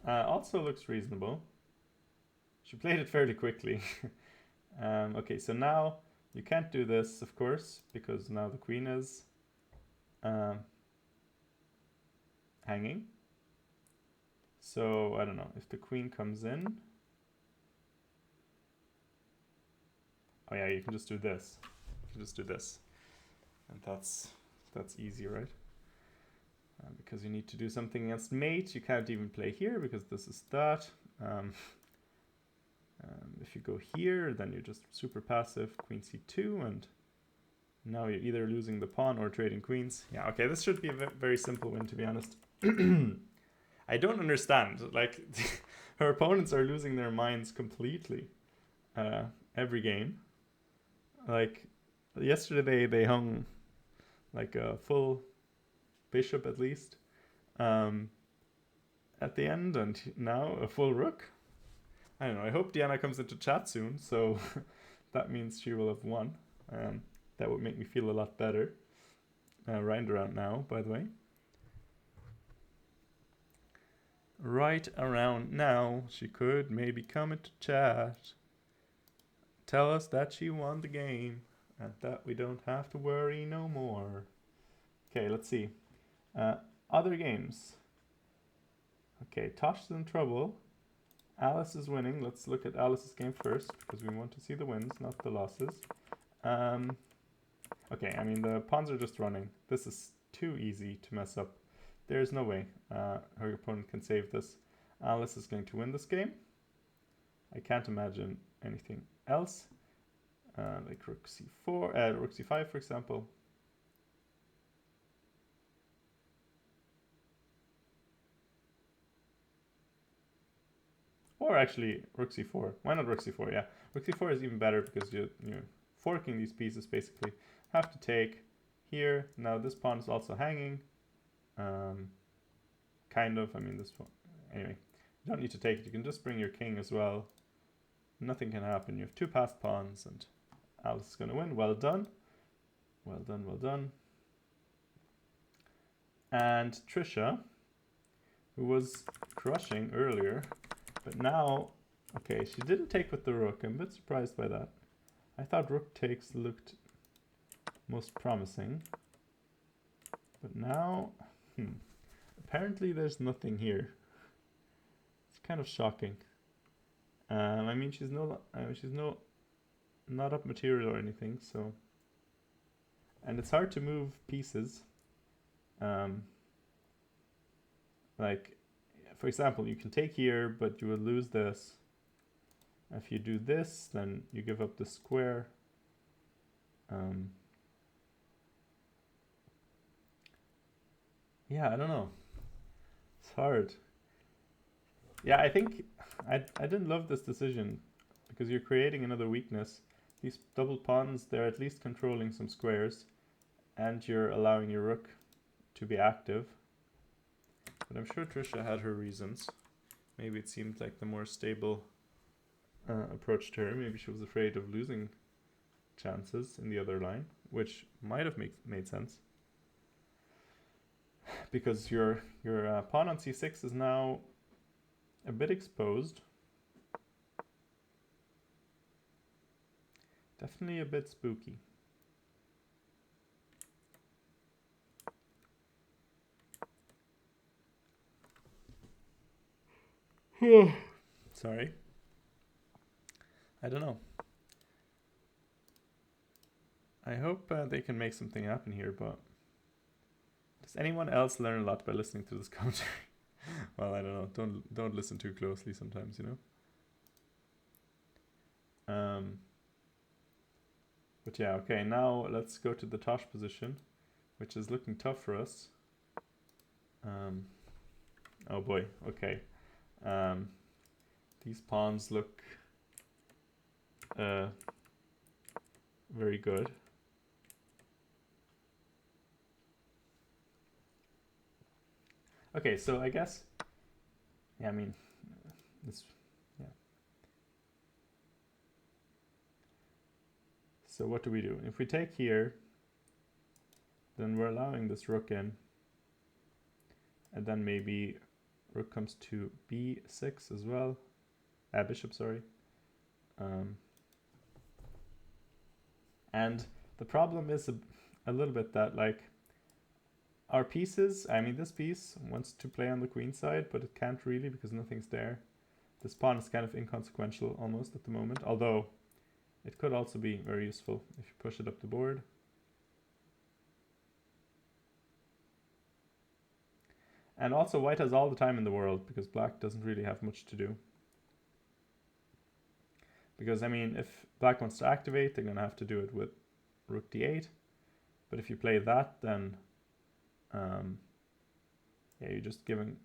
Also looks reasonable. She played it fairly quickly. Okay, so now you can't do this, of course, because now the queen is hanging. So I don't know if the queen comes in. Oh yeah, you can just do this. You can just do this, and that's easy, right? Because you need to do something against mate. You can't even play here because this is that. If you go here, then you're just super passive. Queen c2, and now you're either losing the pawn or trading queens. Yeah, okay, this should be a very simple win, to be honest. I don't understand. Like, her opponents are losing their minds completely every game. Like, yesterday they hung like a full bishop at least at the end, and now a full rook. I don't know. I hope Diana comes into chat soon, so that means she will have won. That would make me feel a lot better. Right around now, by the way. Right around now, she could maybe come into chat. Tell us that she won the game and that we don't have to worry no more. Okay, let's see. Other games. Okay, Tosh is in trouble. Alice is winning. Let's look at Alice's game first because we want to see the wins, not the losses. Okay, I mean, the pawns are just running. This is too easy to mess up. There's no way her opponent can save this. Alice is going to win this game. I can't imagine anything else. Like rook c4, rook c5, for example. Or actually, rook c4. Why not rook c4? Yeah, rook c4 is even better because you're forking these pieces, basically. Have to take here. Now this pawn is also hanging. Kind of. I mean, this one. Anyway, you don't need to take it. You can just bring your king as well. Nothing can happen. You have 2 passed pawns, and Alice is going to win. Well done. Well done, well done. And Trisha who was crushing earlier, but now, okay, she didn't take with the rook. I'm a bit surprised by that. I thought rook takes looked most promising, but now, apparently there's nothing here. It's kind of shocking. I mean, she's not up material or anything, so, and it's hard to move pieces. Like, for example, you can take here, but you will lose this. If you do this, then you give up the square. Yeah, I don't know. It's hard. Yeah, I think I didn't love this decision because you're creating another weakness. These double pawns, they're at least controlling some squares, and you're allowing your rook to be active. But I'm sure Trisha had her reasons. Maybe it seemed like the more stable approach to her. Maybe she was afraid of losing chances in the other line, which might have made sense. Because your pawn on c6 is now a bit exposed. Definitely a bit spooky. Sorry. I don't know. I hope they can make something happen here, but does anyone else learn a lot by listening to this commentary? Well, I don't know. Don't listen too closely sometimes, you know. But yeah, okay. Now let's go to the Tosh position, which is looking tough for us. Oh boy. Okay. These pawns look very good. Okay, so I guess, yeah, I mean, this, yeah. So what do we do? If we take here, then we're allowing this rook in, and then maybe rook comes to b6 as well. Bishop, sorry. And the problem is a little bit that, like, our pieces, I mean, this piece wants to play on the queen side, but it can't really because nothing's there. This pawn is kind of inconsequential almost at the moment, although it could also be very useful if you push it up the board. And also white has all the time in the world because black doesn't really have much to do. Because, I mean, if black wants to activate, they're going to have to do it with rook d8. But if you play that, then yeah, you're just giving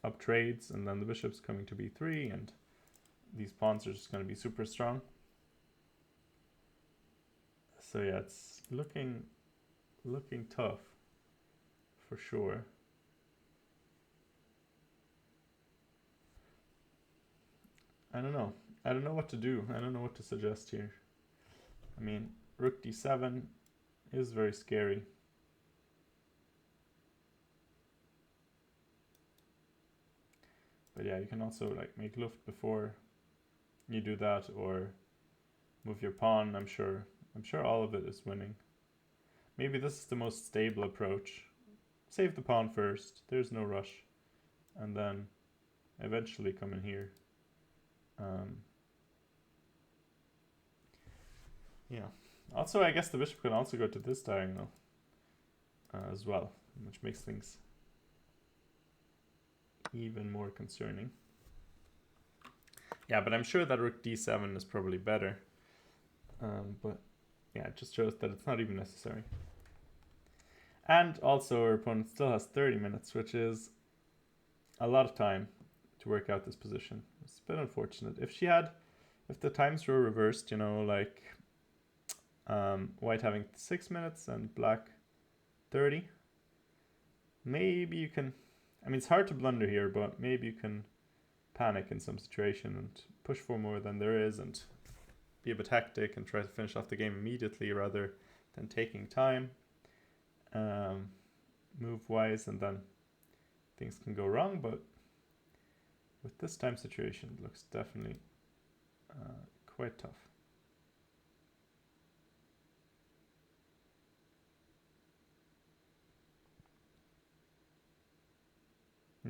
up trades, and then the bishop's coming to b3, and these pawns are just going to be super strong. So yeah, it's looking tough for sure. I don't know. I don't know what to do. I don't know what to suggest here. I mean, rook d7 is very scary. But yeah, you can also like make luft before you do that, or move your pawn. I'm sure all of it is winning. Maybe this is the most stable approach. Save the pawn first. There's no rush, and then eventually come in here. Yeah. Also, I guess the bishop can also go to this diagonal as well, which makes things even more concerning. Yeah, but I'm sure that rook d7 is probably better. But yeah, it just shows that it's not even necessary. And also our opponent still has 30 minutes, which is a lot of time to work out this position. It's a bit unfortunate. If the times were reversed, you know, like white having 6 minutes and black 30, maybe you can, I mean, it's hard to blunder here, but maybe you can panic in some situation and push for more than there is and be a bit hectic and try to finish off the game immediately rather than taking time, move wise, and then things can go wrong. But with this time situation, it looks definitely quite tough.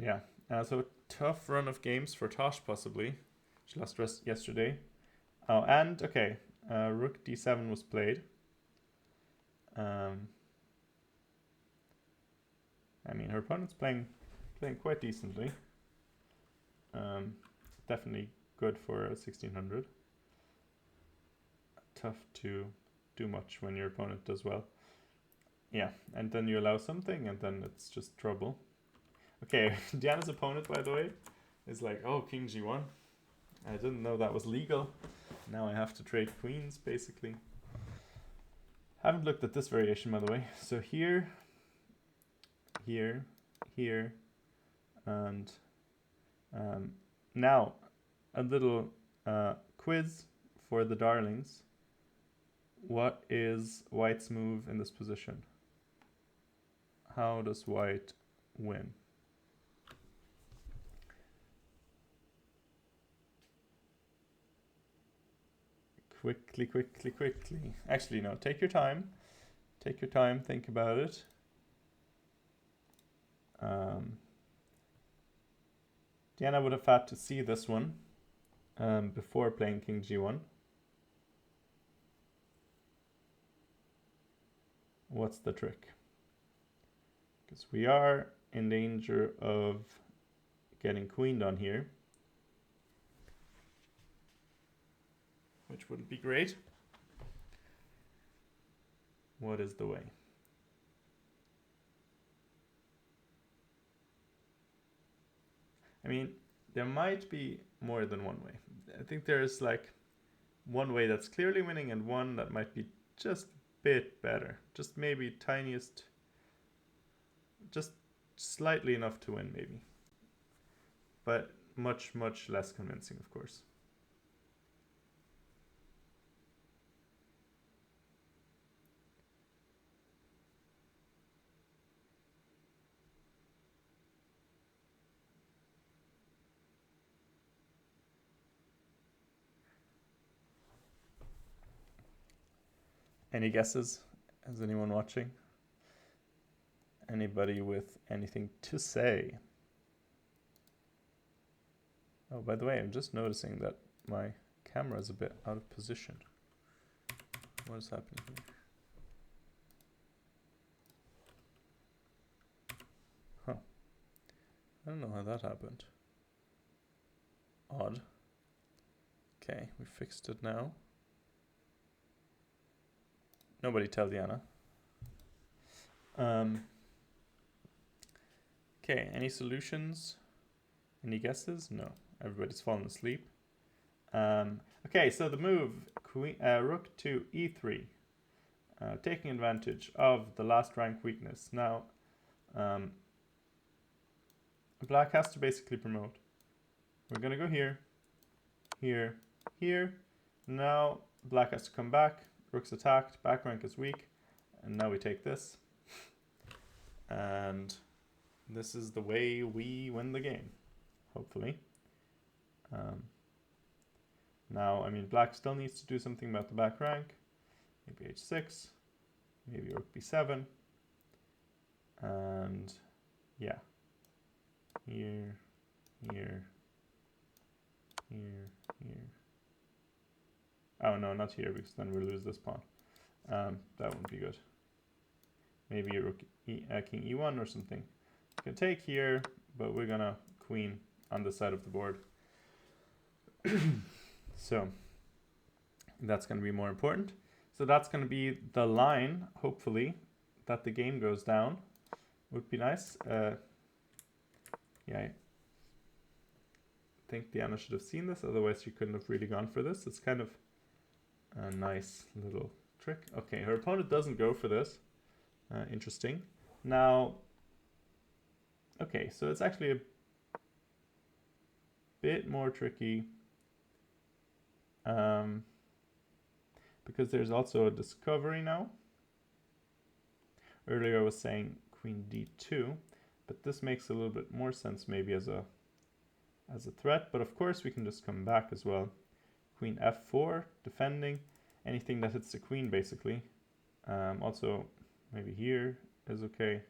Yeah, so tough run of games for Tosh possibly. She lost rest yesterday. Oh, and okay, Rook D7 was played. I mean, her opponent's playing quite decently. Definitely good for a 1600. Tough to do much when your opponent does well. Yeah, and then you allow something, and then it's just trouble. Okay, Diana's opponent, by the way, is like, oh, King G1. I didn't know that was legal. Now I have to trade queens, basically. Haven't looked at this variation, by the way. So here, here, here, and now a little quiz for the darlings. What is White's move in this position? How does White win? Quickly, quickly, quickly. Actually, no, take your time. Take your time, think about it. Diana would have had to see this one before playing King G1. What's the trick? Because we are in danger of getting queened on here, which wouldn't be great. What is the way? I mean, there might be more than one way. I think there's like one way that's clearly winning and one that might be just a bit better. Just maybe tiniest, just slightly enough to win maybe. But much, much less convincing, of course. Any guesses? Is anyone watching? Anybody with anything to say? Oh, by the way, I'm just noticing that my camera is a bit out of position. What is happening here? Huh. I don't know how that happened. Odd. Okay, we fixed it now. Nobody tell Diana. Okay, any solutions? Any guesses? No, everybody's fallen asleep. Okay, so the move, rook to e3, taking advantage of the last rank weakness. Now, black has to basically promote. We're gonna go here, here, here. Now black has to come back. Rook's attacked, back rank is weak, and now we take this. And this is the way we win the game, hopefully. Now, I mean, black still needs to do something about the back rank. Maybe h6, maybe rook b7. And yeah, here, here, here, here. Oh no, not here, because then we lose this pawn. That wouldn't be good. Maybe a rook king e1 or something. We can take here, but we're gonna queen on this side of the board. So that's gonna be more important. So that's gonna be the line, hopefully, that the game goes down. Would be nice. Yeah, I think Diana should have seen this, otherwise she couldn't have really gone for this. It's kind of a nice little trick. Okay, her opponent doesn't go for this. Interesting. Now, okay, so it's actually a bit more tricky because there's also a discovery now. Earlier I was saying queen d2, but this makes a little bit more sense maybe as a as a threat, but of course we can just come back as well. Queen f4, defending. Anything that hits the queen, basically. Also, maybe here is okay.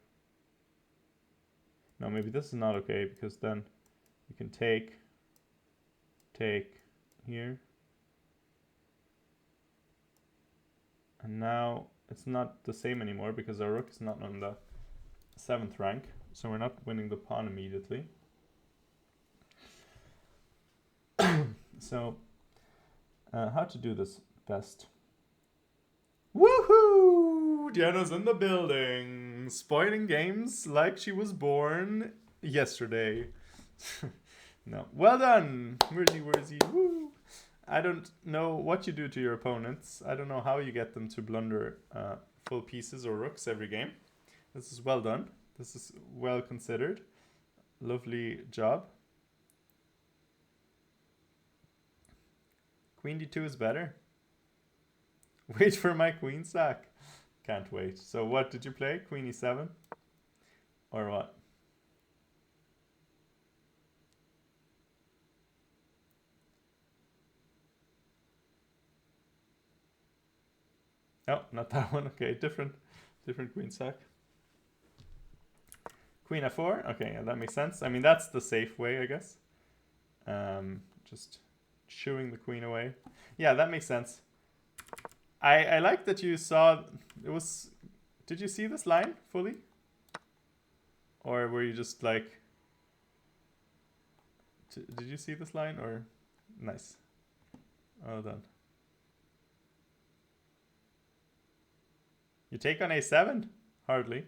No, maybe this is not okay, because then we can take here. And now it's not the same anymore, because our rook is not on the 7th rank, so we're not winning the pawn immediately. So, how to do this best? Woohoo! Diana's in the building, spoiling games like she was born yesterday. No, well done, Wurzy. Woo! I don't know what you do to your opponents. I don't know how you get them to blunder full pieces or rooks every game. This is well done. This is well considered. Lovely job. Queen d2 is better. Wait for my queen sack. Can't wait. So what did you play? Queen e7? Or what? No, not that one. Okay, different queen sack. Queen f4. Okay, yeah, that makes sense. I mean, that's the safe way, I guess. Just shooing the queen away. Yeah, that makes sense. I like that you saw it was. Did you see this line fully, or were you just like? Did you see this line or? Nice. Well done. You take on a7? Hardly.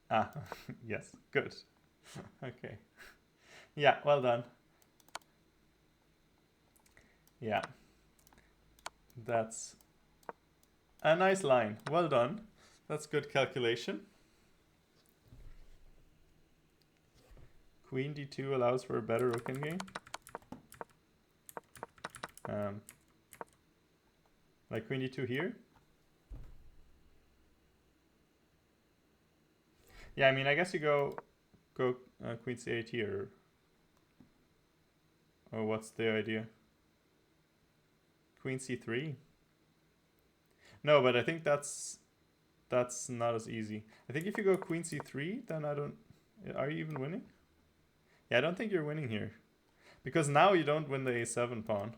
Ah, yes, good. Okay. Yeah, well done. Yeah. That's a nice line. Well done. That's good calculation. Queen d2 allows for a better rook in game. Like queen d2 here. Yeah, I mean, I guess you go queen c8 here. Or what's the idea? Queen c3? No, but I think that's not as easy. I think if you go queen c3, then I don't... Are you even winning? Yeah, I don't think you're winning here. Because now you don't win the a7 pawn.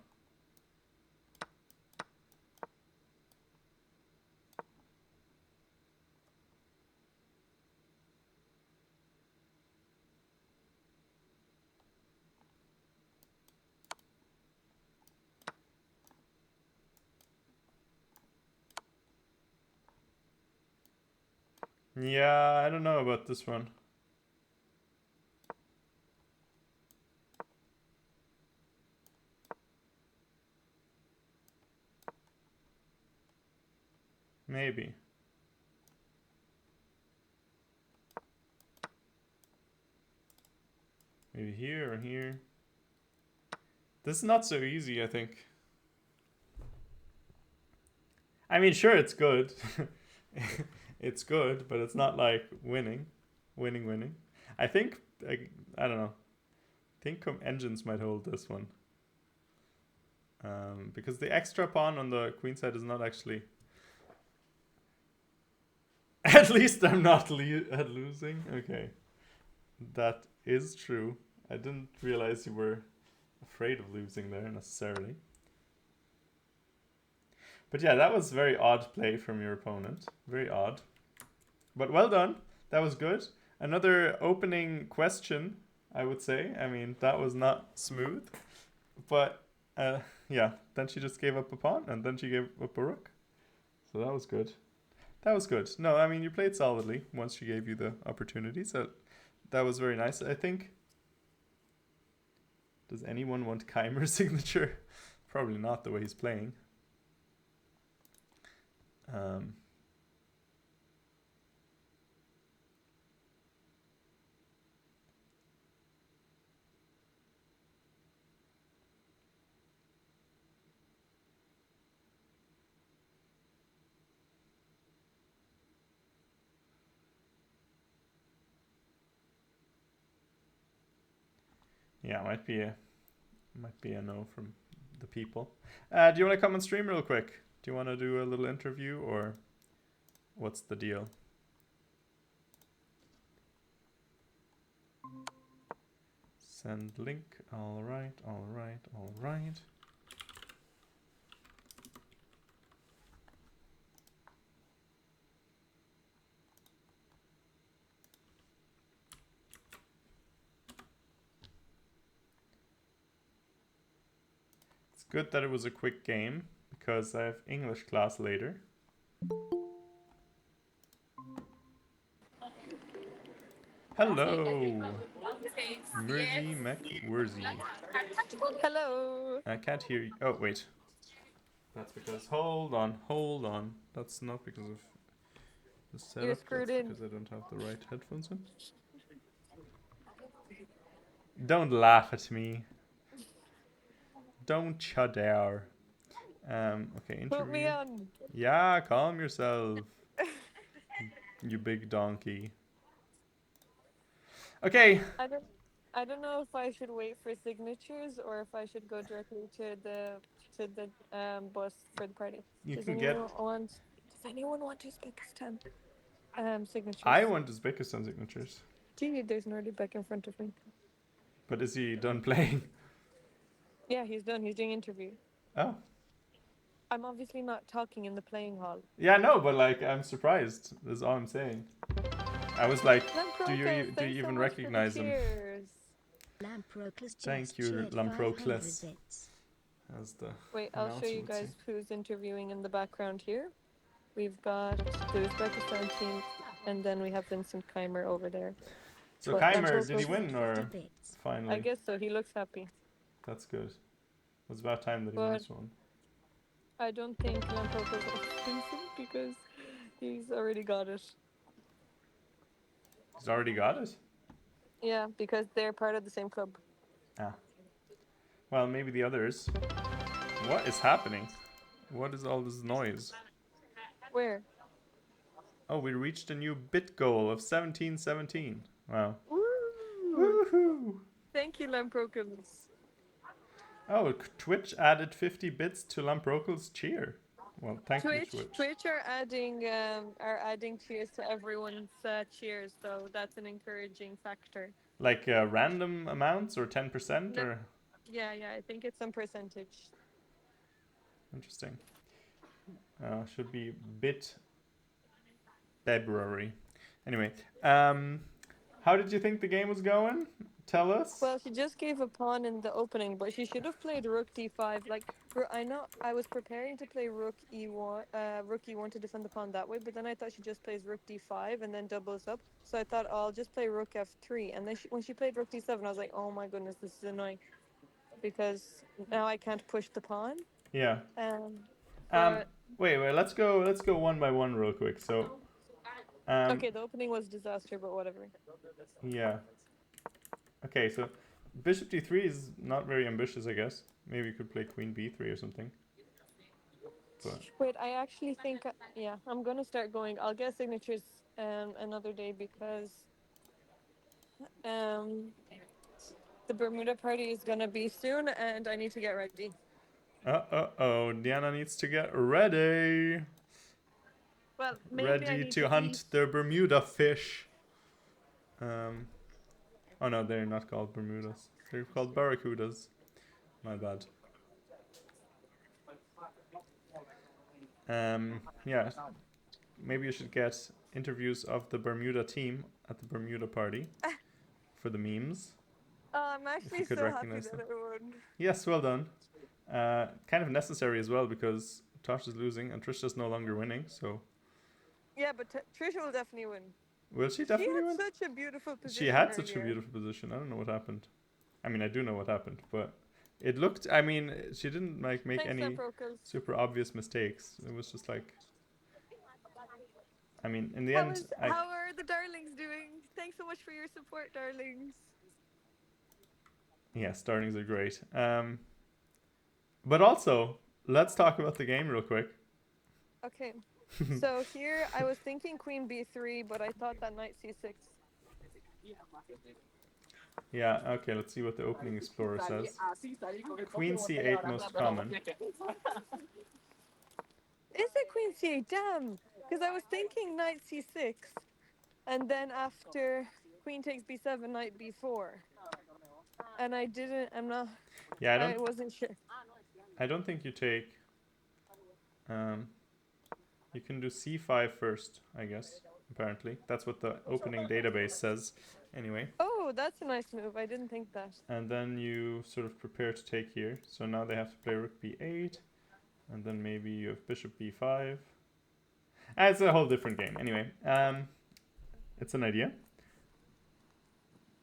Yeah, I don't know about this one. Maybe. Maybe here or here. This is not so easy, I think. I mean, sure, it's good. It's good, but it's not like winning. I think, I don't know. I think engines might hold this one. Because the extra pawn on the queen side is not actually... At least I'm not losing. Okay. That is true. I didn't realize you were afraid of losing there necessarily. But yeah, that was very odd play from your opponent. Very odd. But well done. That was good. Another opening question, I would say. I mean, that was not smooth. But yeah, then she just gave up a pawn and then she gave up a rook. So that was good. That was good. No, I mean, you played solidly once she gave you the opportunity. So that was very nice. I think... Does anyone want Keimer's signature? Probably not the way he's playing. Yeah, might be a no from the people. Do you want to come and stream real quick? Do you want to do a little interview, or what's the deal? Send link. All right, all right, all right. It's good that it was a quick game because I have English class later. Hello, Mersey McWursey. Hello. I can't hear you. Oh, wait. That's because. Hold on. That's not because of the setup. You're screwed That's in. because I don't have the right headphones in. Don't laugh at me. Don't you dare. Okay, interview. Put me on. Yeah, calm yourself. You big donkey. Okay. I don't know if I should wait for signatures or if I should go directly to the bus for the party. You Does can anyone get. want Does anyone want Uzbekistan signatures? I want Uzbekistan signatures. Gee, there's an early back in front of me. But is he done playing? Yeah, he's done. He's doing interview. Oh. I'm obviously not talking in the playing hall. Yeah, no, but like I'm surprised. That's all I'm saying. I was like, do you even recognize him? Thank you, Lamproclus. As the Wait, I'll show you guys who's interviewing in the background here. We've got the Uzbekistan team, and then we have Vincent Keimer over there. So Keimer, did he win or finally? I guess so. He looks happy. That's good. It was about time that he wins one. I don't think Lampard was Vincent because he's already got it. He's already got it? Yeah, because they're part of the same club. Ah. Well, maybe the others. What is happening? What is all this noise? Where? Oh, we reached a new bit goal of 1717. Wow. Woo! Woohoo! Thank you, Lamprocles. Oh, Twitch added 50 bits to Lamprocles' cheer. Well, thank you, Twitch. Twitch are adding cheers to everyone's cheers, so that's an encouraging factor. Like random amounts or 10% or? Yeah, I think it's some percentage. Interesting. Should be bit February. Anyway, how did you think the game was going? Tell us. Well, she just gave a pawn in the opening, but she should have played rook d5. Like, I know I was preparing to play rook e1, rook e1 to defend the pawn that way, but then I thought she just plays rook d5 and then doubles up. So I thought, oh, I'll just play rook f3. And then when she played rook d7, I was like, oh my goodness, this is annoying. Because now I can't push the pawn. Yeah. Wait, let's go one by one real quick. So okay, the opening was disaster, but whatever. Yeah. Okay, so bishop d3 is not very ambitious, I guess. Maybe you could play queen b3 or something. But wait, I actually think yeah, I'm gonna start going. I'll get signatures another day because the Bermuda party is gonna be soon, and I need to get ready. Oh, Diana needs to get ready. Well, maybe ready to hunt the Bermuda fish. Oh no, they're not called Bermudas. They're called barracudas. My bad. Yeah. Maybe you should get interviews of the Bermuda team at the Bermuda party for the memes. Oh, I'm actually so happy that I won. Yes, well done. Kind of necessary as well because Tosh is losing and Trisha's no longer winning, so. Yeah, but Trisha will definitely win. Will she definitely win? She had such a beautiful position. She had such a beautiful position. I don't know what happened. I mean, I do know what happened, but it looked. I mean, she didn't like make any super obvious mistakes. It was just like. I mean, in the end. How are the darlings doing? Thanks so much for your support, darlings. Yes, darlings are great. But also, let's talk about the game real quick. Okay. So here I was thinking queen b3, but I thought that knight c6. Yeah, okay, let's see what the opening explorer says. Queen c8 most common. Is it queen c8? Damn! Because I was thinking knight c6, and then after queen takes b7, knight b4. And I didn't, Yeah, I wasn't sure. I don't think you take. You can do c5 first, I guess. Apparently, that's what the opening database says. Anyway. Oh, that's a nice move. I didn't think that. And then you sort of prepare to take here. So now they have to play rook b8, and then maybe you have bishop b5. It's a whole different game. Anyway, it's an idea.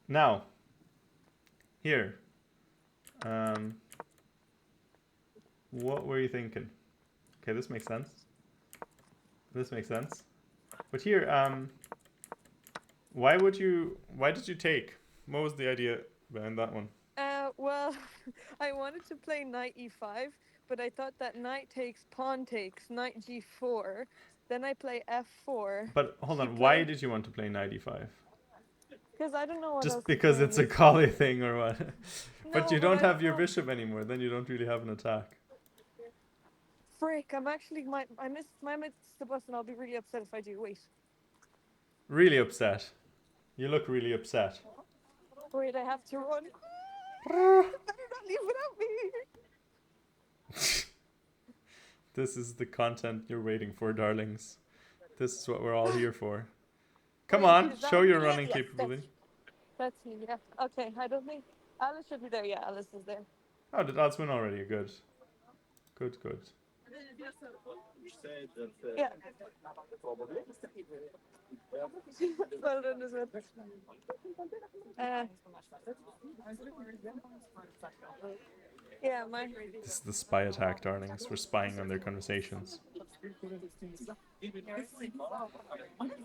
Now, here. What were you thinking? Okay, this makes sense. This makes sense. But here, why did you take? What was the idea behind that one? Well, I wanted to play knight e5, but I thought that knight takes, pawn takes, knight g4. Then I play f4. But hold on, why did you want to play knight e5? Because I don't know what Just else because to it's a collie thing or what? But No, you don't I have your know. bishop anymore, then you don't really have an attack. Frick, I'm actually, I missed the bus and I'll be really upset if I do. Wait. Really upset. You look really upset. Wait, I have to run. Better not leave without me. This is the content you're waiting for, darlings. This is what we're all here for. Come on, show your running capability. That's me, yeah. Okay, I don't think Alice should be there. Yeah, Alice is there. Oh, did odds win already? Good. Good, good. Yeah. Well done as well. Yeah, mine. This is the spy attack, darlings. We're spying on their conversations.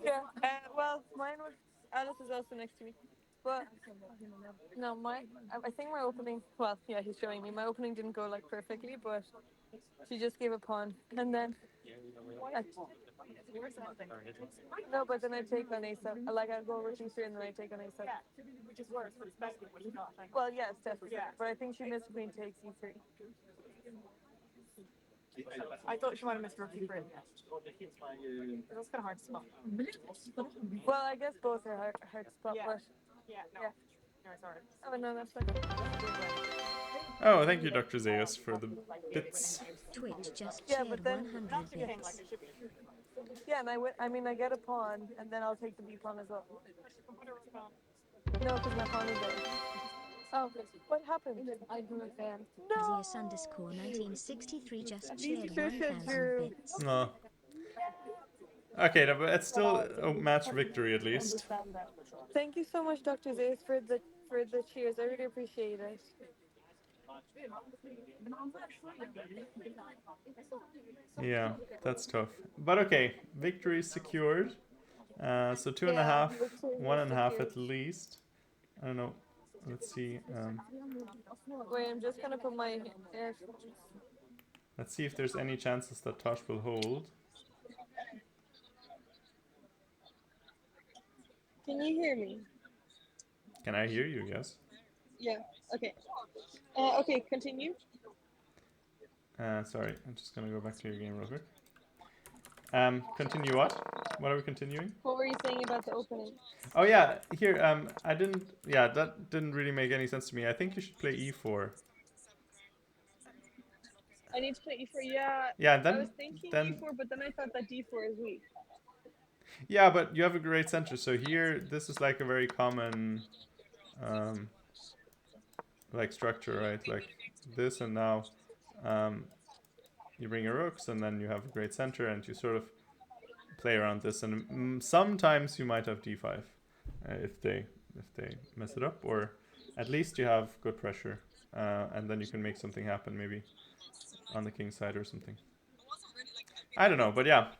Yeah. Well, mine was Alice is also next to me, but no, I think my opening. Well, yeah, he's showing me. My opening didn't go like perfectly, but she just gave a pawn, and then. No, but then I take on a7. Like I go rook e3 and then I take on a7. Which is worse, but it's best when you not. Well, yes, definitely. But I think she missed queen takes e3. I thought she might have missed rook e3. That's kind of hard to spot. Well, I guess both are hard to spot, but yeah. No, sorry. Oh no, that's fine. Oh, thank you, Dr. Zeus, for the bits. Twitch just shared 100 bits. Yeah, and I get a pawn, and then I'll take the b pawn as well. No, because my pawn is there. Oh, what happened? I'm a fan. No! Zeus underscore 1963 just shared 1,000 bits. No. Okay, but it's still a match victory at least. Thank you so much, Dr. Zeus, for the cheers. I really appreciate it. Yeah, that's tough. But okay, victory secured. So 2.5, 1.5 at least. I don't know. Let's see. Wait, I'm just gonna put my. Let's see if there's any chances that Tosh will hold. Can you hear me? Can I hear you? Yes. Yeah. Okay. Okay. Continue. Sorry, I'm just gonna go back to your game real quick. Continue what? What are we continuing? What were you saying about the opening? Oh yeah, here. I didn't. Yeah, that didn't really make any sense to me. I think you should play e4. I need to play e4. Yeah. Yeah. Then. I was thinking e4, but then I thought that d4 is weak. Yeah, but you have a great center. So here, this is like a very common, like structure, right? Like this, and now, you bring your rooks, and then you have a great center, and you sort of play around this. And sometimes you might have d5, if they mess it up, or at least you have good pressure, and then you can make something happen, maybe on the king side or something. I don't know, but yeah.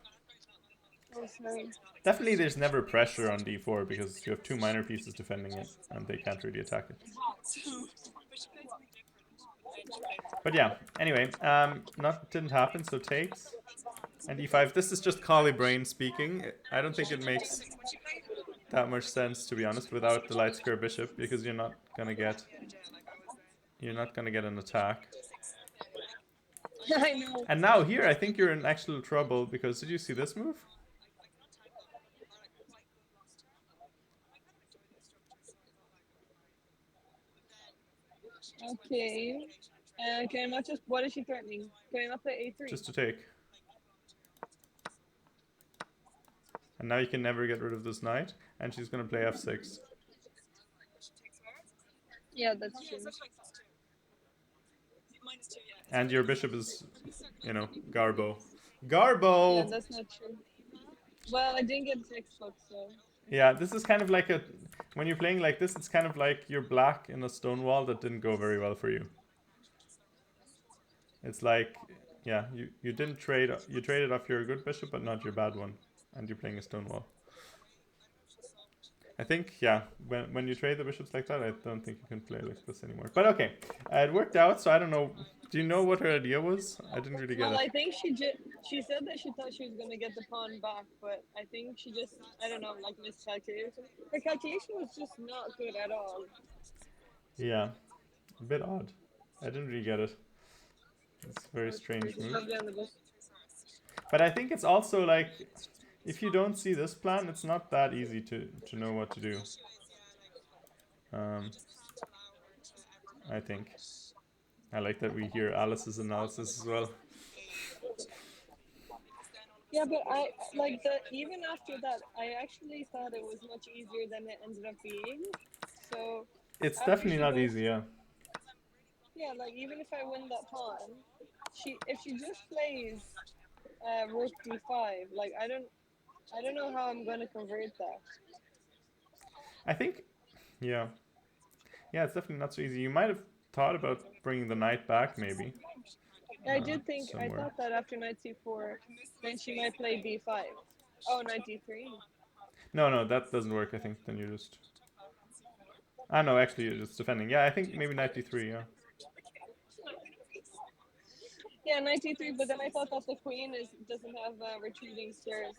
Definitely there's never pressure on d4 because you have two minor pieces defending it and they can't really attack it. But yeah, anyway, didn't happen, so takes. And e5, this is just collie brain speaking. I don't think it makes that much sense, to be honest, without the light square bishop, because you're not gonna get an attack. I know. And now here, I think you're in actual trouble, because did you see this move? Okay. Can I not just... What is she threatening? Can I not play A3? Just to take. And now you can never get rid of this knight, and she's gonna play f6. Yeah, that's true. And your bishop is, Garbo. Garbo! Yeah, that's not true. Well, I didn't get 6 books, so... Yeah, this is kind of like when you're playing like this, it's kind of like you're black in a stone wall that didn't go very well for you. It's like, yeah, you didn't trade, you traded off your good bishop, but not your bad one. And you're playing a stone wall. I think, yeah, when you trade the bishops like that, I don't think you can play like this anymore. But okay, it worked out, so I don't know. Do you know what her idea was? I didn't really get it. Well, I think she said that she thought she was going to get the pawn back, but I think she just, I don't know, like miscalculated. Her calculation was just not good at all. Yeah, a bit odd. I didn't really get it. It's a very strange move. But I think it's also like, if you don't see this plan, it's not that easy to know what to do. I think. I like that we hear Alice's analysis as well. Yeah, but even after that, I actually thought it was much easier than it ended up being. So it's definitely not easy, yeah. Yeah, like even if I win that pawn, if she just plays rook d5, like I don't know how I'm gonna convert that. I think, yeah, it's definitely not so easy. You might have thought about bringing the knight back, maybe. Yeah, I did think somewhere. I thought that after knight c4, then she might play d5. Oh, knight d3. No, that doesn't work. I think then you just. No, actually you're just defending. Yeah, I think maybe knight d3. Yeah. Yeah, knight d3, but then I thought that the queen doesn't have retreating stairs.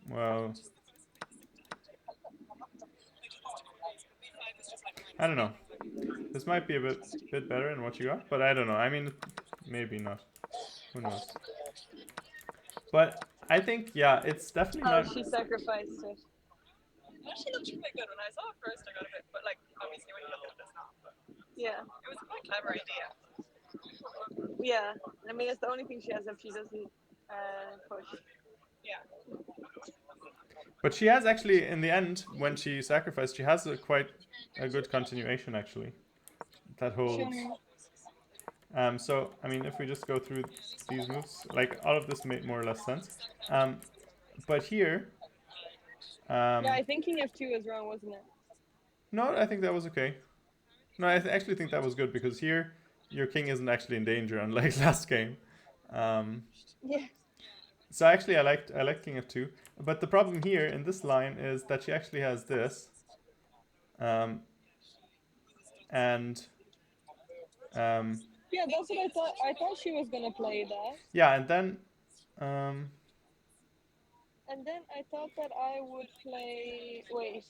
Well, I don't know. This might be a bit better than what you got, but I don't know. I mean, maybe not. Who knows? But I think, yeah, it's definitely not. She sacrificed it. Actually, looked quite good. When I saw it first, I got a bit, but like obviously when you look at it, it's not. But yeah, it was a quite clever idea. Yeah, I mean it's the only thing she has if she doesn't push. Yeah. But she has actually, in the end, when she sacrificed, she has quite a good continuation actually. That holds. So I mean, if we just go through these moves, like all of this made more or less sense. But here. Yeah, I think king f2 is wrong, wasn't it? No, I think that was okay. No, I actually think that was good because here your king isn't actually in danger, unlike last game. Yeah. So actually, I liked king f2, but the problem here in this line is that she actually has this, and yeah, that's what I thought. I thought she was gonna play that. Yeah, and then. And then I thought that I would play. Wait.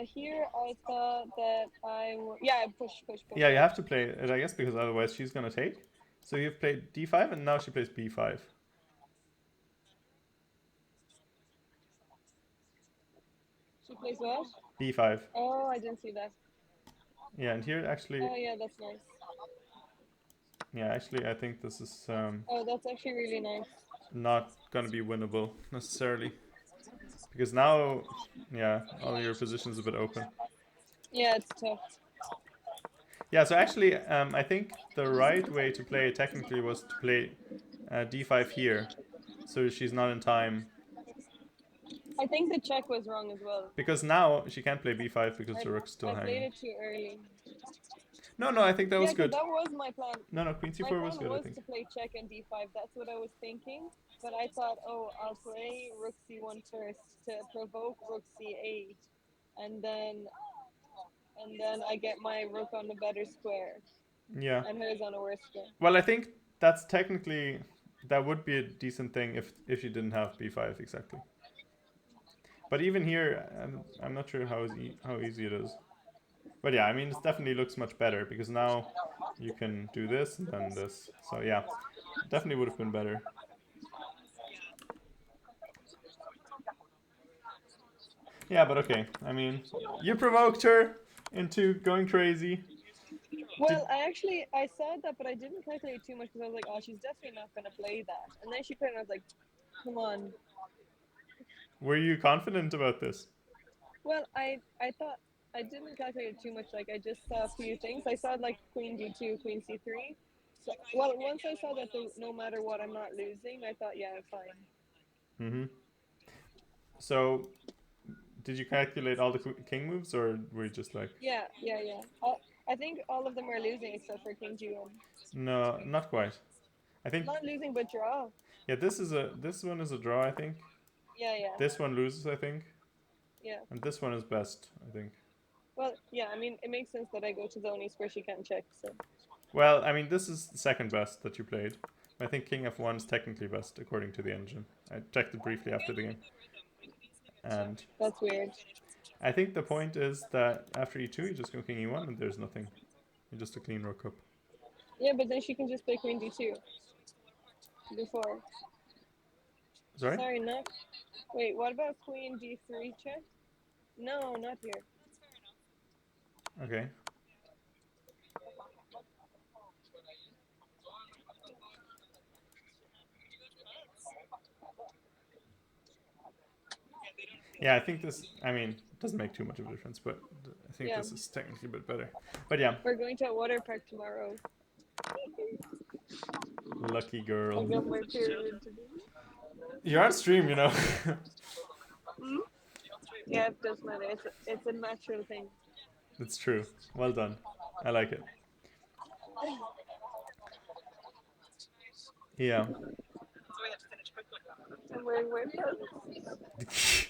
Here I thought that I would. Yeah, push. Yeah, you have to play it, I guess, because otherwise she's gonna take. So you've played d5, and now she plays b5. She plays what? b5. Oh, I didn't see that. Yeah, and here actually. Oh yeah, that's nice. Yeah, actually, I think this is. Oh, that's actually really nice. Not gonna be winnable necessarily, because now, yeah, all your positions a bit open. Yeah, it's tough. Yeah, so actually, I think the right way to play technically was to play d5 here, so she's not in time. I think the check was wrong as well. Because now she can't play b5 because the rook's still hanging. I played it too early. No, I think that was good. That was my plan. No, queen c4 was good, I think. My plan was to play check and d5. That's what I was thinking. But I thought, oh, I'll play rook c1 first to provoke rook c8, and then I get my rook on a better square. Yeah. And hers on a worse square. Well, I think that's technically, that would be a decent thing if you didn't have b5 exactly. But even here, I'm not sure how easy it is. But yeah, I mean, it definitely looks much better because now you can do this and then this. So yeah, definitely would have been better. Yeah, but okay. I mean, you provoked her into going crazy. Well, I saw that, but I didn't calculate too much because I was like, oh, she's definitely not gonna play that. And then she put it, and I was like, come on. Were you confident about this? Well, I thought I didn't calculate too much. Like I just saw a few things. I saw like queen d2, queen c3. So, well, once I saw that no matter what, I'm not losing. I thought, yeah, I'm fine. Mm-hmm. So, did you calculate all the king moves, or were you just like? Yeah. I think all of them are losing except for king g1. No, not quite. I think Not losing, but draw. yeah. This one is a draw. I think Yeah. this one loses. I think, Yeah. and this one is best. I think. Well, yeah. I mean, it makes sense that I go to the only square she can't check. So. Well, I mean, this is the second best that you played. I think king f1 is technically best according to the engine. I checked it briefly after the game, and That's weird. I think the point is that after e2 you just go king e1 and there's nothing. You're just a clean rook up. Yeah, but then she can just play queen d2 before. Sorry? Sorry, no. Wait, what about queen d3 check? No, not here. Okay. Yeah, I think this, I mean, doesn't make too much of a difference, but I think Yeah. this is technically a bit better. But yeah. We're going to a water park tomorrow. Lucky I girl. got my period today. You're on stream, you know. Yeah, it does matter. It's a natural thing. It's true. Well done. I like it. Yeah. I'm wearing white pants.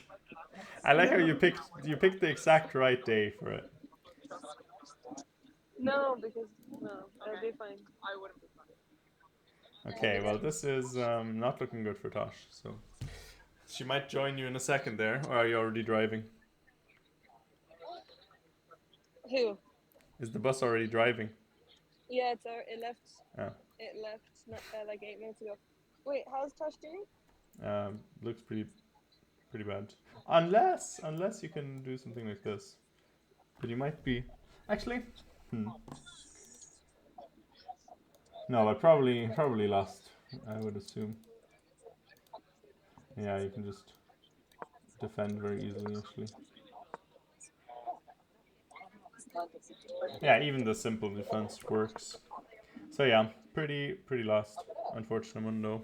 I like how you picked the exact right day for it. No, because no, I'll be fine. I would have been fine. Okay, well this is not looking good for Tosh, so she might join you in a second there, or are you already driving? Who? Is the bus already driving? Yeah, it left. Oh. It left like 8 minutes ago. Wait, how's Tosh doing? Looks pretty bad. Unless you can do something like this. But you might be actually. No, but probably lost, I would assume. Yeah, you can just defend very easily actually. Yeah, even the simple defense works. So yeah, pretty lost. Unfortunate mundo.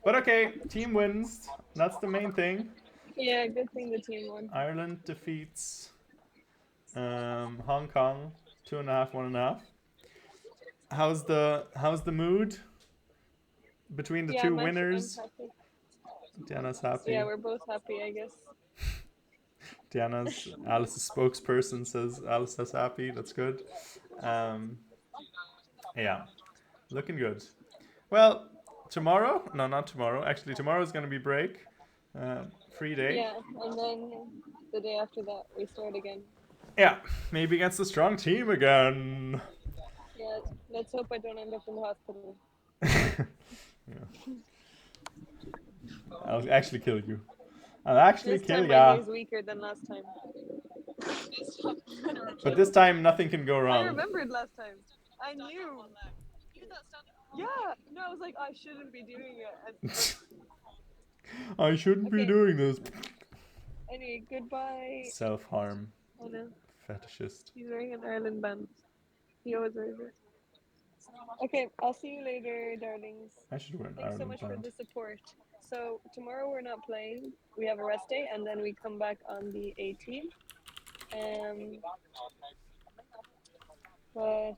But okay, team wins. That's the main thing. Yeah, good thing the team won. Ireland defeats Hong Kong 2.5, 1.5. How's the mood between the two winners? I'm happy. Diana's happy. Yeah, we're both happy, I guess. Alice's spokesperson says Alice is happy. That's good. Yeah, looking good. Well, tomorrow? No, not tomorrow. Actually, tomorrow is going to be break. Free day. Yeah, and then the day after that, we start again. Yeah, maybe against a strong team again. Yeah, let's hope I don't end up in the hospital. Yeah. I'll actually kill you. I'll actually This kill time ya. my knee's weaker than last time. But this time nothing can go I wrong. remembered last time. I knew. Yeah, no, I was like, I shouldn't be doing it. I shouldn't be doing this. Anyway, goodbye. Self-harm. Oh no, Fetishist. he's wearing an Ireland band. He always wears it. Okay, I'll see you later, darlings. I should wear an Thanks so Ireland much for band. the support. So tomorrow we're not playing. We have a rest day, and then we come back on the 18th. But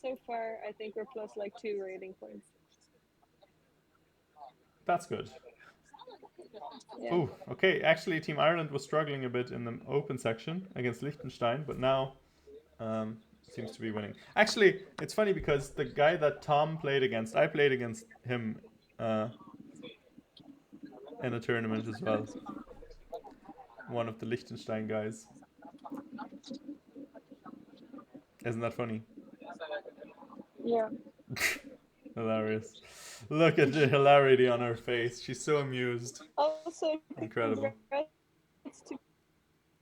so far, I think we're plus like 2 rating points. That's good. Yeah. Oh, okay. Actually, Team Ireland was struggling a bit in the open section against Liechtenstein, but now seems to be winning. Actually, it's funny because the guy that Tom played against, I played against him in a tournament as well. one of the Liechtenstein guys. Isn't that funny? Yeah. Hilarious. Look at the hilarity on her face. She's so amused. Also, Incredible. congrats to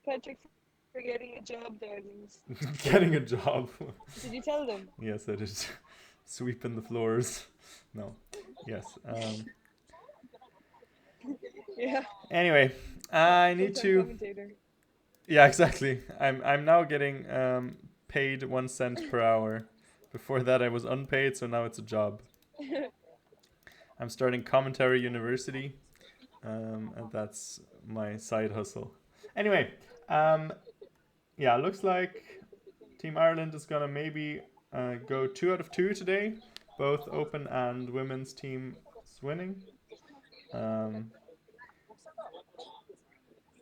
Patrick for getting a job there. Getting a job. Did you tell them? Yes, I did. Sweeping the floors. No. Yes. Yeah. Anyway, I need Full-time to. commentator. Yeah, exactly. I'm now getting paid 1 cent per hour. Before that, I was unpaid, so now it's a job. I'm starting commentary university, and that's my side hustle. Anyway, yeah, looks like Team Ireland is gonna maybe go 2 out of 2 today. Both open and women's team winning.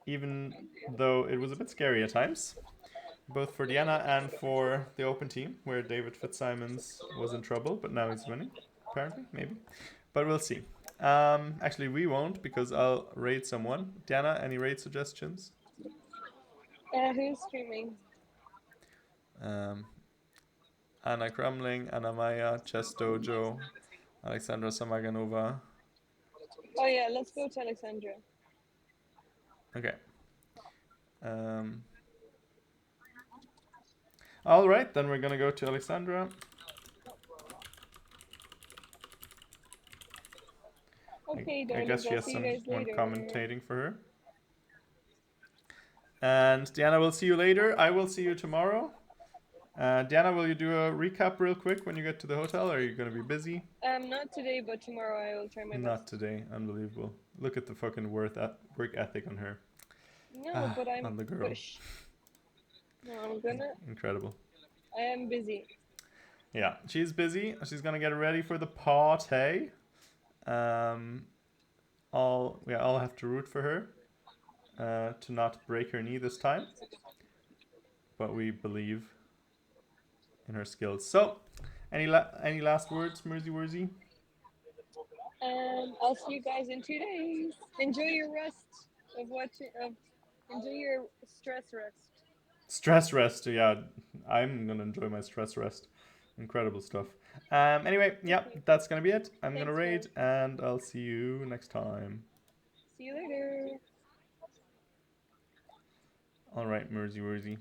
Even though it was a bit scary at times, both for Diana and for the open team, where David Fitzsimons was in trouble, but now he's winning, apparently, maybe. But we'll see. Actually, we won't, because I'll raid someone. Diana, any raid suggestions? Who's streaming? Anna Krumling, Anna Maya, Chess Dojo, Alexandra Samaganova. Oh yeah, let's go to Alexandra. Okay. All right, then we're gonna go to Alexandra. Okay, I darlings, guess she I'll has see you guys someone later. commentating for her. And Diana, will see you later. I will see you tomorrow. Diana, will you do a recap real quick when you get to the hotel? Or are you going to be busy? Not today, but tomorrow I will try my best. Not today. Unbelievable. Look at the fucking work ethic on her. No, but I'm on the girl. push. No, I'm gonna. Incredible. I am busy. Yeah, she's busy. She's gonna get ready for the party. I'll have to root for her to not break her knee this time. But we believe in her skills. So, any last words, Mersey Wurzy? I'll see you guys in 2 days. Enjoy your rest of watching. Enjoy your stress rest. Stress rest. Yeah, I'm gonna enjoy my stress rest. Incredible stuff. Anyway, yeah, that's gonna be it. I'm gonna raid, and I'll see you next time. See you later. All right, Mersey Wurzy.